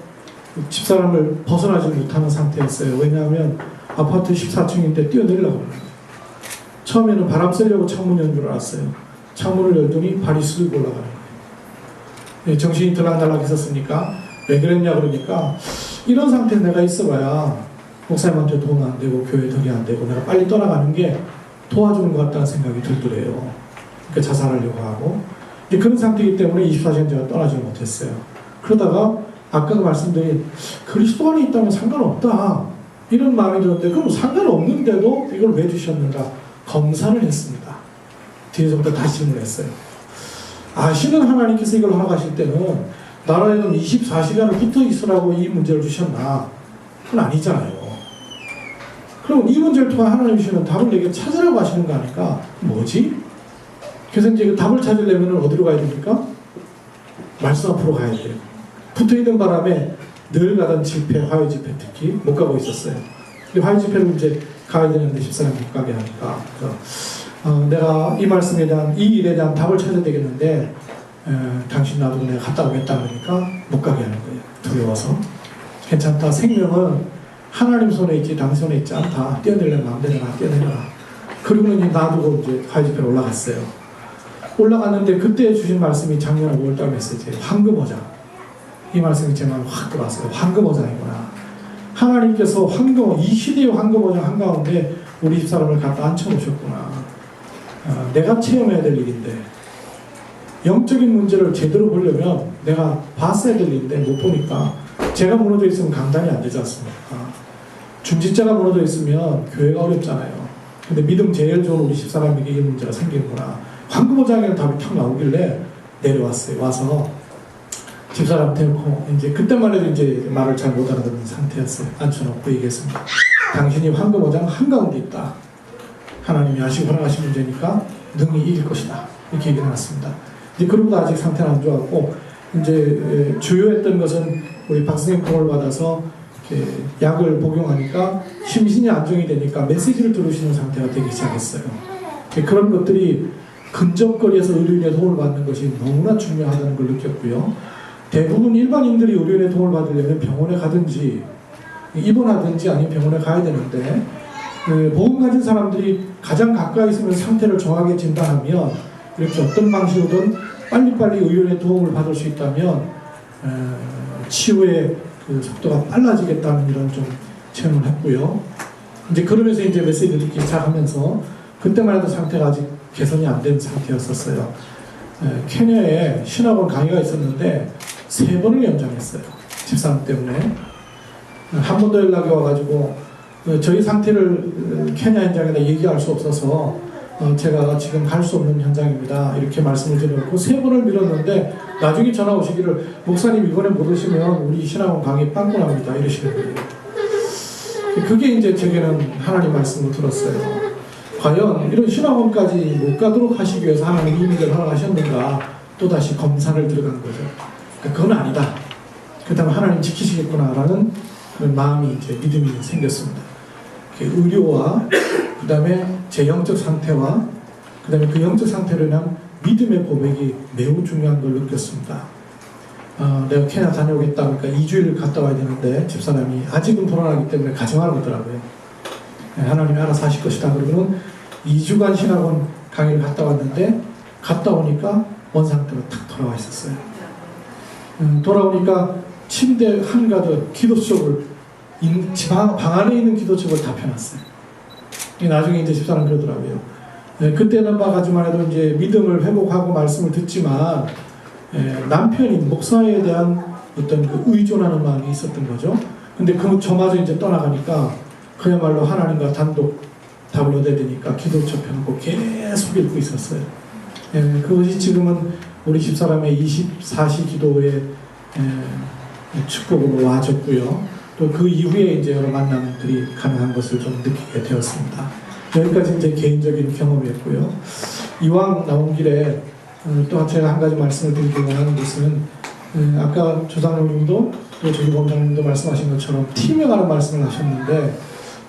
집사람을 벗어나지 못하는 상태였어요. 왜냐하면 아파트 14층인데 뛰어내리려고 그러는 거예요. 처음에는 바람 쐬려고 창문 연 줄 알았어요. 창문을 열더니 발이 쓱 올라가는 거예요. 정신이 들락날락 했었으니까 왜 그랬냐 그러니까 이런 상태에 내가 있어봐야 목사님한테 도움 안 되고 교회 덕이 안 되고 내가 빨리 떠나가는 게 도와주는 것 같다는 생각이 들더래요. 그러니까 자살하려고 하고 그런 상태이기 때문에 24시간 제가 떠나지 못했어요. 그러다가 아까 말씀드린 그리스도 안에 있다면 상관없다 이런 마음이 들었는데 그럼 상관없는데도 이걸 왜 주셨는가 검사를 했습니다. 뒤에서부터 다시 질문했어요. 아시는 하나님께서 이걸 허락하실 때는 나라에는 24시간을 붙어 있으라고 이 문제를 주셨나? 그건 아니잖아요. 그럼 이 문제를 통한 하나님 주시는 답을 내게 찾으라고 하시는 거 아닐까? 뭐지? 그래서 이제 그 답을 찾으려면 어디로 가야 됩니까? 말씀 앞으로 가야 돼요. 붙어있는 바람에 늘 가던 집회, 화요 집회 특히 못 가고 있었어요. 근데 화요 집회를 이제 가야 되는데 집사람이 못 가게 하니까 그래서 내가 이 말씀에 대한 이 일에 대한 답을 찾아야 되겠는데 당신 놔두고 내가 갔다 오겠다 그러니까 못 가게 하는 거예요. 두려워서. 괜찮다. 생명은 하나님 손에 있지 당신 손에 있지 않다. 뛰어내려면 마음대로 뛰어내려라. 그리고는 놔두고 이제 화요 집회로 올라갔어요. 올라갔는데 그때 주신 말씀이 작년 5월달 메시지예요. 황금어장. 이 말씀이 제 마음에 확 들어왔어요. 황금어장이구나. 하나님께서 이 시대의 황금어장 한가운데 우리 집사람을 갖다 앉혀놓으셨구나. 내가 체험해야 될 일인데 영적인 문제를 제대로 보려면 내가 봤어야 될 일인데 못 보니까 제가 무너져 있으면 강단이 안 되지 않습니까? 중지자가 무너져 있으면 교회가 어렵잖아요. 근데 믿음 제일 좋은 우리 집사람에게 이 문제가 생기는구나. 황금어장에는 답이 탁 나오길래 내려왔어요. 와서 집사람 데리고 이제 그때만 해도 이제 말을 잘 못 알아듣는 상태였어요. 앉혀놓고 얘기했습니다. 당신이 황금어장 한가운데 있다. 하나님이 아시고 허락하신 문제니까 능히 이길 것이다. 이렇게 얘기를 해놨습니다. 이제 그러고도 아직 상태는 안 좋았고 이제 주요했던 것은 우리 박선생님 도움을 받아서 약을 복용하니까 심신이 안정이 되니까 메시지를 들으시는 상태가 되기 시작했어요. 그런 것들이 근접거리에서 의료인의 도움을 받는 것이 너무나 중요하다는 걸 느꼈고요. 대부분 일반인들이 의료인의 도움을 받으려면 병원에 가든지 입원하든지 아니면 병원에 가야 되는데 보험 가진 사람들이 가장 가까이 있으면 상태를 정확하게 진단하면 이렇게 어떤 방식으로든 빨리빨리 의료인의 도움을 받을 수 있다면 치유의 그 속도가 빨라지겠다는 이런 좀 체험을 했고요. 이제 그러면서 이제 메시지를 듣기 시작하면서 그때만 해도 상태가 아직 개선이 안 된 상태였었어요. 케냐에 신학원 강의가 있었는데 3번을 연장했어요. 집사람 때문에. 한 번 더 연락이 와가지고 저희 상태를 케냐 현장에다 얘기할 수 없어서 제가 지금 갈 수 없는 현장입니다. 이렇게 말씀을 드렸고 3번을 미뤘는데 나중에 전화 오시기를 목사님 이번에 못 오시면 우리 신학원 강의 빵꾸납니다. 이러시는 거예요. 그게 이제 제게는 하나님 말씀을 들었어요. 과연 이런 신학원까지 못 가도록 하시기 위해서 하나님 이 일을 허락하셨는가 또다시 검사를 들어간 거죠. 그건 아니다. 그 다음에 하나님 지키시겠구나라는 그런 마음이 이제 믿음이 생겼습니다. 의료와 그 다음에 제 영적 상태와 그 다음에 그 영적 상태로 인한 믿음의 고백이 매우 중요한 걸 느꼈습니다. 내가 케냐 다녀오겠다 그러니까 2주일 갔다 와야 되는데 집사람이 아직은 불안하기 때문에 가정하는 거더라고요. 하나님이 알아서 하실 것이다. 그러고는 2주간 신학원 강의를 갔다 왔는데 갔다 오니까 원 상태로 탁 돌아와 있었어요. 돌아오니까 침대 한가득 기도책을 방 안에 있는 기도책을 다 펴놨어요. 나중에 이제 집사람 그러더라고요. 그때는 봐가지고만 해도 이제 믿음을 회복하고 말씀을 듣지만 남편이 목사에 대한 어떤 그 의존하는 마음이 있었던 거죠. 근데 저마저 이제 떠나가니까 그야말로 하나님과 단독 답을 얻어야 되니까 기도책 펴놓고 계속 읽고 있었어요. 그것이 지금은 우리 집사람의 24시 기도의 축복으로 와줬고요. 또 그 이후에 이제 여러 만남들이 가능한 것을 좀 느끼게 되었습니다. 여기까지 이제 개인적인 경험이었고요. 이왕 나온 길에 또 제가 한 가지 말씀을 드리기 원하는 것은 아까 조상님도 또 저기 범장님도 말씀하신 것처럼 팀에 관한 말씀을 하셨는데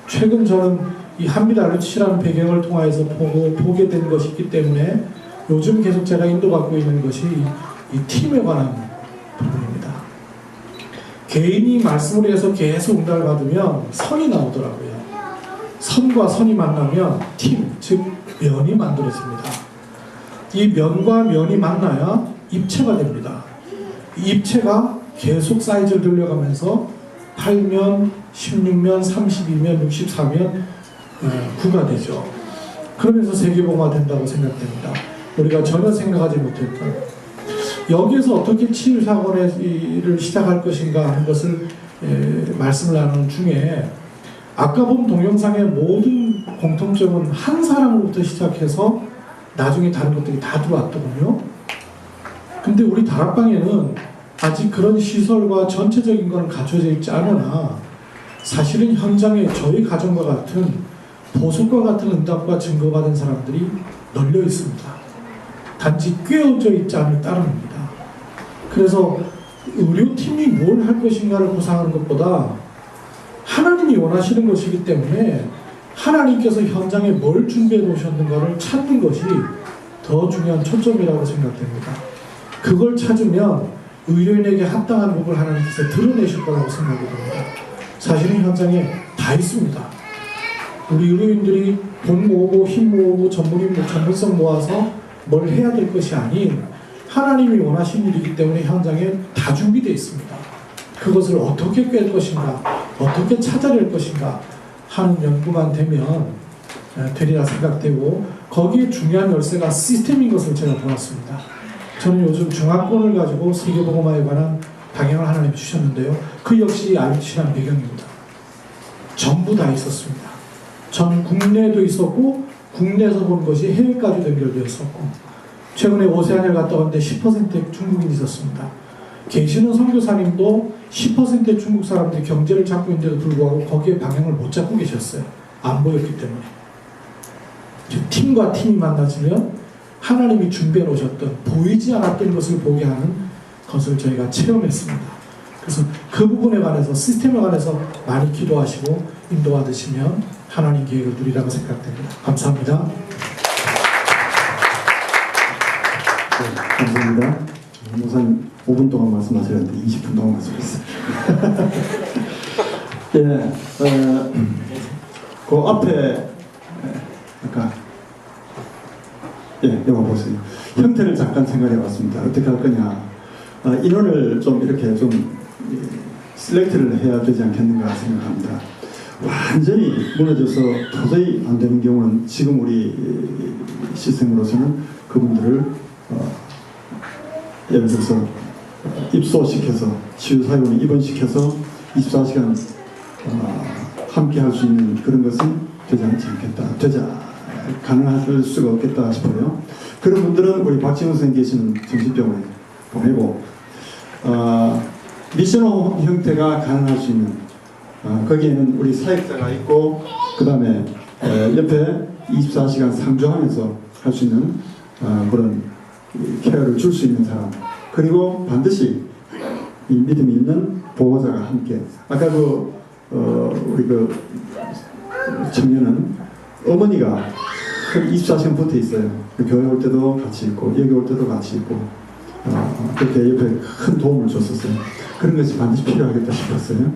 최근 저는 이 한빛 RUTC라는 배경을 통해서 보게 된 것이 있기 때문에 요즘 계속 제가 인도받고 있는 것이 이 팀에 관한 부분입니다. 개인이 말씀을 해서 계속 응답을 받으면 선이 나오더라고요. 선과 선이 만나면 팀, 즉 면이 만들어집니다. 이 면과 면이 만나야 입체가 됩니다. 이 입체가 계속 사이즈를 늘려가면서 8면, 16면, 32면, 64면 9가 되죠. 그러면서 세계복음화 된다고 생각됩니다. 우리가 전혀 생각하지 못했던 여기에서 어떻게 치유사건을 시작할 것인가 하는 것을 말씀을 나누는 중에 아까 본 동영상의 모든 공통점은 한 사람으로부터 시작해서 나중에 다른 것들이 다 들어왔더군요. 근데 우리 다락방에는 아직 그런 시설과 전체적인 것은 갖춰져 있지 않으나 사실은 현장에 저희 가정과 같은 보석과 같은 응답과 증거받은 사람들이 널려 있습니다. 단지 꿰어져 있지 않을 따름입니다. 그래서 의료팀이 뭘 할 것인가를 구상하는 것보다 하나님이 원하시는 것이기 때문에 하나님께서 현장에 뭘 준비해 놓으셨는가를 찾는 것이 더 중요한 초점이라고 생각됩니다. 그걸 찾으면 의료인에게 합당한 법을 하나님께서 드러내실 거라고 생각이 듭니다. 사실은 현장에 다 있습니다. 우리 의료인들이 돈 모으고 힘 모으고 전문성 모아서 뭘 해야 될 것이 아닌 하나님이 원하신 일이기 때문에 현장에 다 준비되어 있습니다. 그것을 어떻게 꿰을 것인가, 어떻게 찾아낼 것인가 하는 연구만 되리라 생각되고 거기에 중요한 열쇠가 시스템인 것을 제가 보았습니다. 저는 요즘 중앙권을 가지고 세계복음화에 관한 방향을 하나님이 주셨는데요. 그 역시 RUTC라는 배경입니다. 전부 다 있었습니다. 전 국내에도 있었고 국내에서 본 것이 해외까지도 연결되었었고 최근에 오세아니아를 갔다 왔는데 10%의 중국인이 있었습니다. 계시는 선교사님도 10%의 중국 사람들이 경제를 잡고 있는데도 불구하고 거기에 방향을 못 잡고 계셨어요. 안 보였기 때문에. 팀과 팀이 만나지면 하나님이 준비해 놓으셨던 보이지 않았던 것을 보게 하는 것을 저희가 체험했습니다. 그래서 그 부분에 관해서 시스템에 관해서 많이 기도하시고 인도받으시면 하나님 계획을 누리라고 생각됩니다. 감사합니다. 감사합니다. 목사님 5분 동안 말씀하셨는데 20분 동안 말씀했어요. 예, 그 앞에 아까 영화 보세요. 형태를 잠깐 생각해봤습니다. 어떻게 할 거냐. 인원을 좀 이렇게 좀 셀렉트를 해야 되지 않겠는가 생각합니다. 완전히 무너져서 도저히 안 되는 경우는 지금 우리 시스템으로서는 그분들을 예를 들어서 입소시켜서 치유사역을 입원시켜서 24시간 함께 할 수 있는 그런 것은 되지 않지 않겠다. 가능할 수가 없겠다 싶어요. 그런 분들은 우리 박진호 선생님 계시는 정신병원에 보내고 미션홈 형태가 가능할 수 있는 거기에는 우리 사역자가 있고 그 다음에 옆에 24시간 상주하면서 할 수 있는 그런 케어를 줄 수 있는 사람 그리고 반드시 이 믿음이 있는 보호자가 함께 아까 우리 청년은 어머니가 24시간 붙어 있어요. 교회 올 때도 같이 있고 여기 올 때도 같이 있고 그렇게 옆에 큰 도움을 줬었어요. 그런 것이 반드시 필요하겠다 싶었어요.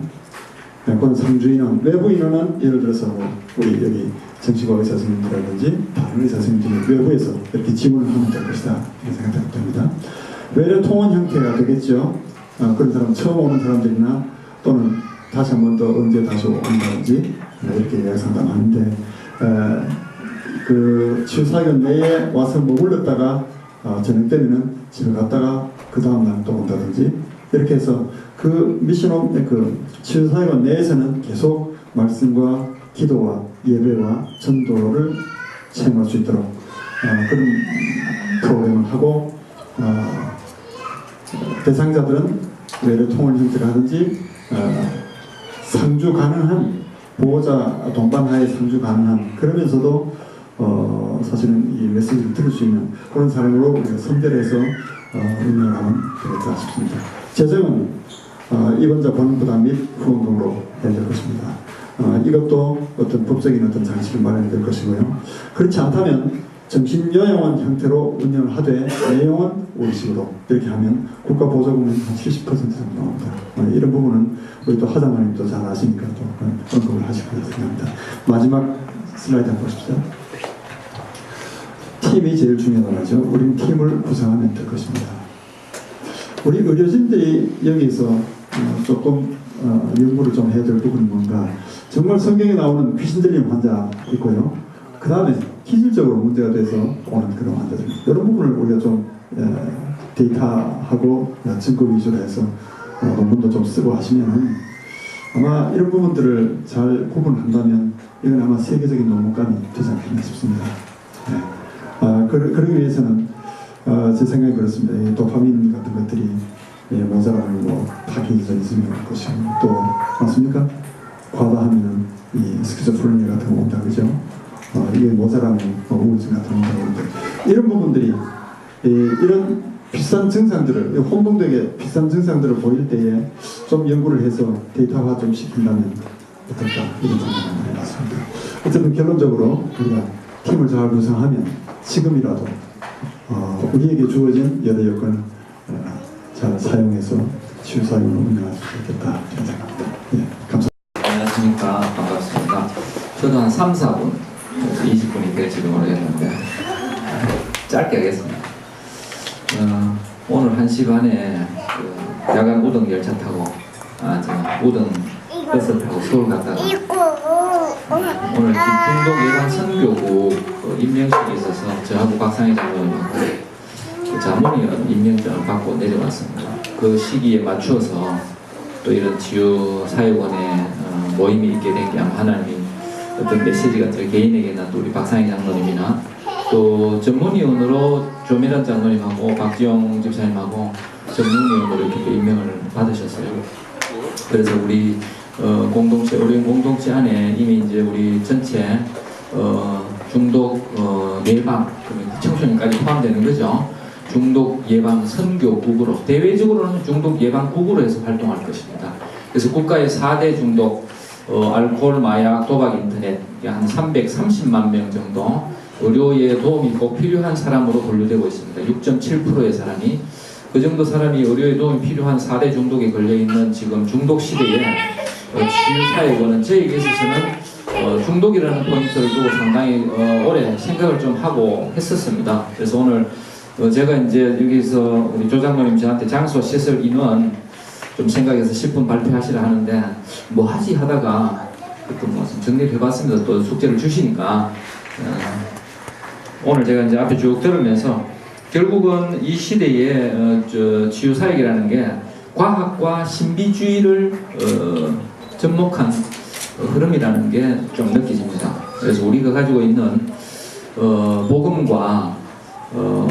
그런 상주인은 외부 인원은 예를 들어서 뭐 우리 여기 정신과 의사 선생님들이라든지 다른 의사 선생님들이 외부에서 이렇게 지원을 하면 될 것이다 이렇게 생각됩니다. 외래 통원 형태가 되겠죠. 그런 사람 처음 오는 사람들이나 또는 다시 한 번 더 언제 다시 온다든지 이렇게 예약 상담하는데 그 치유사역원 내에 와서 머물렀다가 저녁 때면은 집에 갔다가 그 다음날 또 온다든지 이렇게 해서 그 미션홈 그 치유사역원 내에서는 계속 말씀과 기도와 예배와 전도를 체험할 수 있도록 그런 프로그램을 하고 대상자들은 외래 통원 형태를 하든지 상주 가능한 보호자 동반하에 상주 가능한 그러면서도 사실은 이 메시지를 들을 수 있는 그런 사람으로 우리가 선별해서 운영하면 되겠다 싶습니다. 재정은 입원자 본부담 및 후원금으로 해야 될 것입니다. 이것도 어떤 법적인 어떤 장치를 마련해야 될 것이고요. 그렇지 않다면 정신요양원 형태로 운영을 하되 내용은 우리식으로 이렇게 하면 국가 보조금은 한 70% 정도 나옵니다. 이런 부분은 우리 또 하장관님도 잘 아시니까 또 언급을 하실 거라고 생각합니다. 마지막 슬라이드 한번 보십시오. 팀이 제일 중요하다고 하죠. 우리는 팀을 구성하면 될 것입니다. 우리 의료진들이 여기서 조금 연구를 좀 해야 될 부분이 뭔가 정말 성경에 나오는 귀신 들린 환자 있고요. 그 다음에 기술적으로 문제가 돼서 오는 그런 환자들 이런 부분을 우리가 좀 데이터하고 증거 위주로 해서 논문도 좀 쓰고 하시면 아마 이런 부분들을 잘 구분한다면 이건 아마 세계적인 논문감이 되지 않겠나 싶습니다. 그러기 위해서는 제 생각이 그렇습니다. 이 도파민 같은 것들이 모자라는 거 파킨슨이즘이 올 것이고 또 맞습니까? 과다하면 이 스키조프레니아 같은 거 온다 그죠? 이게 모자라면 우울증 같은 거 온다고 하는데 이런 부분들이 이런 비슷한 증상들을 혼동되게 비슷한 증상들을 보일 때에 좀 연구를 해서 데이터화 좀 시킨다면 어떨까 이런 생각을 해봤습니다. 어쨌든 결론적으로 우리가 팀을 잘 구성하면 지금이라도 우리에게 주어진 여러 여건을 잘 사용해서 치유사역을 운영할 수 있겠다 이런 생각입니다. 예, 감사합니다. 안녕하십니까. 반갑습니다. 저도 한 3, 4분 20분이 될지도 모르겠는데 짧게 하겠습니다. 오늘 1시 반에 그 야간 우등 열차 타고 우등 버스 타고 서울 갔다가 오늘 중독 예방 선교국 임명식이 있어서 저하고 박상희 장로님하고 그 자문위원 임명장을 받고 내려왔습니다. 그 시기에 맞추어서 또 이런 치유 사역원의 모임이 있게 된 게 아마 하나님이 어떤 메시지가 저 개인에게나 또 우리 박상희 장로님이나 또 전문위원으로 조미란 장로님하고 박지영 집사님하고 전문위원으로 이렇게 임명을 받으셨어요. 그래서 우리 공동체, 의료인 공동체 안에 이미 이제 우리 전체 중독 예방, 청소년까지 포함되는 거죠. 중독 예방 선교국으로 대외적으로는 중독 예방국으로 해서 활동할 것입니다. 그래서 국가의 4대 중독 알코올, 마약, 도박, 인터넷 한 330만 명 정도 의료에 도움이 꼭 필요한 사람으로 분류되고 있습니다. 6.7%의 사람이 그 정도 사람이 의료에 도움이 필요한 4대 중독에 걸려있는 지금 중독 시대에 치유사역원은 저에게 있어서는 중독이라는 포인트를 두고 상당히 오래 생각을 좀 하고 했었습니다. 그래서 오늘 제가 이제 여기서 우리 조장로님 저한테 장소, 시설, 인원 좀 생각해서 10분 발표하시라 하는데 뭐 하지 하다가 또 뭐 정리를 해봤습니다. 또 숙제를 주시니까 오늘 제가 이제 앞에 쭉 들으면서 결국은 이 시대에 치유사역이라는 게 과학과 신비주의를 접목한 흐름이라는 게 좀 느껴집니다. 그래서 우리가 가지고 있는 복음과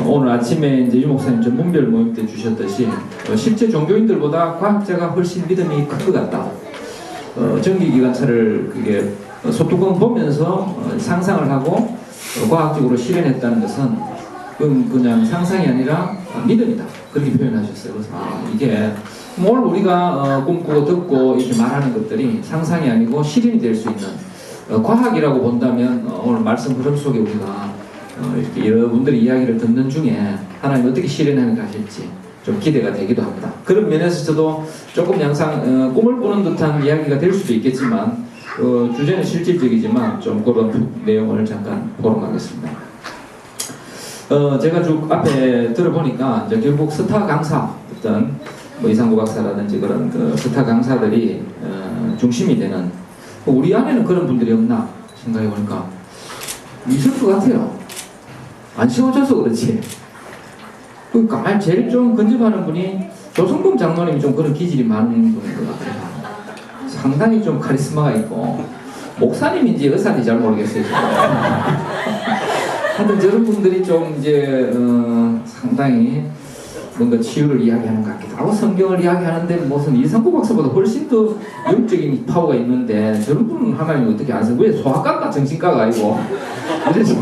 오늘 아침에 이제 유 목사님 전문별 모임 때 주셨듯이 실제 종교인들보다 과학자가 훨씬 믿음이 큰 것 같다. 전기기관차를 그게 소뚜껑 보면서 상상을 하고 과학적으로 실현했다는 것은 그냥 상상이 아니라 믿음이다. 그렇게 표현하셨어요. 그래서 이게 오늘 우리가 꿈꾸고 듣고 이렇게 말하는 것들이 상상이 아니고 실현이 될 수 있는 과학이라고 본다면 오늘 말씀 흐름 속에 우리가 이렇게 여러분들의 이야기를 듣는 중에 하나님 어떻게 실현하는가 하실지 좀 기대가 되기도 합니다. 그런 면에서 저도 조금 영상 꿈을 꾸는 듯한 이야기가 될 수도 있겠지만 주제는 실질적이지만 좀 그런 내용을 잠깐 보러 가겠습니다. 제가 쭉 앞에 들어보니까 이제 결국 스타 강사 어떤 뭐 이상구 박사라든지 그런 그 스타 강사들이 중심이 되는 우리 안에는 그런 분들이 없나 생각해 보니까 있을 것 같아요. 안 씌워져서 그렇지. 그러니까 제일 좀 근접하는 분이 조성범 장로님이 좀 그런 기질이 많은 분인 것 같아요. 상당히 좀 카리스마가 있고 목사님인지 의사인지 잘 모르겠어요. 하여튼 저런 분들이 좀 이제 상당히 뭔가 치유를 이야기하는 것 같기도 하고 성경을 이야기하는데 무슨 이상구 박사보다 훨씬 더 영적인 파워가 있는데 저런 분은 하나님 어떻게 안 쓰고 왜 소아과가 정신과가 아니고 이래서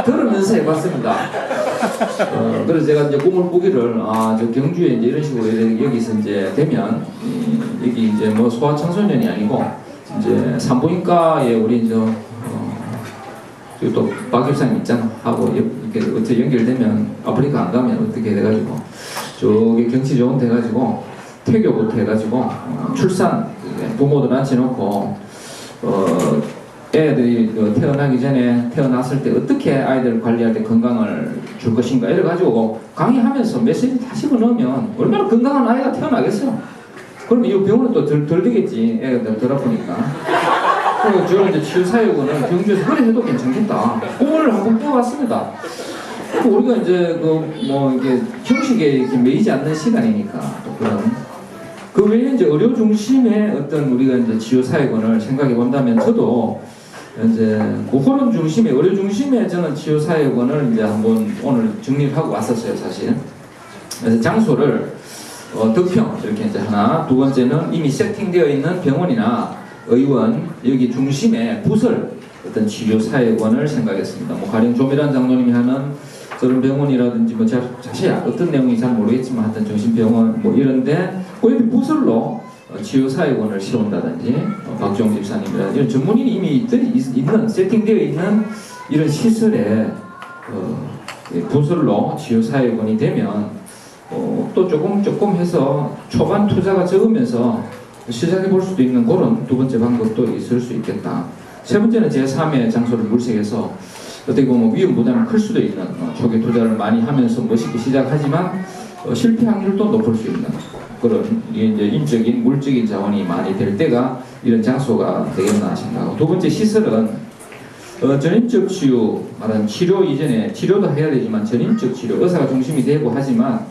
들으면서 해봤습니다. 그래서 제가 이제 꿈을 꾸기를 저 경주에 이제 이런 식으로 여기서 이제 되면 여기 이제 뭐 소아청소년이 아니고 이제 산부인과에 우리 또 박 교사님 있잖아 하고 이렇게 어떻게 연결되면 아프리카 안 가면 어떻게 돼가지고 저기 경치 좋은 데 가지고 태교부터 해가지고 출산 부모들 앉혀놓고 애들이 태어나기 전에 태어났을 때 어떻게 아이들을 관리할 때 건강을 줄 것인가 이래가지고 강의하면서 메시지 다 집어넣으면 얼마나 건강한 아이가 태어나겠어요. 그러면 이 병원은 또 덜 되겠지. 애가 덜 아프니까. 그리고 저는 이제 치유사역은 경주에서 그래 해도 괜찮겠다. 그거를 한번 껴봤습니다. 우리가 이제 이게 형식에 이렇게 매이지 않는 시간이니까 또 그런. 그 외에 이제 의료 중심의 어떤 우리가 이제 치유사역을 생각해 본다면 저도 이제 호론 중심의 의료 중심의 저는 치유사역을 이제 한번 오늘 정리를 하고 왔었어요, 사실. 그래서 장소를 덕평 이렇게 이제 하나, 두 번째는 이미 세팅되어 있는 병원이나 의원 여기 중심에 부설 어떤 치료사역원을 생각했습니다. 뭐 가령 조미란 장로님이 하는 저런 병원이라든지 뭐 자세히 어떤 내용인지 잘 모르겠지만 하여튼 정신병원 뭐 이런데 그 옆에 부설로 치료사역원을 세운다든지 박종 집사님이라든지 이런 전문인이 이미 있는 세팅되어 있는 이런 시설에 부설로 치료사역원이 되면 또 조금 해서 초반 투자가 적으면서 시작해 볼 수도 있는 그런 두 번째 방법도 있을 수 있겠다. 세 번째는 제3의 장소를 물색해서 어떻게 보면 위험 부담이 클 수도 있는 초기 투자를 많이 하면서 멋있게 시작하지만 실패 확률도 높을 수 있는 그런 이제 인적인 물적인 자원이 많이 될 때가 이런 장소가 되겠나 생각하고 두 번째 시설은 전인적 치유 말하는 치료 이전에 치료도 해야 되지만 전인적 치료 의사가 중심이 되고 하지만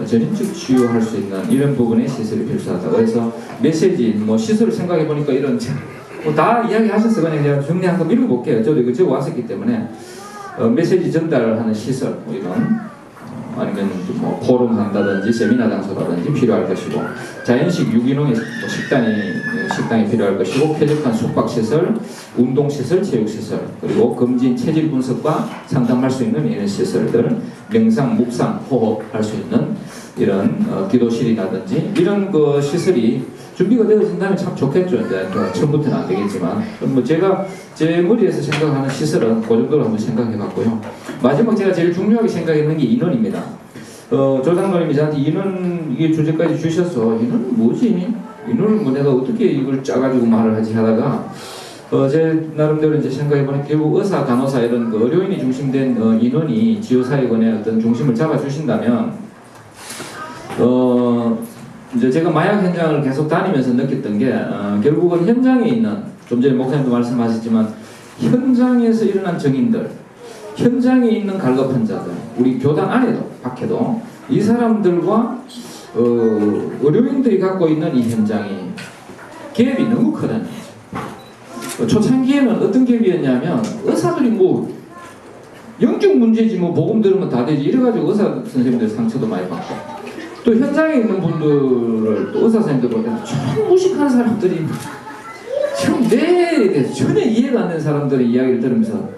전인적 치유할 수 있는 이런 부분의 시설이 필수하다. 그래서 메시지, 뭐 시설을 생각해 보니까 이런 뭐 다 이야기하셔서 그냥 제가 정리 한번 읽어볼게요. 저도 이거 적어 왔었기 때문에 메시지 전달하는 시설, 뭐 이런 아니면 뭐 포럼 한다든지 세미나 장소라든지 필요할 것이고 자연식 유기농의 뭐 식당이 필요할 것이고 쾌적한 숙박시설, 운동시설, 체육시설 그리고 검진 체질 분석과 상담할 수 있는 이런 시설들 명상, 묵상, 호흡할 수 있는 이런 기도실이라든지 이런 그 시설이 준비가 되어진다면 참 좋겠죠. 이제 처음부터는 안 되겠지만 뭐 제가 제 머리에서 생각하는 시설은 그 정도로 한번 생각해봤고요. 마지막 제가 제일 중요하게 생각했는 게 인원입니다. 조장로님이 저한테 인원 이게 주제까지 주셔서 인원은 뭐지? 인원을 뭐 내가 어떻게 이걸 짜가지고 말을 하지 하다가 제 나름대로 이제 생각해보니 결국 의사, 간호사 이런 그 의료인이 중심된 인원이 치유사역원의 어떤 중심을 잡아주신다면 이제 제가 마약 현장을 계속 다니면서 느꼈던 게 결국은 현장에 있는 좀 전에 목사님도 말씀하셨지만 현장에서 일어난 정인들 현장에 있는 갈급한 자들 우리 교단 안에도 밖에도 이 사람들과 의료인들이 갖고 있는 이 현장이 갭이 너무 크다는 거죠. 초창기에는 어떤 갭이었냐면 의사들이 뭐 영적 문제지 뭐 복음 들으면 다 되지 이래가지고 의사 선생님들 상처도 많이 받고 또 현장에 있는 분들을 또 의사 선생님들 볼 때는 참 무식한 사람들이 지금 뇌에 대해서 전혀 이해가 안 되는 사람들의 이야기를 들으면서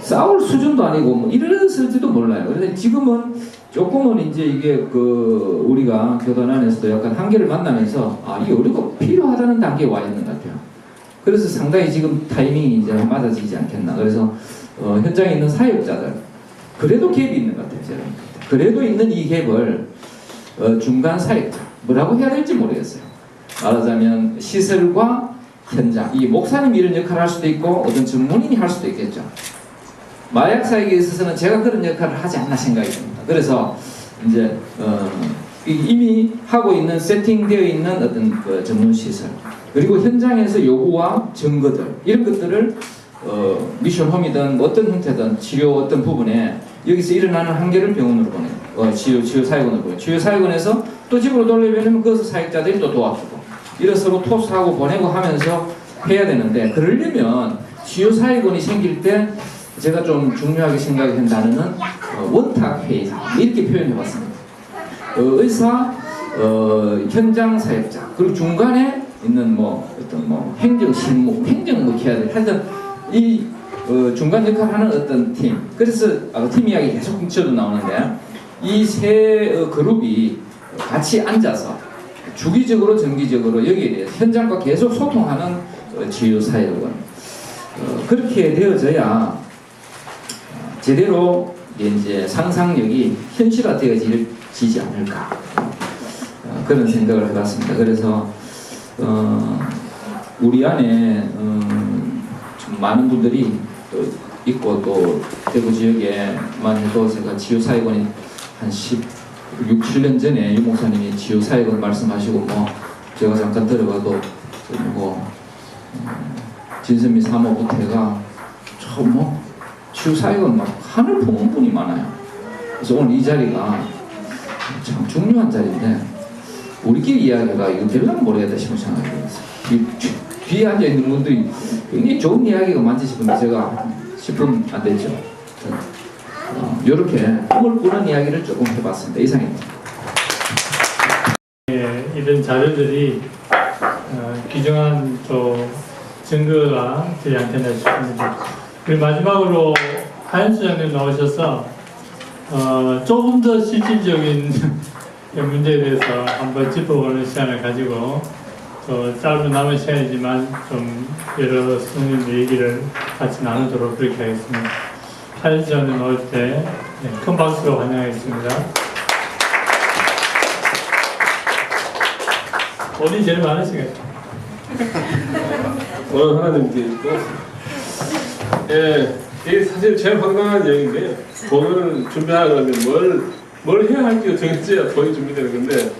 싸울 수준도 아니고 뭐 이랬을지도 몰라요. 그런데 지금은 조금은 이제 이게 그 우리가 교단 안에서도 약간 한계를 만나면서 이 우리가 필요하다는 단계에 와 있는 것 같아요. 그래서 상당히 지금 타이밍이 이제 맞아지지 않겠나. 그래서 현장에 있는 사역자들 그래도 갭이 있는 것 같아요. 제가. 그래도 있는 이 갭을 중간 사역자, 뭐라고 해야 될지 모르겠어요. 말하자면 시설과 현장, 이 목사님이 이런 역할을 할 수도 있고 어떤 전문인이 할 수도 있겠죠. 마약 사역에 있어서는 제가 그런 역할을 하지 않나 생각이 듭니다. 그래서 이제 이미 하고 있는 세팅되어 있는 어떤 그 전문 시설, 그리고 현장에서 요구와 증거들, 이런 것들을 미션 홈이든 어떤 형태든 치료 어떤 부분에 여기서 일어나는 한계를 병원으로 보내요. 치유 사역원으로 보내요. 치유 사역원에서 또 집으로 돌려보내면 그것을 사역자들이 또 도와주고, 이런 서로 토스하고 보내고 하면서 해야 되는데, 그러려면 치유 사역원이 생길 때 제가 좀 중요하게 생각한 단어는 원탁 회의사, 이렇게 표현해봤습니다. 의사, 현장 사역자, 그리고 중간에 있는 어떤 행정 실무, 행정 해야 돼. 하여튼 이 중간 역할을 하는 어떤 팀. 그래서 팀 이야기 계속 저도 나오는데, 이 세 그룹이 같이 앉아서 주기적으로 정기적으로 여기에 대해서 현장과 계속 소통하는 치유 사역원. 그렇게 되어져야 제대로 이제 상상력이 현실화되어지지 않을까, 그런 생각을 해봤습니다. 그래서 우리 안에 좀 많은 분들이 또 있고, 또 대구 지역에만 해도 제가 치유사역원이 한 16, 7년 전에 유 목사님이 치유사역원 말씀하시고 제가 잠깐 들어가도 진선미 사모부태가 치유사역은 하늘 품은 분이 많아요. 그래서 오늘 이 자리가 참 중요한 자리인데 우리끼리 이야기가 이거 되려면 모르겠다 싶은 생각이 들었어요. 뒤에 앉아있는 분들이 굉장히 좋은 이야기가 많지 싶은데 제가 10분 안 됐죠. 이렇게 꿈을 꾸는 이야기를 조금 해봤습니다. 이상입니다. 이런 자료들이 귀중한 또 증거가 되지 않겠나 싶습니다. 그리고 마지막으로 하연수 장님 나오셔서 조금 더 실질적인 문제에 대해서 한번 짚어보는 시간을 가지고 또 짧은 남은 시간이지만 좀 여러 성님들 얘기를 같이 나누도록 그렇게 하겠습니다. 하연수 장님 나올 때 큰 박수로 환영하겠습니다. 어디 제일 많으시겠죠? 오늘 하나님께 있고, 이게 사실 제일 황당한 얘기인데요. 돈을 준비하려면 뭘 해야 할지 정해져야 돈이 준비되는 건데,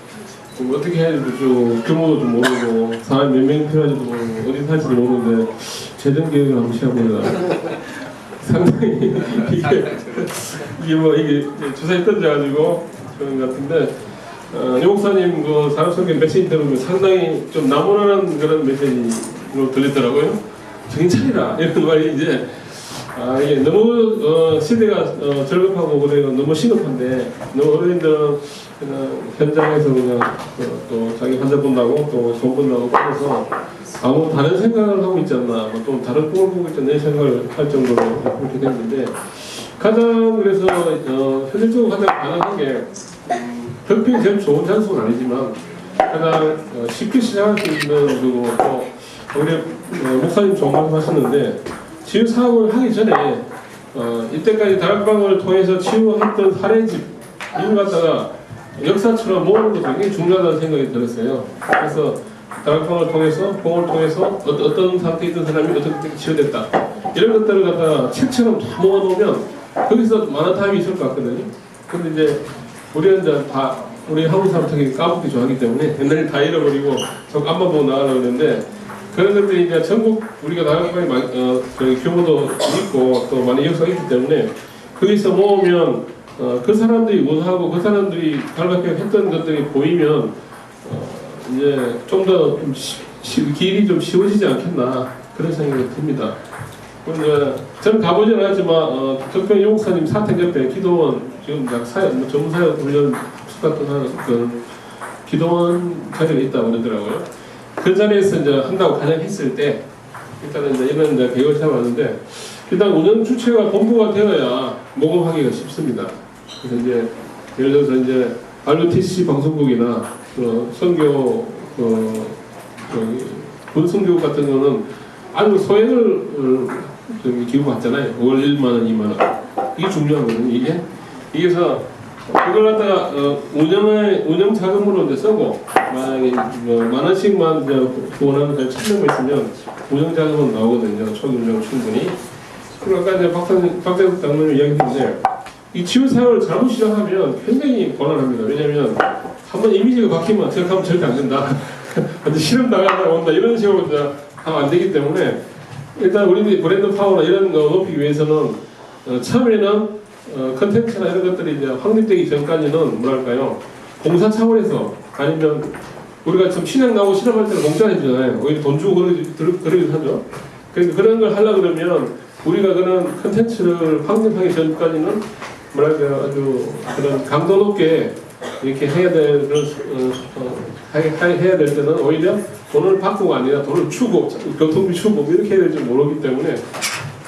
어떻게 해야 될지 규모도 좀 모르고, 사람이 몇 명 필요한지도 모르고, 어디 살지도 모르는데, 재정 계획을 한번 시작해보자. 상당히 이게 주사위 던져가지고 그런 것 같은데, 유 목사님 그 산업성경 메시지 들으면 상당히 좀 나무라는 그런 메시지로 들리더라고요. 정신 차리라 이런 말이 이제 이게 너무 시대가 절급하고 그래요. 너무 시급한데 너무 어른들은 그냥 현장에서 그냥 또 자기 환자 본다고 또 돈 본다고 그래서 아무 다른 생각을 하고 있지 않나, 또 다른 꿈을 보고 있지 않나 이 생각을 할 정도로 그렇게 됐는데, 가장 그래서 현실적으로 가장 가능한 게 벽핑이 제일 좋은 장소는 아니지만 가장 쉽게 시작할 수 있는, 그리고 또 우리 목사님 좋은 말씀 하셨는데, 치유 사업을 하기 전에 이때까지 다락방을 통해서 치유했던 사례집 이걸 갖다가 역사처럼 모으는 것도 굉장히 중요하다는 생각이 들었어요. 그래서 다락방을 통해서, 공을 통해서 어떤 상태에 있던 사람이 어떻게 치유됐다, 이런 것들을 갖다가 책처럼 다 모아놓으면 거기서 많은 타임이 있을 것 같거든요. 근데 이제 우리는 이제 우리 한국 사람 특히 까먹기 좋아하기 때문에 옛날에 다 잃어버리고 자꾸 앞만 보고 나가려고 했는데, 그런 것들이 이제 전국 우리가 다락방이 규모도 있고 또 많은 역사가 있기 때문에 거기서 모으면 그 사람들이 원하고 그 사람들이 발각했던 것들이 보이면 이제 좀 더 길이 좀 쉬워지지 않겠나, 그런 생각이 듭니다. 그리고 저는 가보지는 않았지만 특별히 유 목사님 사택 옆에 기도원, 지금 전문사역 훈련 같은 그 기도원 자리가 있다고 그러더라고요. 그 자리에서 이제 한다고 가정했을 때 일단은 이제 이런 이제 계획을 세워봤는데, 일단 운영 주체가 본부가 되어야 모금하기가 쉽습니다. 그래서 이제 예를 들어서 이제 RUTC 방송국이나 선교 본선교육 같은 거는 아주 소액을 기부받잖아요. 월 1만 원, 2만 원. 이게 중요하거든요. 이게. 그래서 그걸 갖다가 운영 자금으로 이제 쓰고 만약에 만 원씩만 이제 후원하는 사람이 1,000명 있으면 운영 자금은 나오거든요. 초기 운영 충분히. 그리고 아까 이제 박대석 장로님 이야기했는데 이 치유 사역을 잘못 시작하면 굉장히 곤란합니다. 왜냐하면 한번 이미지가 바뀌면 생각하면 절대 안 된다. 완전 실험 나가다 온다 이런 식으로 이제 하면 안 되기 때문에 일단 우리 브랜드 파워나 이런 거 높이기 위해서는 처음에는 컨텐츠나 이런 것들이 이제 확립되기 전까지는 뭐랄까요 공사 차원에서 아니면 우리가 지금 신약 나오고 실험할 때는 공짜 해주잖아요. 오히려 돈 주고 그러기도 하죠. 그러니까 그런 걸 하려고 그러면 우리가 그런 컨텐츠를 확립하기 전까지는 뭐랄까요 아주 그런 강도 높게 이렇게 해야 될 해야 될 때는 오히려 돈을 받고가 아니라 돈을 주고 교통비 주고 이렇게 해야 될지 모르기 때문에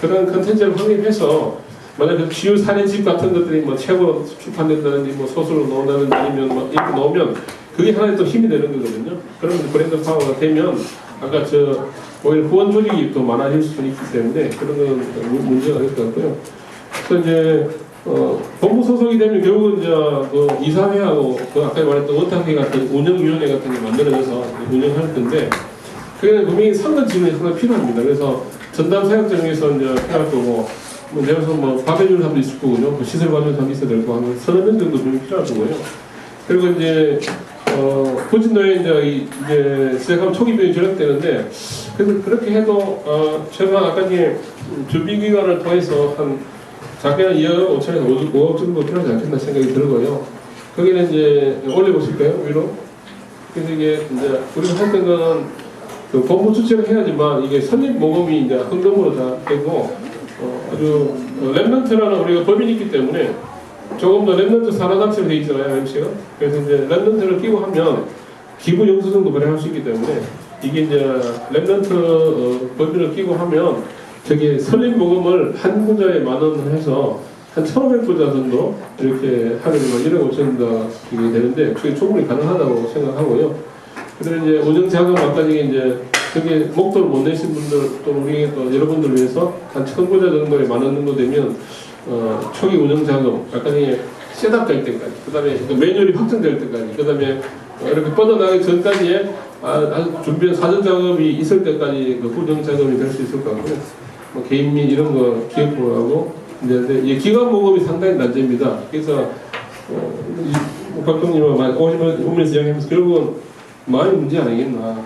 그런 컨텐츠를 확립해서 만약 그 치유 사례집 같은 것들이 뭐 책으로 출판된다든지 뭐 소설로 나온다든지 아니면 뭐 이렇게 나오면 그게 하나의 또 힘이 되는 거거든요. 그러면 브랜드 파워가 되면 아까 오히려 후원 조직이 더 많아질 수 있기 때문에 그런 건 문제가 될 것 같고요. 그래서 이제 본부 소속이 되면 결국은 이제 그 이사회하고 그 아까 말했던 원탁회 같은 운영위원회 같은 게 만들어져서 운영할 텐데 그게 분명히 상권 지원이 상당히 필요합니다. 그래서 전담 사역장에서 이제 필요할 거고 뭐 내가 뭐 밥 해주는 사람도 있을 거고요. 뭐 시설 받는 사람도 있어야 될 거고 하면 서너 명 정도 좀 필요할 거고요. 그리고 이제 부진노에 이제 시작하면 초기 비용이 절약되는데 그래서 그렇게 해도 최소한 아까 이제 준비기간을 통해서 한 작게 한 2억 5천에서 5억 정도 필요하지 않겠나 생각이 들고요. 거기는 이제 올려보실까요? 위로? 그래서 이게 이제 우리가 할 때는 그 본부 주체를 해야지만 이게 선립 모금이 이제 헌금으로 다 되고 아주 랩런트라는 우리가 법인이 있기 때문에 조금 더 랩런트 산하단체로 되어 있잖아요, MC가. 그래서 이제 랩런트를 끼고 하면 기부 영수증도 발행할 수 있기 때문에 이게 이제 랩런트 법인을 끼고 하면 저기 설립 모금을 한 구자에 10,000원 해서 한 1,500구자 정도 이렇게 하려면 1억 5천 이게 되는데 그게 충분히 가능하다고 생각하고요. 그리고 이제 운영자금 아까 이제 저기 목돈을 못 내신 분들 또 우리 또 여러분들을 위해서 한 1,000구자 정도에 10,000원 정도 되면 초기 운영자금 아까 셋업 될 때까지 그 다음에 매뉴얼이 확정될 때까지 그 다음에 이렇게 뻗어나가기 전까지에 아주 준비한 사전 작업이 있을 때까지 그 후정 작업이 될 수 있을 것 같고요. 뭐 개인 및 이런 거 기업으로 하고 이제 기관 모금이 상당히 낮습니다. 그래서 박동님은 오면서 이야기하면서 결국은 마음의 문제 아니겠나.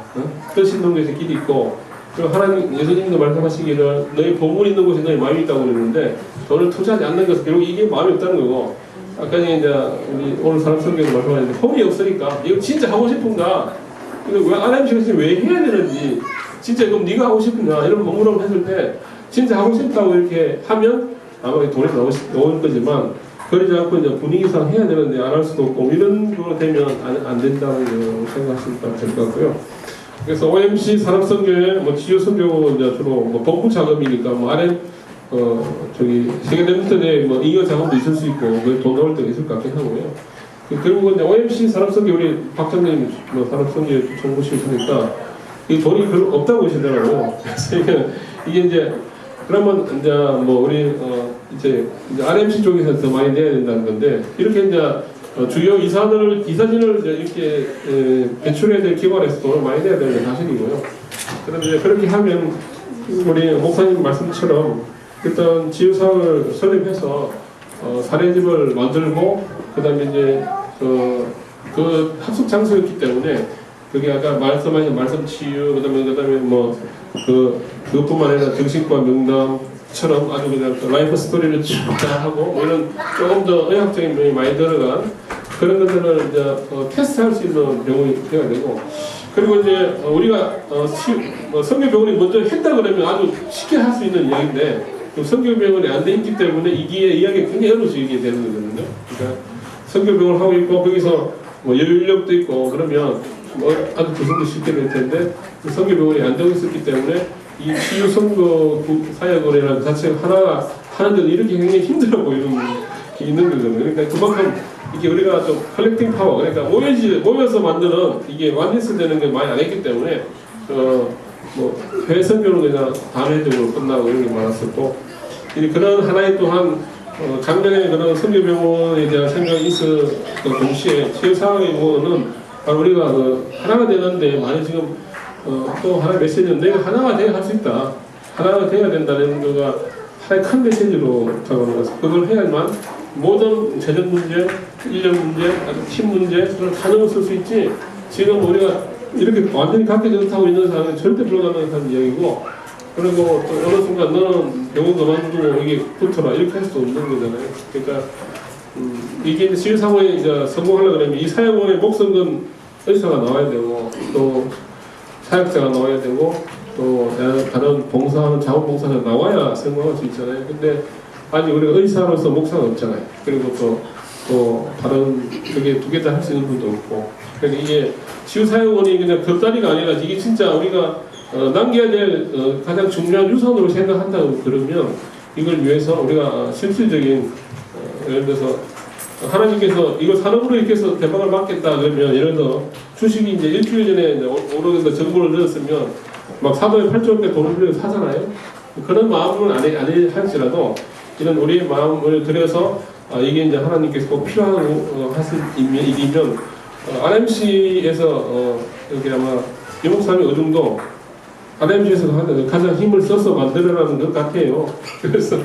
뜻 있는 곳에 길이 있고 그리고 하나님 예수님도 말씀하시기를 너희 보물 있는 곳에 너희 마음이 있다고 그러는데 돈을 투자하지 않는 것은 결국 이게 마음이 없다는 거고 아까 이제 우리 오늘 사람 성경에서 말씀하셨는데 홈이 없으니까 이거 진짜 하고 싶은가 이거 왜 하나님 왜 해야 되는지 진짜 그럼 네가 하고 싶은가 이런 물어보면 했을 때 진짜 하고 싶다고 이렇게 하면 아마 돈이 나올 거지만 그러지 않고 이제 분위기상 해야 되는데 안 할 수도 없고 이런 거 되면 안 된다는 걸 생각하시면 될 것 같고요. 그래서 OMC 산업선교회 뭐 지요 선교 이제 주로 뭐 본부 작업이니까 뭐 안에 저기 세계 랩런트 내 뭐 잉여 작업도 있을 수 있고 돈 나올 때가 있을 것 같긴 하고요. 결국은 이제 OMC 산업선교 우리 박장님 뭐 산업선교 전무실이니까 이 돈이 별로 없다고 하시더라고요. 그래서 이게 이제 그러면 이제 뭐 우리 이제 RMC 쪽에서 더 많이 내야 된다는 건데 이렇게 이제 주요 이사진을 이렇게 배출해야 될 기관에서 돈을 많이 내야 되는 게 사실이고요. 그런데 이제 그렇게 하면 우리 목사님 말씀처럼 일단 지유사업을 설립해서 사례집을 만들고 그다음에 이제 그 합숙 장소였기 때문에 그게 아까 말씀하신 말씀 치유 그다음에 뭐 그것뿐만 아니라 정신과 명담처럼 아주 그냥 라이프 스토리를 쭉 하고 뭐 이런 조금 더 의학적인 면이 많이 들어간 그런 것들을 이제 테스트할 수 있는 병원이 되어야 되고 그리고 이제 우리가 성교병원이 먼저 했다 그러면 아주 쉽게 할 수 있는 이야기인데 성교병원이 안 돼 있기 때문에 이게 이야기가 굉장히 어려워서 이게 되는 거거든요. 그러니까 성교병원을 하고 있고 거기서 뭐 연력도 있고 그러면 뭐 아주 구성도 쉽게 될 텐데 성교병원이 안 되고 있었기 때문에 이 치유 선거 사역원이라는 자체가 하나 하는데도 이렇게 굉장히 힘들어 보이는 게 있는 거거든요. 그러니까 그만큼 이게 우리가 좀 컬렉팅 파워 그러니까 모여서 만드는 이게 완리스 되는 게 많이 안 했기 때문에 뭐 해외 선교는 그냥 단회적으로 끝나고 이런 게 많았었고 그런 하나의 또한 작년에 그런 성교병원에 대한 생각이 있었던 동시에 치유사회원은 바로 우리가 하나가 되는데 많이 지금 또 하나의 메시지는 내가 하나가 돼야 할 수 있다. 하나가 돼야 된다는 거가 하나의 큰 메시지로 다가오는 것같습니다. 그걸 해야만 모든 재정 문제, 인력 문제, 팀 문제 그걸 다 넘어설 수 있지. 지금 우리가 이렇게 완전히 각계전을 하고 있는 사람은 절대 불가능한 이야기고, 그리고 또 어느 순간 너는 병원 그만두고 이게 붙어라 이렇게 할 수 없는 거잖아요. 그러니까 이게 치유사고에 이제 성공하려고 그러면 이 사회공의 목숨은 의사가 나와야 되고 또 사역자가 나와야 되고 또 다른 봉사하는 자원봉사자가 나와야 성공할 수 있잖아요. 근데 아니 우리가 의사로서 목사가 없잖아요. 그리고 또 다른 그게 두 개 다 할 수 있는 분도 없고. 그러니까 이게 치유사회원이 그냥 겉다리가 아니라 이게 진짜 우리가 남겨야 될 가장 중요한 유산으로 생각한다고 그러면 이걸 위해서 우리가 실질적인 예를 들어서 하나님께서 이걸 산업으로 이렇게 해서 대박을 맞겠다 그러면 예를 들어 주식이 이제 일주일 전에 이제 오르는데 정보를 넣었으면 막 사도의 8조 때 돈을 들여서 사잖아요. 그런 마음은 안 할지라도 이런 우리의 마음을 들여서 이게 이제 하나님께서 꼭 필요한 하실 일이면 RMC에서 여기 아마 유목사님 의중도 RMC에서 가장 힘을 써서 만들어라는 것 같아요. 그래서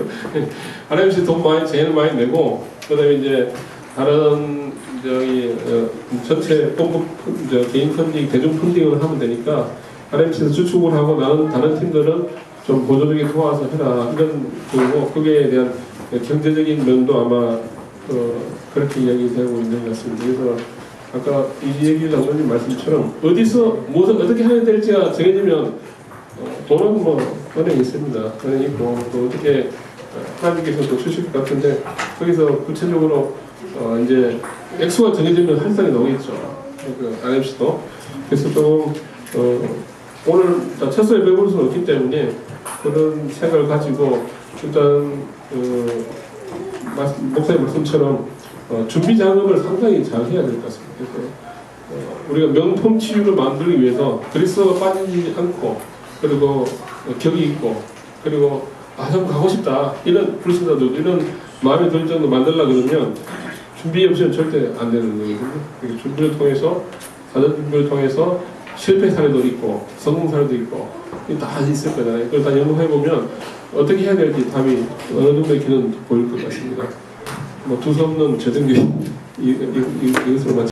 RMC 돈 제일 많이 내고 그다음에 이제 다른 전체 본부 개인 펀딩, 대중 펀딩을 하면 되니까 RMC에서 주축을 하고 나는 다른 팀들은 좀 보조적인 도와서 해라 이런 거고 거기에 대한 경제적인 면도 아마 그렇게 이야기되고 있는 것 같습니다. 그래서 아까 이예길 장로님 말씀처럼 어디서 무엇을 어떻게 하면 될지가 정해지면 돈은 은행에 있습니다. 은행에 있고 또 어떻게 하나님께서 또 주실 것 같은데 거기서 구체적으로 이제 액수가 정해지면 할상이 나오겠죠. 그 RMC도. 그래서 좀 오늘 첫소에 배울 수는 없기 때문에 그런 생각을 가지고 일단 목사님 말씀처럼 준비 작업을 상당히 잘 해야 될 것 같습니다. 그래서 우리가 명품 치유를 만들기 위해서 그리스도가 빠지지 않고 그리고 격이 있고 그리고 좀 가고 싶다 이런 불신자도 이런 마음이 들 정도 만들려고 그러면 준비 없이는 절대 안 되는 거거든요. 준비를 통해서 사전 준비를 통해서 실패 사례도 있고 성공 사례도 있고 다 있을 거잖아요. 그걸 다 연구해 보면 어떻게 해야 될지 답이 어느 정도의 길은 보일 것 같습니다. 두서없는 재정비 이것으로 마치